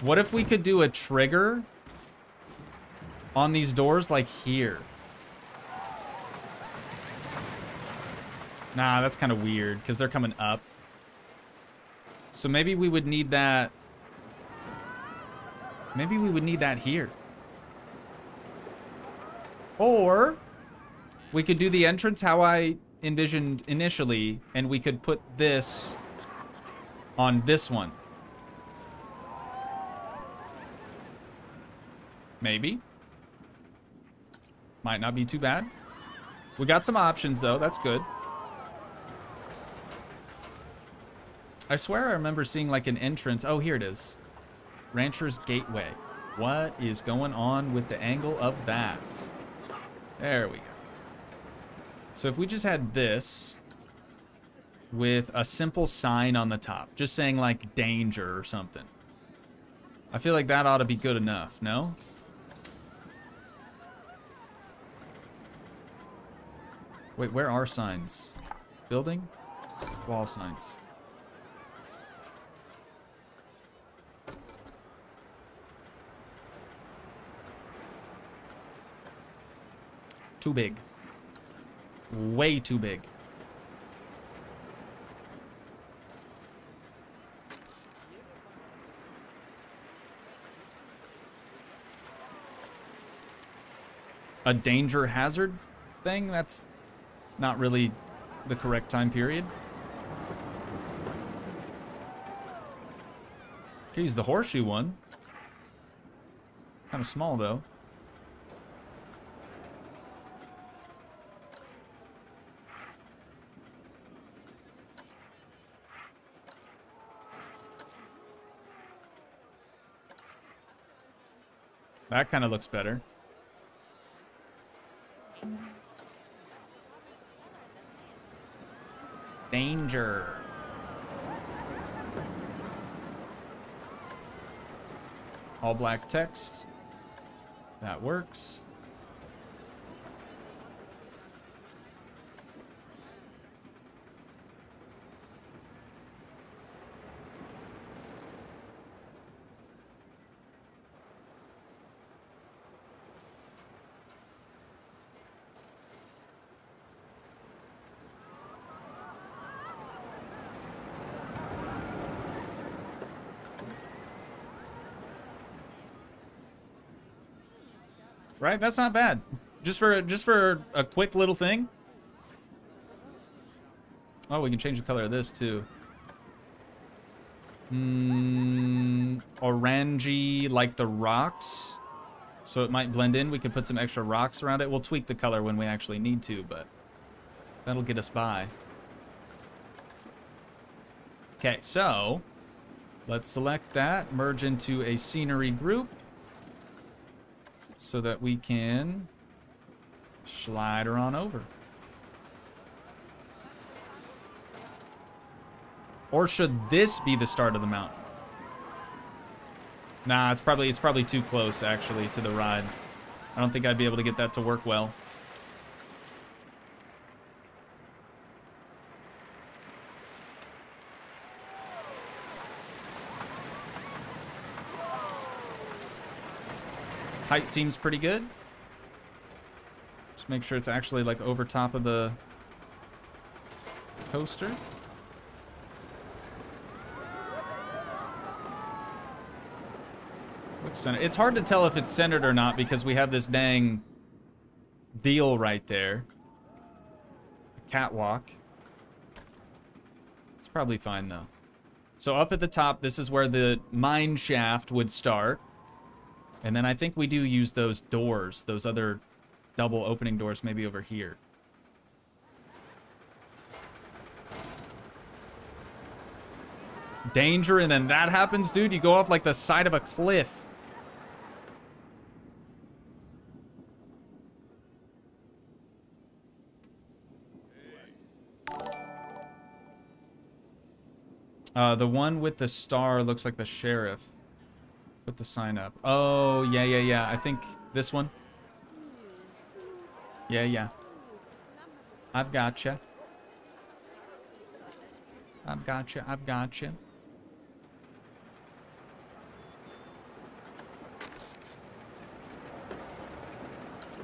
What if we could do a trigger on these doors like here? Nah, that's kind of weird because they're coming up. So maybe we would need that. Maybe we would need that here. Or we could do the entrance how I envisioned initially, and we could put this on this one. Maybe. Might not be too bad. We got some options though, that's good. I swear I remember seeing like an entrance. Oh, here it is. Rancher's Gateway. What is going on with the angle of that? There we go. So if we just had this with a simple sign on the top, just saying like danger or something. I feel like that ought to be good enough, no? Wait, where are signs? Building? Wall signs. Too big. Way too big. A danger hazard thing? That's not really the correct time period. Could use the horseshoe one. Kind of small though. That kind of looks better. Danger. All black text. That works. Right? That's not bad. Just for a quick little thing. Oh, we can change the color of this too. Orangey, like the rocks. So it might blend in. We could put some extra rocks around it. We'll tweak the color when we actually need to, but that'll get us by. Okay, so let's select that, merge into a scenery group so that we can slide her on over. Or should this be the start of the mountain? Nah, it's probably too close actually to the ride. I don't think I'd be able to get that to work well. Height seems pretty good. Just make sure it's actually like over top of the coaster. Looks centered. It's hard to tell if it's centered or not because we have this dang deal right there. The catwalk. It's probably fine though. So up at the top, this is where the mine shaft would start. And then I think we do use those doors, those other double opening doors, maybe over here. Danger, and then that happens, dude. You go off like the side of a cliff. The one with the star looks like the sheriff. Put the sign up. Oh, yeah. I think this one. Yeah. I've gotcha. I've gotcha.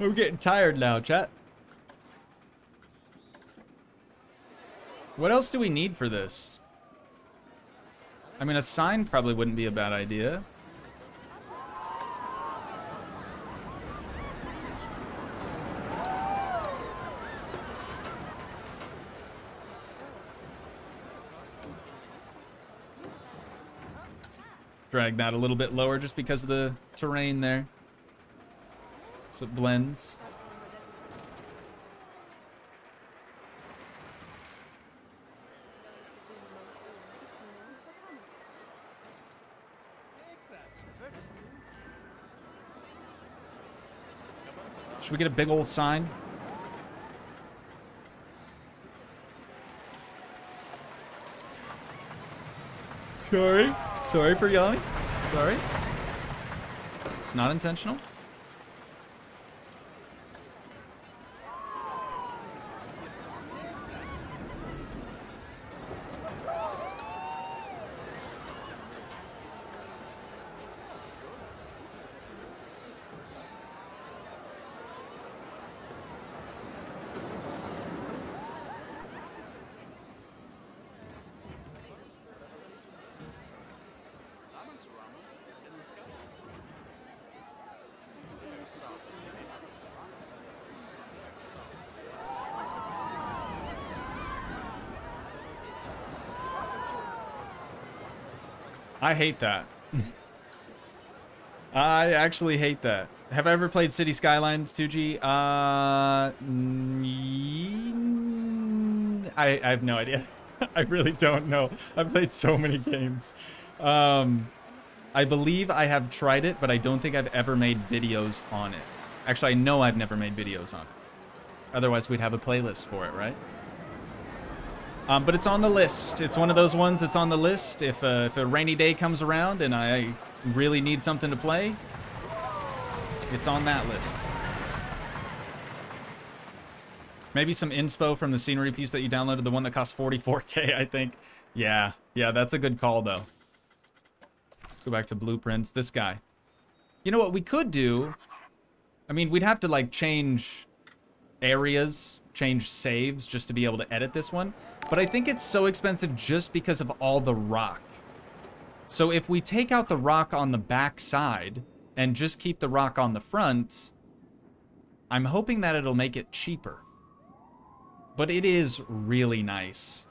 We're getting tired now, chat. What else do we need for this? I mean, a sign probably wouldn't be a bad idea. Drag that a little bit lower just because of the terrain there. So it blends. Should we get a big old sign? Sorry for yelling. Sorry. It's not intentional. I hate that. I actually hate that. Have I ever played City Skylines 2G? I have no idea. I really don't know. I've played so many games. I believe I have tried it, but I don't think I've ever made videos on it. Actually, I know I've never made videos on it. Otherwise, we'd have a playlist for it, right? But it's on the list. It's one of those ones that's on the list. If a rainy day comes around and I really need something to play, it's on that list. Maybe some inspo from the scenery piece that you downloaded, the one that cost 44K, I think. Yeah, that's a good call, though. Let's go back to blueprints. This guy. You know what we could do? I mean, we'd have to, like, change areas, change saves just to be able to edit this one. But I think it's so expensive just because of all the rock. So if we take out the rock on the back side and just keep the rock on the front, I'm hoping that it'll make it cheaper. But it is really nice.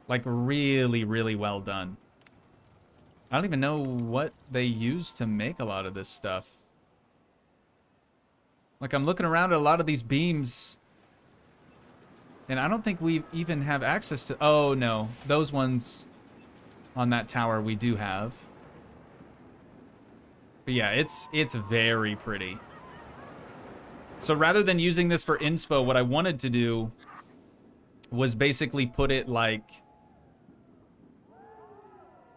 Like, really, really well done. I don't even know what they use to make a lot of this stuff. Like, I'm looking around at a lot of these beams, and I don't think we even have access to... Oh, no. Those ones on that tower we do have. But yeah, it's very pretty. So rather than using this for inspo, what I wanted to do was basically put it, like,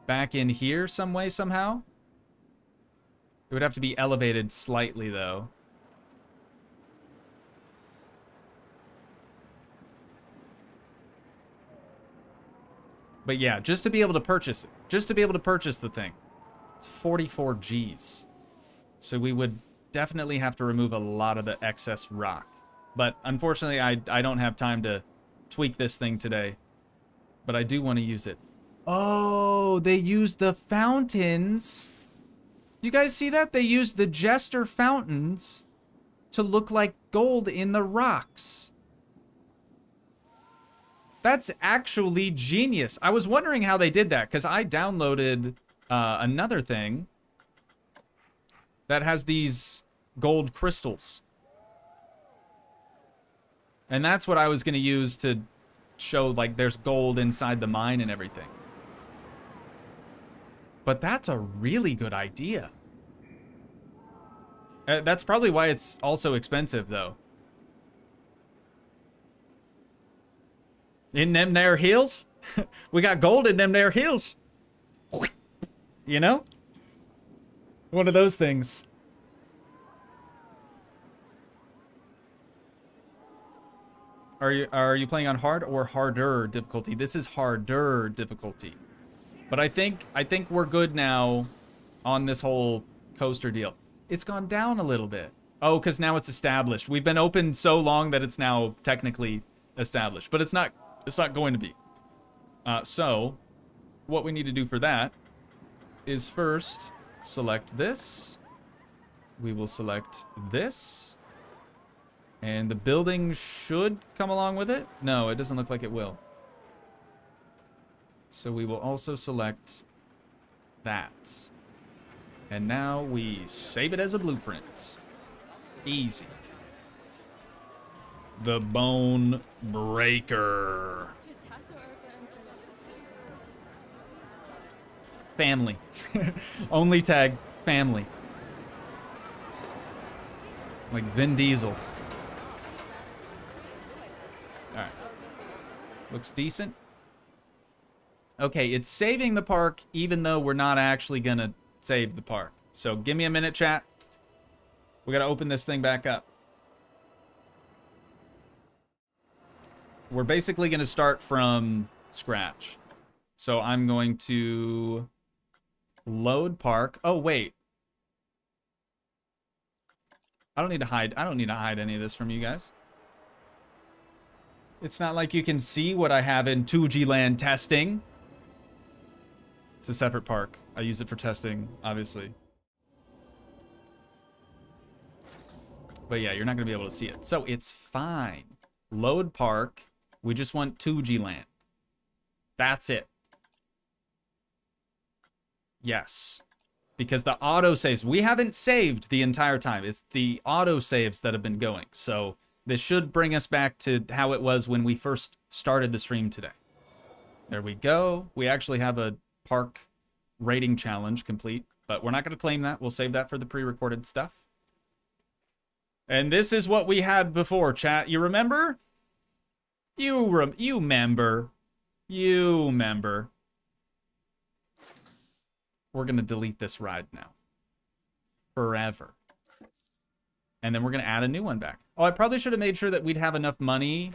back in here some way, somehow. It would have to be elevated slightly, though. But yeah, just to be able to purchase it. Just to be able to purchase the thing. It's 44 Gs. So we would definitely have to remove a lot of the excess rock. But unfortunately, I don't have time to tweak this thing today. But I do want to use it. Oh, they used the fountains. You guys see that? They used the Jester fountains to look like gold in the rocks. That's actually genius. I was wondering how they did that, because I downloaded another thing that has these gold crystals. And that's what I was going to use to show, like, there's gold inside the mine and everything. But that's a really good idea. That's probably why it's also expensive, though. In them there hills? We got gold in them there hills. You know? One of those things. Are you playing on hard or harder difficulty? This is harder difficulty. But I think we're good now on this whole coaster deal. It's gone down a little bit. Oh, because now it's established. We've been open so long that it's now technically established. But it's not going to be. So, what we need to do for that is first select this. We will select this. And the building should come along with it. No, it doesn't look like it will. So we will also select that. And now we save it as a blueprint. Easy. The Bone Breaker. Family. Only tag family. Like Vin Diesel. Alright. Looks decent. Okay, it's saving the park even though we're not actually gonna save the park. So give me a minute, chat. We gotta open this thing back up. We're basically gonna start from scratch. So I'm going to load park. Oh, wait. I don't need to hide any of this from you guys. It's not like you can see what I have in Toogii land testing. It's a separate park. I use it for testing, obviously. But yeah, you're not going to be able to see it. So it's fine. Load park. We just want Toogii land. That's it. Yes. Because the autosaves, we haven't saved the entire time. It's the autosaves that have been going. So this should bring us back to how it was when we first started the stream today. There we go. We actually have a park rating challenge complete, but we're not going to claim that. We'll save that for the pre-recorded stuff. And this is what we had before, chat. You remember? You remember. You remember. We're going to delete this ride now. Forever. And then we're going to add a new one back. Oh, I probably should have made sure that we'd have enough money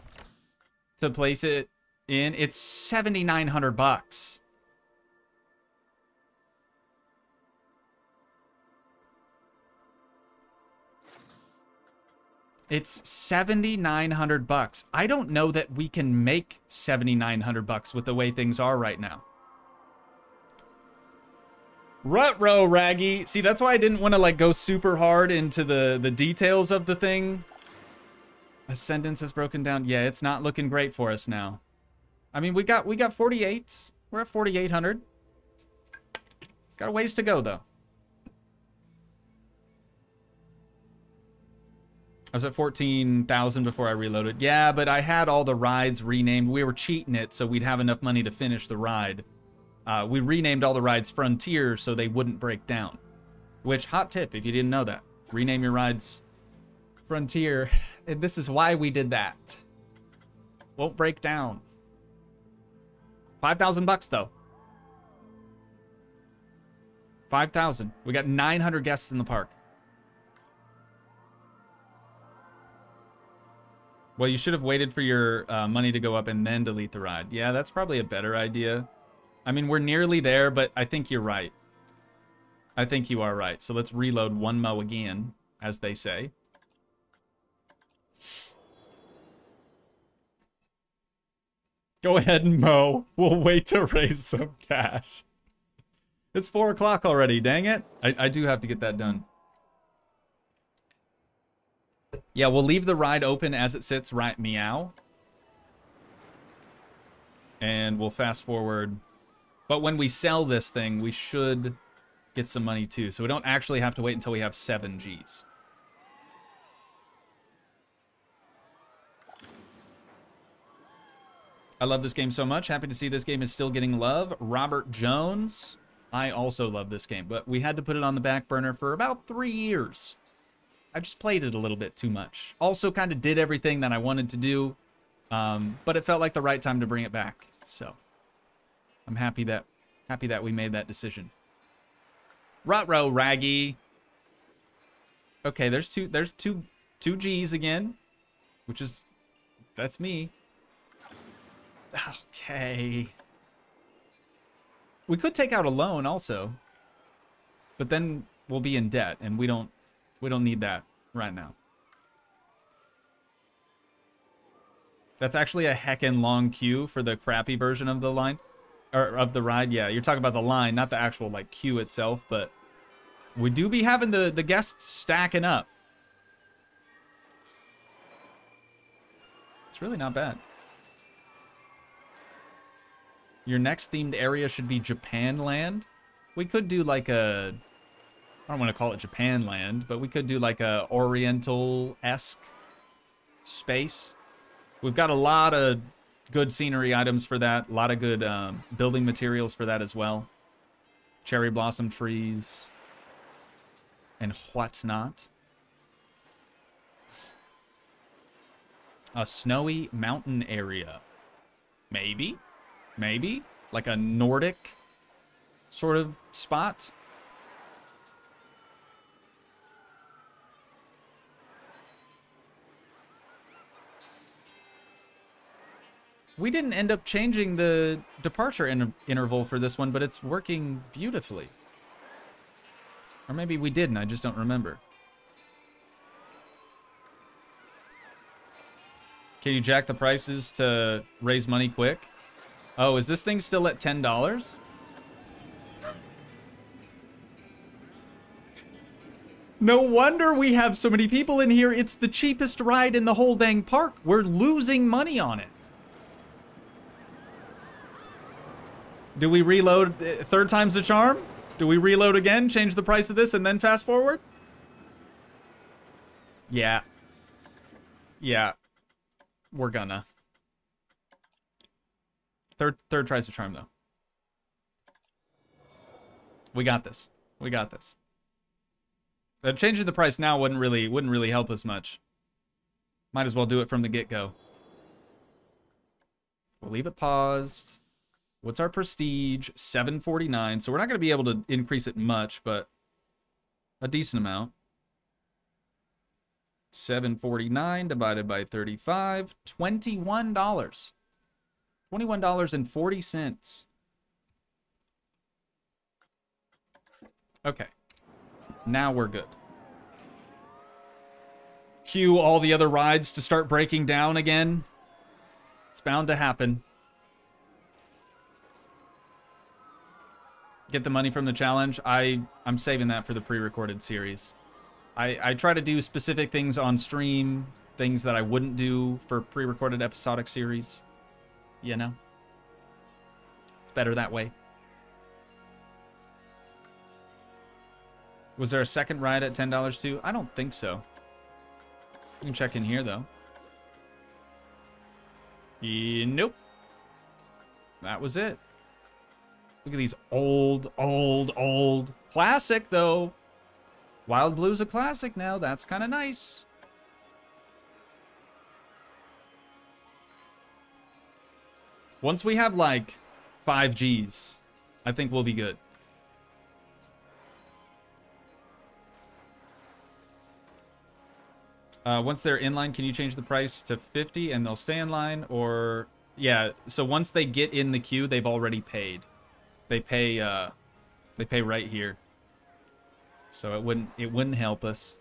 to place it in. It's 7,900 bucks. It's 7,900 bucks. I don't know that we can make 7,900 bucks with the way things are right now. Ruh-roh, Raggy. See, that's why I didn't want to like go super hard into the details of the thing. Ascendance has broken down. Yeah, it's not looking great for us now. I mean, we got 48. We're at 4,800. Got a ways to go though. I was at 14,000 before I reloaded. Yeah, but I had all the rides renamed. We were cheating it so we'd have enough money to finish the ride. We renamed all the rides Frontier so they wouldn't break down. Which, hot tip if you didn't know that. Rename your rides Frontier. And this is why we did that. Won't break down. 5,000 bucks though. 5,000. We got 900 guests in the park. Well, you should have waited for your money to go up and then delete the ride. Yeah, that's probably a better idea. I mean, we're nearly there, but I think you're right. I think you are right. So let's reload one mo again, as they say. Go ahead and mow. We'll wait to raise some cash. It's 4 o'clock already, dang it. I do have to get that done. Yeah, we'll leave the ride open as it sits, right, meow. And we'll fast forward. But when we sell this thing, we should get some money too. So we don't actually have to wait until we have 7 Gs. I love this game so much. Happy to see this game is still getting love. Robert Jones. I also love this game, but we had to put it on the back burner for about 3 years. I just played it a little bit too much. Also kind of did everything that I wanted to do, but it felt like the right time to bring it back. So I'm happy that we made that decision. Ruh-roh, Raggy. Okay, there's two Gs again, which is, that's me. Okay. We could take out a loan also, but then we'll be in debt, and we don't need that right now. That's actually a heckin' long queue for the crappy version of the line, or of the ride. Yeah, you're talking about the line, not the actual like queue itself, but we do be having the guests stacking up. It's really not bad. Your next themed area should be Japanland. We could do like a, I don't want to call it Japanland, but we could do like a Oriental-esque space. We've got a lot of good scenery items for that. A lot of good building materials for that as well. Cherry blossom trees and whatnot. A snowy mountain area. Maybe? Maybe? Like a Nordic sort of spot? We didn't end up changing the departure interval for this one, but it's working beautifully. Or maybe we didn't, I just don't remember. Can you jack the prices to raise money quick? Oh, is this thing still at $10? No wonder we have so many people in here. It's the cheapest ride in the whole dang park. We're losing money on it. Do we reload 3rd time's the charm? Do we reload again, change the price of this, and then fast forward? Yeah. Yeah. We're gonna. Third tries to charm, though. We got this. We got this. Changing the price now wouldn't really help us much. Might as well do it from the get-go. We'll leave it paused. What's our prestige? 749. So we're not going to be able to increase it much, but a decent amount. 749 divided by 35. $21. $21.40. Okay. Now we're good. Cue all the other rides to start breaking down again. It's bound to happen. Get the money from the challenge. I'm saving that for the pre-recorded series. I try to do specific things on stream, things that I wouldn't do for pre-recorded episodic series. You know? It's better that way. Was there a second ride at $10 too? I don't think so. You can check in here, though. Nope. That was it. Look at these old. Classic, though. Wild Blue's a classic now. That's kind of nice. Once we have, like, 5 Gs, I think we'll be good. Once they're in line, can you change the price to 50 and they'll stay in line? Or, yeah, so once they get in the queue, they've already paid. They pay right here. So it wouldn't help us.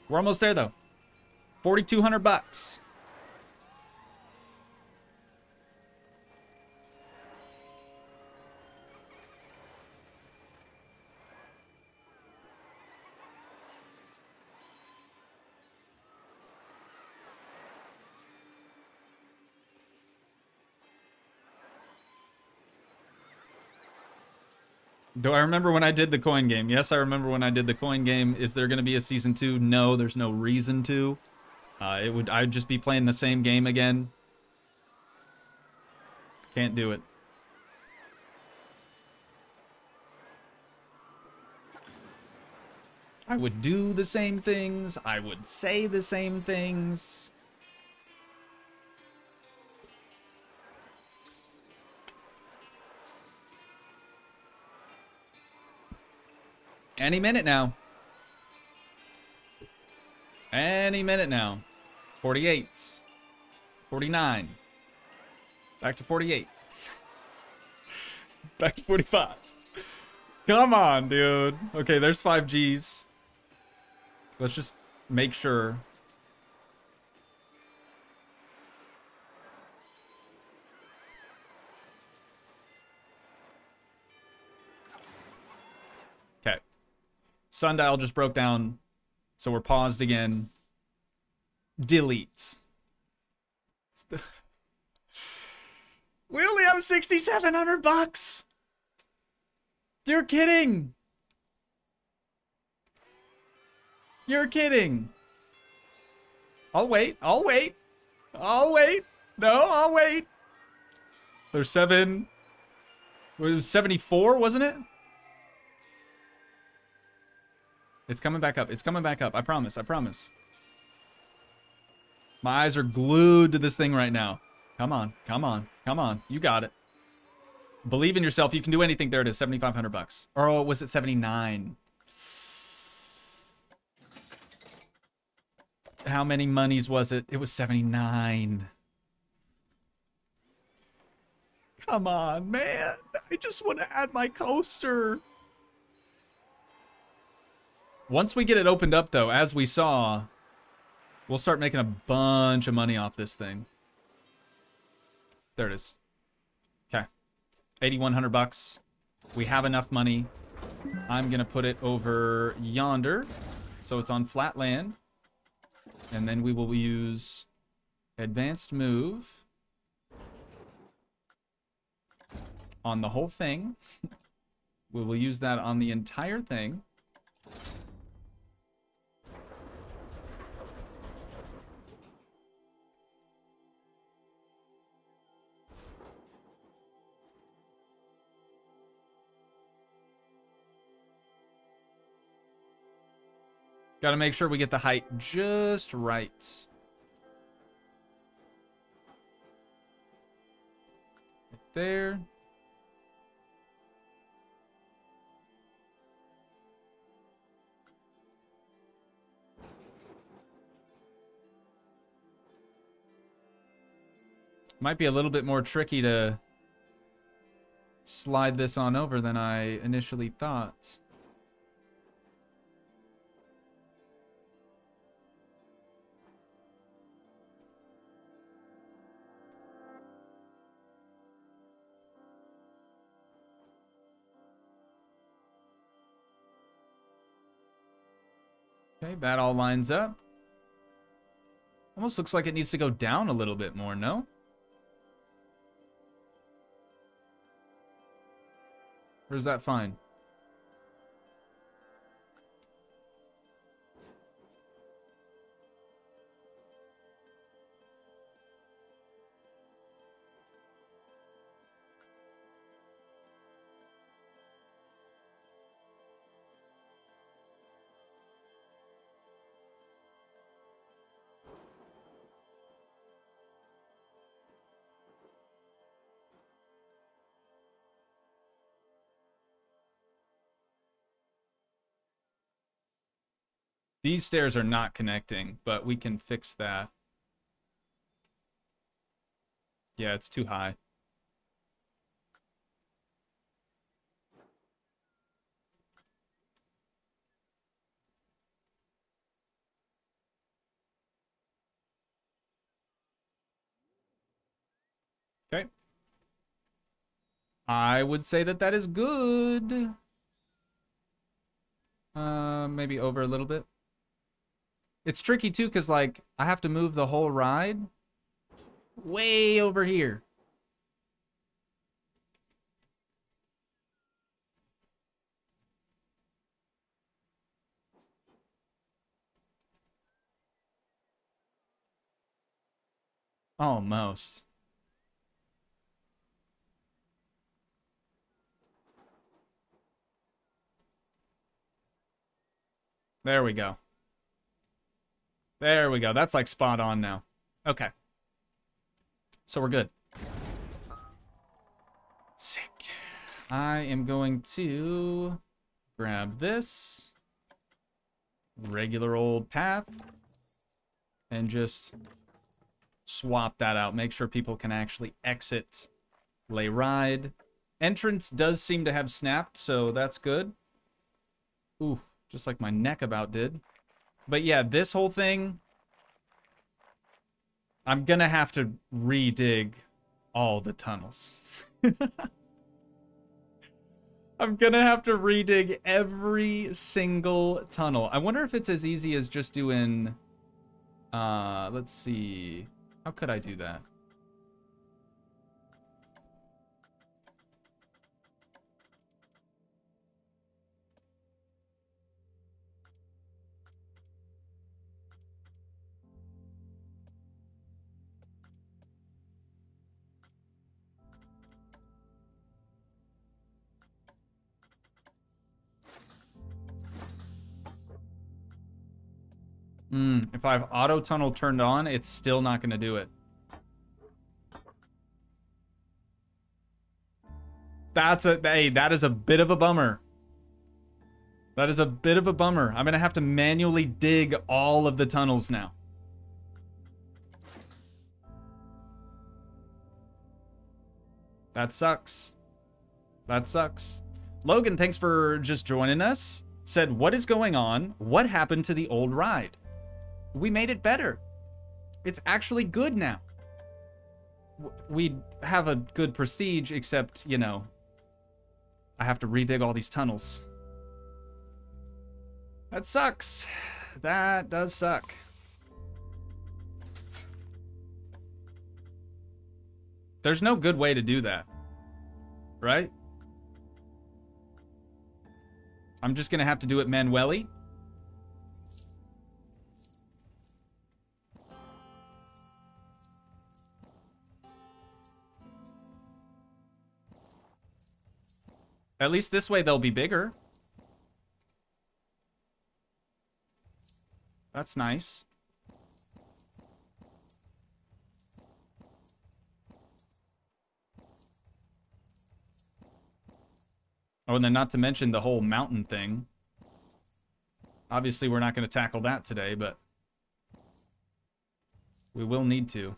We're almost there, though. 4,200 bucks. Do I remember when I did the coin game? Yes, I remember when I did the coin game. Is there going to be a season 2? No, there's no reason to. I'd just be playing the same game again. Can't do it. I would do the same things. I would say the same things. Any minute now. Any minute now. 48. 49. Back to 48. Back to 45. Come on, dude. Okay, there's 5 Gs. Let's just make sure. Okay. Sundial just broke down, so we're paused again. Delete. We only have 6,700 bucks. You're kidding. You're kidding. I'll wait. I'll wait. I'll wait. No, I'll wait. There's 7. It was 74, wasn't it? It's coming back up. It's coming back up. I promise. I promise. My eyes are glued to this thing right now. Come on. Come on. Come on. You got it. Believe in yourself. You can do anything. There it is. 7,500 bucks. Or oh, was it 79? How many monies was it? It was 79. Come on, man. I just want to add my coaster. Once we get it opened up, though, as we saw, we'll start making a bunch of money off this thing. There it is. Okay. 8,100 bucks. We have enough money. I'm going to put it over yonder, so it's on flat land. And then we will use advanced move. on the whole thing. We will use that on the entire thing. Got to make sure we get the height just right. Right there. Might be a little bit more tricky to slide this on over than I initially thought. Okay, that all lines up. Almost looks like it needs to go down a little bit more, no? Or is that fine? These stairs are not connecting, but we can fix that. Yeah, it's too high. Okay. I would say that that is good. Maybe over a little bit. It's tricky too, because like I have to move the whole ride way over here. Almost. There we go. There we go. That's like spot on now. Okay. So we're good. Sick. I am going to grab this regular old path and just swap that out. Make sure people can actually exit lay ride. Entrance does seem to have snapped, so that's good. Ooh, just like my neck about did. But yeah, this whole thing, I'm gonna have to redig all the tunnels. I'm gonna have to redig every single tunnel. I wonder if it's as easy as just doing, let's see. How could I do that? If I have auto tunnel turned on, it's still not going to do it. Hey, that is a bit of a bummer. That is a bit of a bummer. I'm going to have to manually dig all of the tunnels now. That sucks. That sucks. Logan, thanks for just joining us. Said, what is going on? What happened to the old ride? We made it better. It's actually good now. We have a good prestige, except, you know, I have to redig all these tunnels. That sucks. That does suck. There's no good way to do that. right? I'm just gonna have to do it manually. At least this way they'll be bigger. That's nice. Oh, and then not to mention the whole mountain thing. Obviously, we're not going to tackle that today, but we will need to.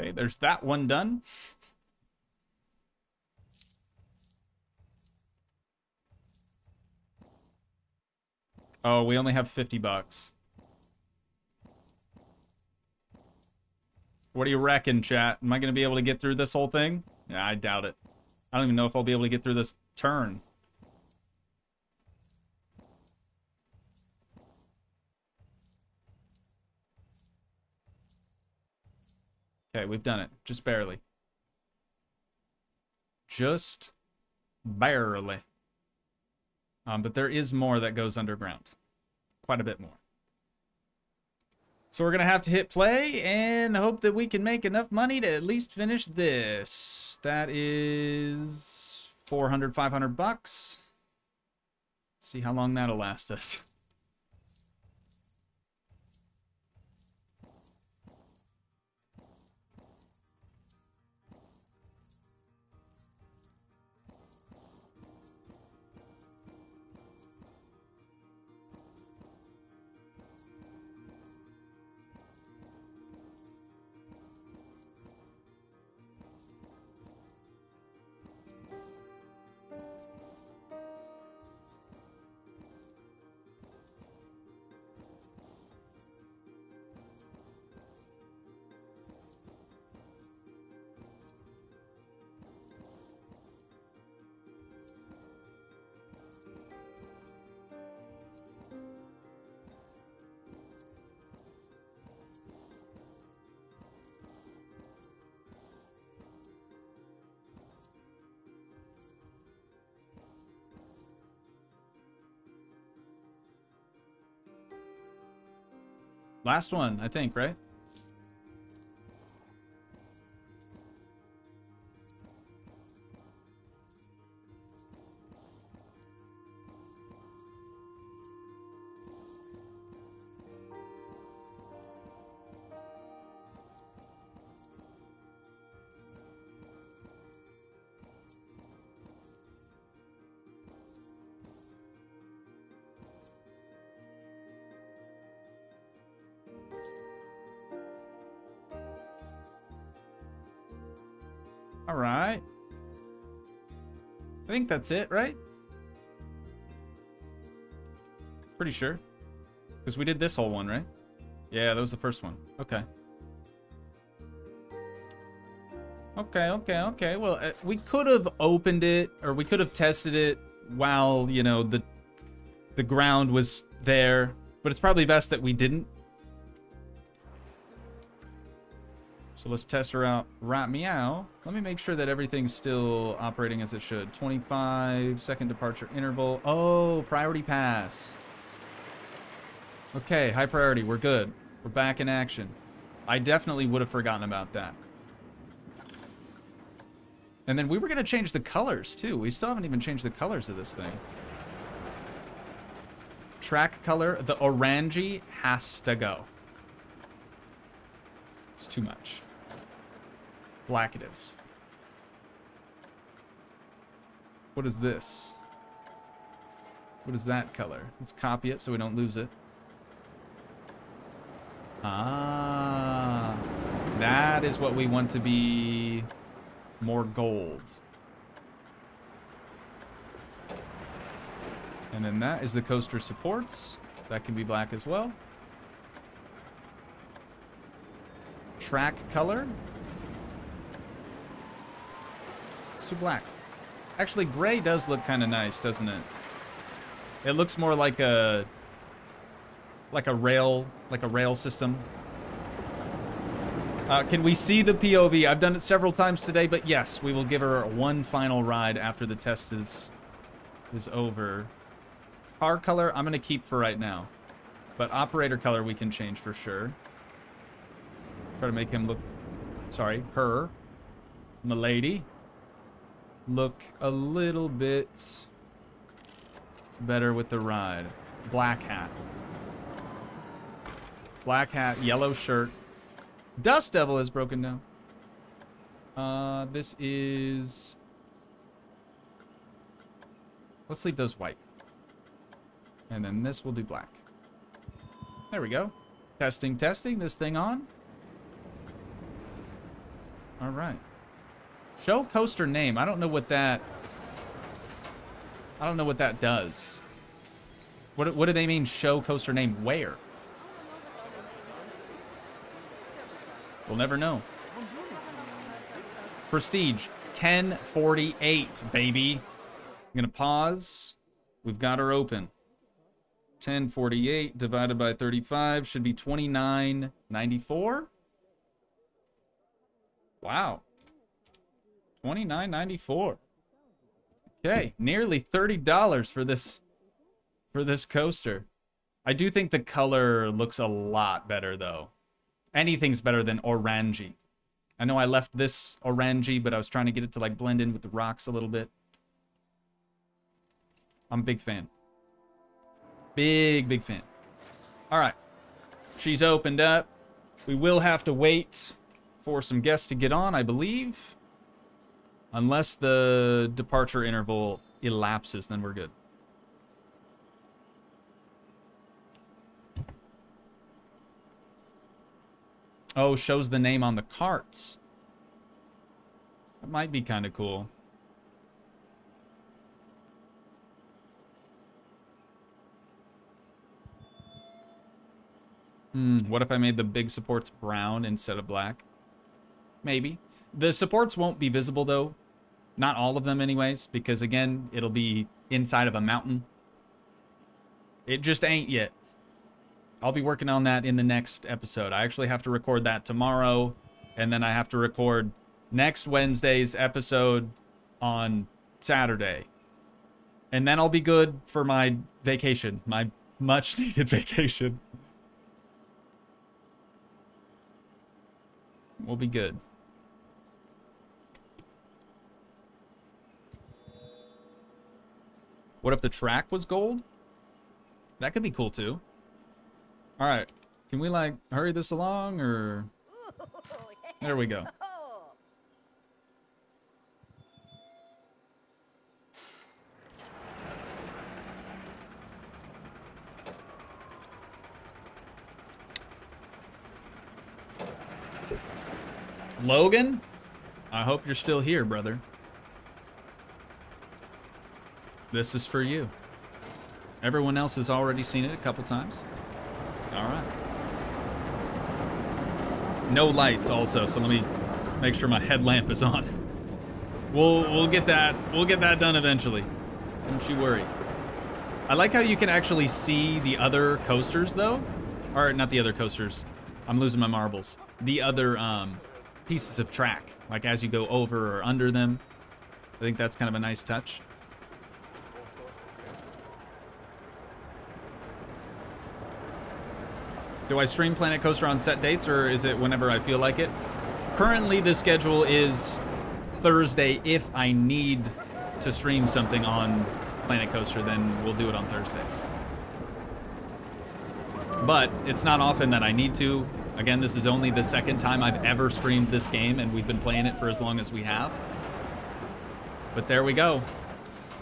Okay, there's that one done. Oh, we only have 50 bucks. What do you reckon, chat? Am I going to be able to get through this whole thing? Yeah, I doubt it. I don't even know if I'll be able to get through this turn. Okay, we've done it. Just barely. Just barely. But there is more that goes underground. Quite a bit more. So we're going to have to hit play and hope that we can make enough money to at least finish this. That is 400, 500 bucks. See how long that'll last us. Last one, I think, right? All right. I think that's it, right? Pretty sure. Because we did this whole one, right? Yeah, that was the first one. Okay. Okay. Well, we could have opened it, or we could have tested it while, you know, the ground was there. But it's probably best that we didn't. So let's test her out right meow. Let me make sure that everything's still operating as it should. 25-second departure interval. Oh, priority pass. Okay, high priority. We're good. We're back in action. I definitely would have forgotten about that. And then we were going to change the colors, too. We still haven't even changed the colors of this thing. Track color, the orangey has to go. It's too much. Black it is. What is this? What is that color? Let's copy it so we don't lose it. Ah, that that is what we want to be more gold. And then that is the coaster supports. That can be black as well. Track color. Let's do black. Actually, gray does look kind of nice, doesn't it? It looks more like a rail system. Can we see the POV? I've done it several times today, but yes, we will give her one final ride after the test is over. Car color, I'm gonna keep for right now, but operator color we can change for sure. Try to make him look, sorry, her, milady, look a little bit better with the ride. Black hat. Black hat, yellow shirt. Dust Devil is broken down. This is... Let's leave those white. And then this will be black. There we go. Testing, testing. This thing on. All right. Show coaster name. I don't know what that... I don't know what that does. What do they mean, show coaster name where? We'll never know. Prestige, 1048, baby. I'm gonna pause. We've got her open. 1048 divided by 35 should be 29.94. Wow. 29.94. Okay, nearly $30 for this coaster. I do think the color looks a lot better though. Anything's better than orangey. I know I left this orangey, but I was trying to get it to like blend in with the rocks a little bit. I'm a big fan. Big fan. All right. She's opened up. We will have to wait for some guests to get on, I believe. Unless the departure interval elapses, then we're good. Oh, shows the name on the carts. That might be kind of cool. What if I made the big supports brown instead of black? Maybe. The supports won't be visible, though. Not all of them, anyways, because, again, it'll be inside of a mountain. It just ain't yet. I'll be working on that in the next episode. I actually have to record that tomorrow, and then I have to record next Wednesday's episode on Saturday. And then I'll be good for my vacation, my much-needed vacation. We'll be good. What if the track was gold? That could be cool, too. All right, can we like hurry this along or? There we go. Logan, I hope you're still here, brother. This is for you. Everyone else has already seen it a couple times. All right. No lights also, so let me make sure my headlamp is on. We'll get that done eventually. Don't you worry. I like how you can actually see the other coasters though. Or not the other coasters. I'm losing my marbles. The other pieces of track, like as you go over or under them. I think that's kind of a nice touch. Do I stream Planet Coaster on set dates, or is it whenever I feel like it? Currently, the schedule is Thursday. If I need to stream something on Planet Coaster, then we'll do it on Thursdays. But it's not often that I need to. Again, this is only the second time I've ever streamed this game, and we've been playing it for as long as we have. But there we go.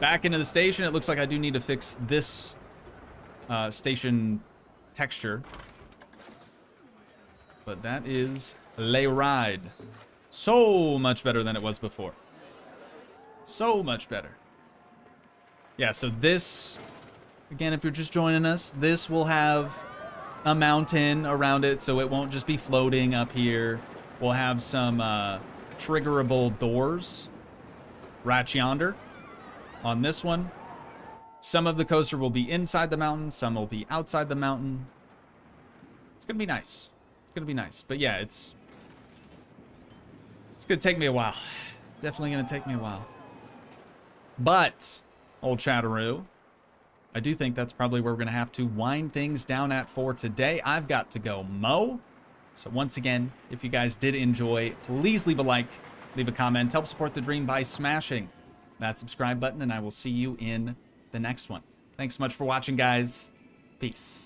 Back into the station. It looks like I do need to fix this station texture. But that is Le Ride. So much better than it was before. So much better. Yeah, so this, again, if you're just joining us, this will have a mountain around it, so it won't just be floating up here. We'll have some triggerable doors right yonder on this one. Some of the coaster will be inside the mountain, some will be outside the mountain. It's gonna be nice. It's gonna be nice. But yeah, it's gonna take me a while. Definitely gonna take me a while. But, old Chatteroo, I do think that's probably where we're gonna have to wind things down at for today. I've got to go mow. So once again, if you guys did enjoy, please leave a like, leave a comment, help support the dream by smashing that subscribe button, and I will see you in the next one. Thanks so much for watching, guys. Peace.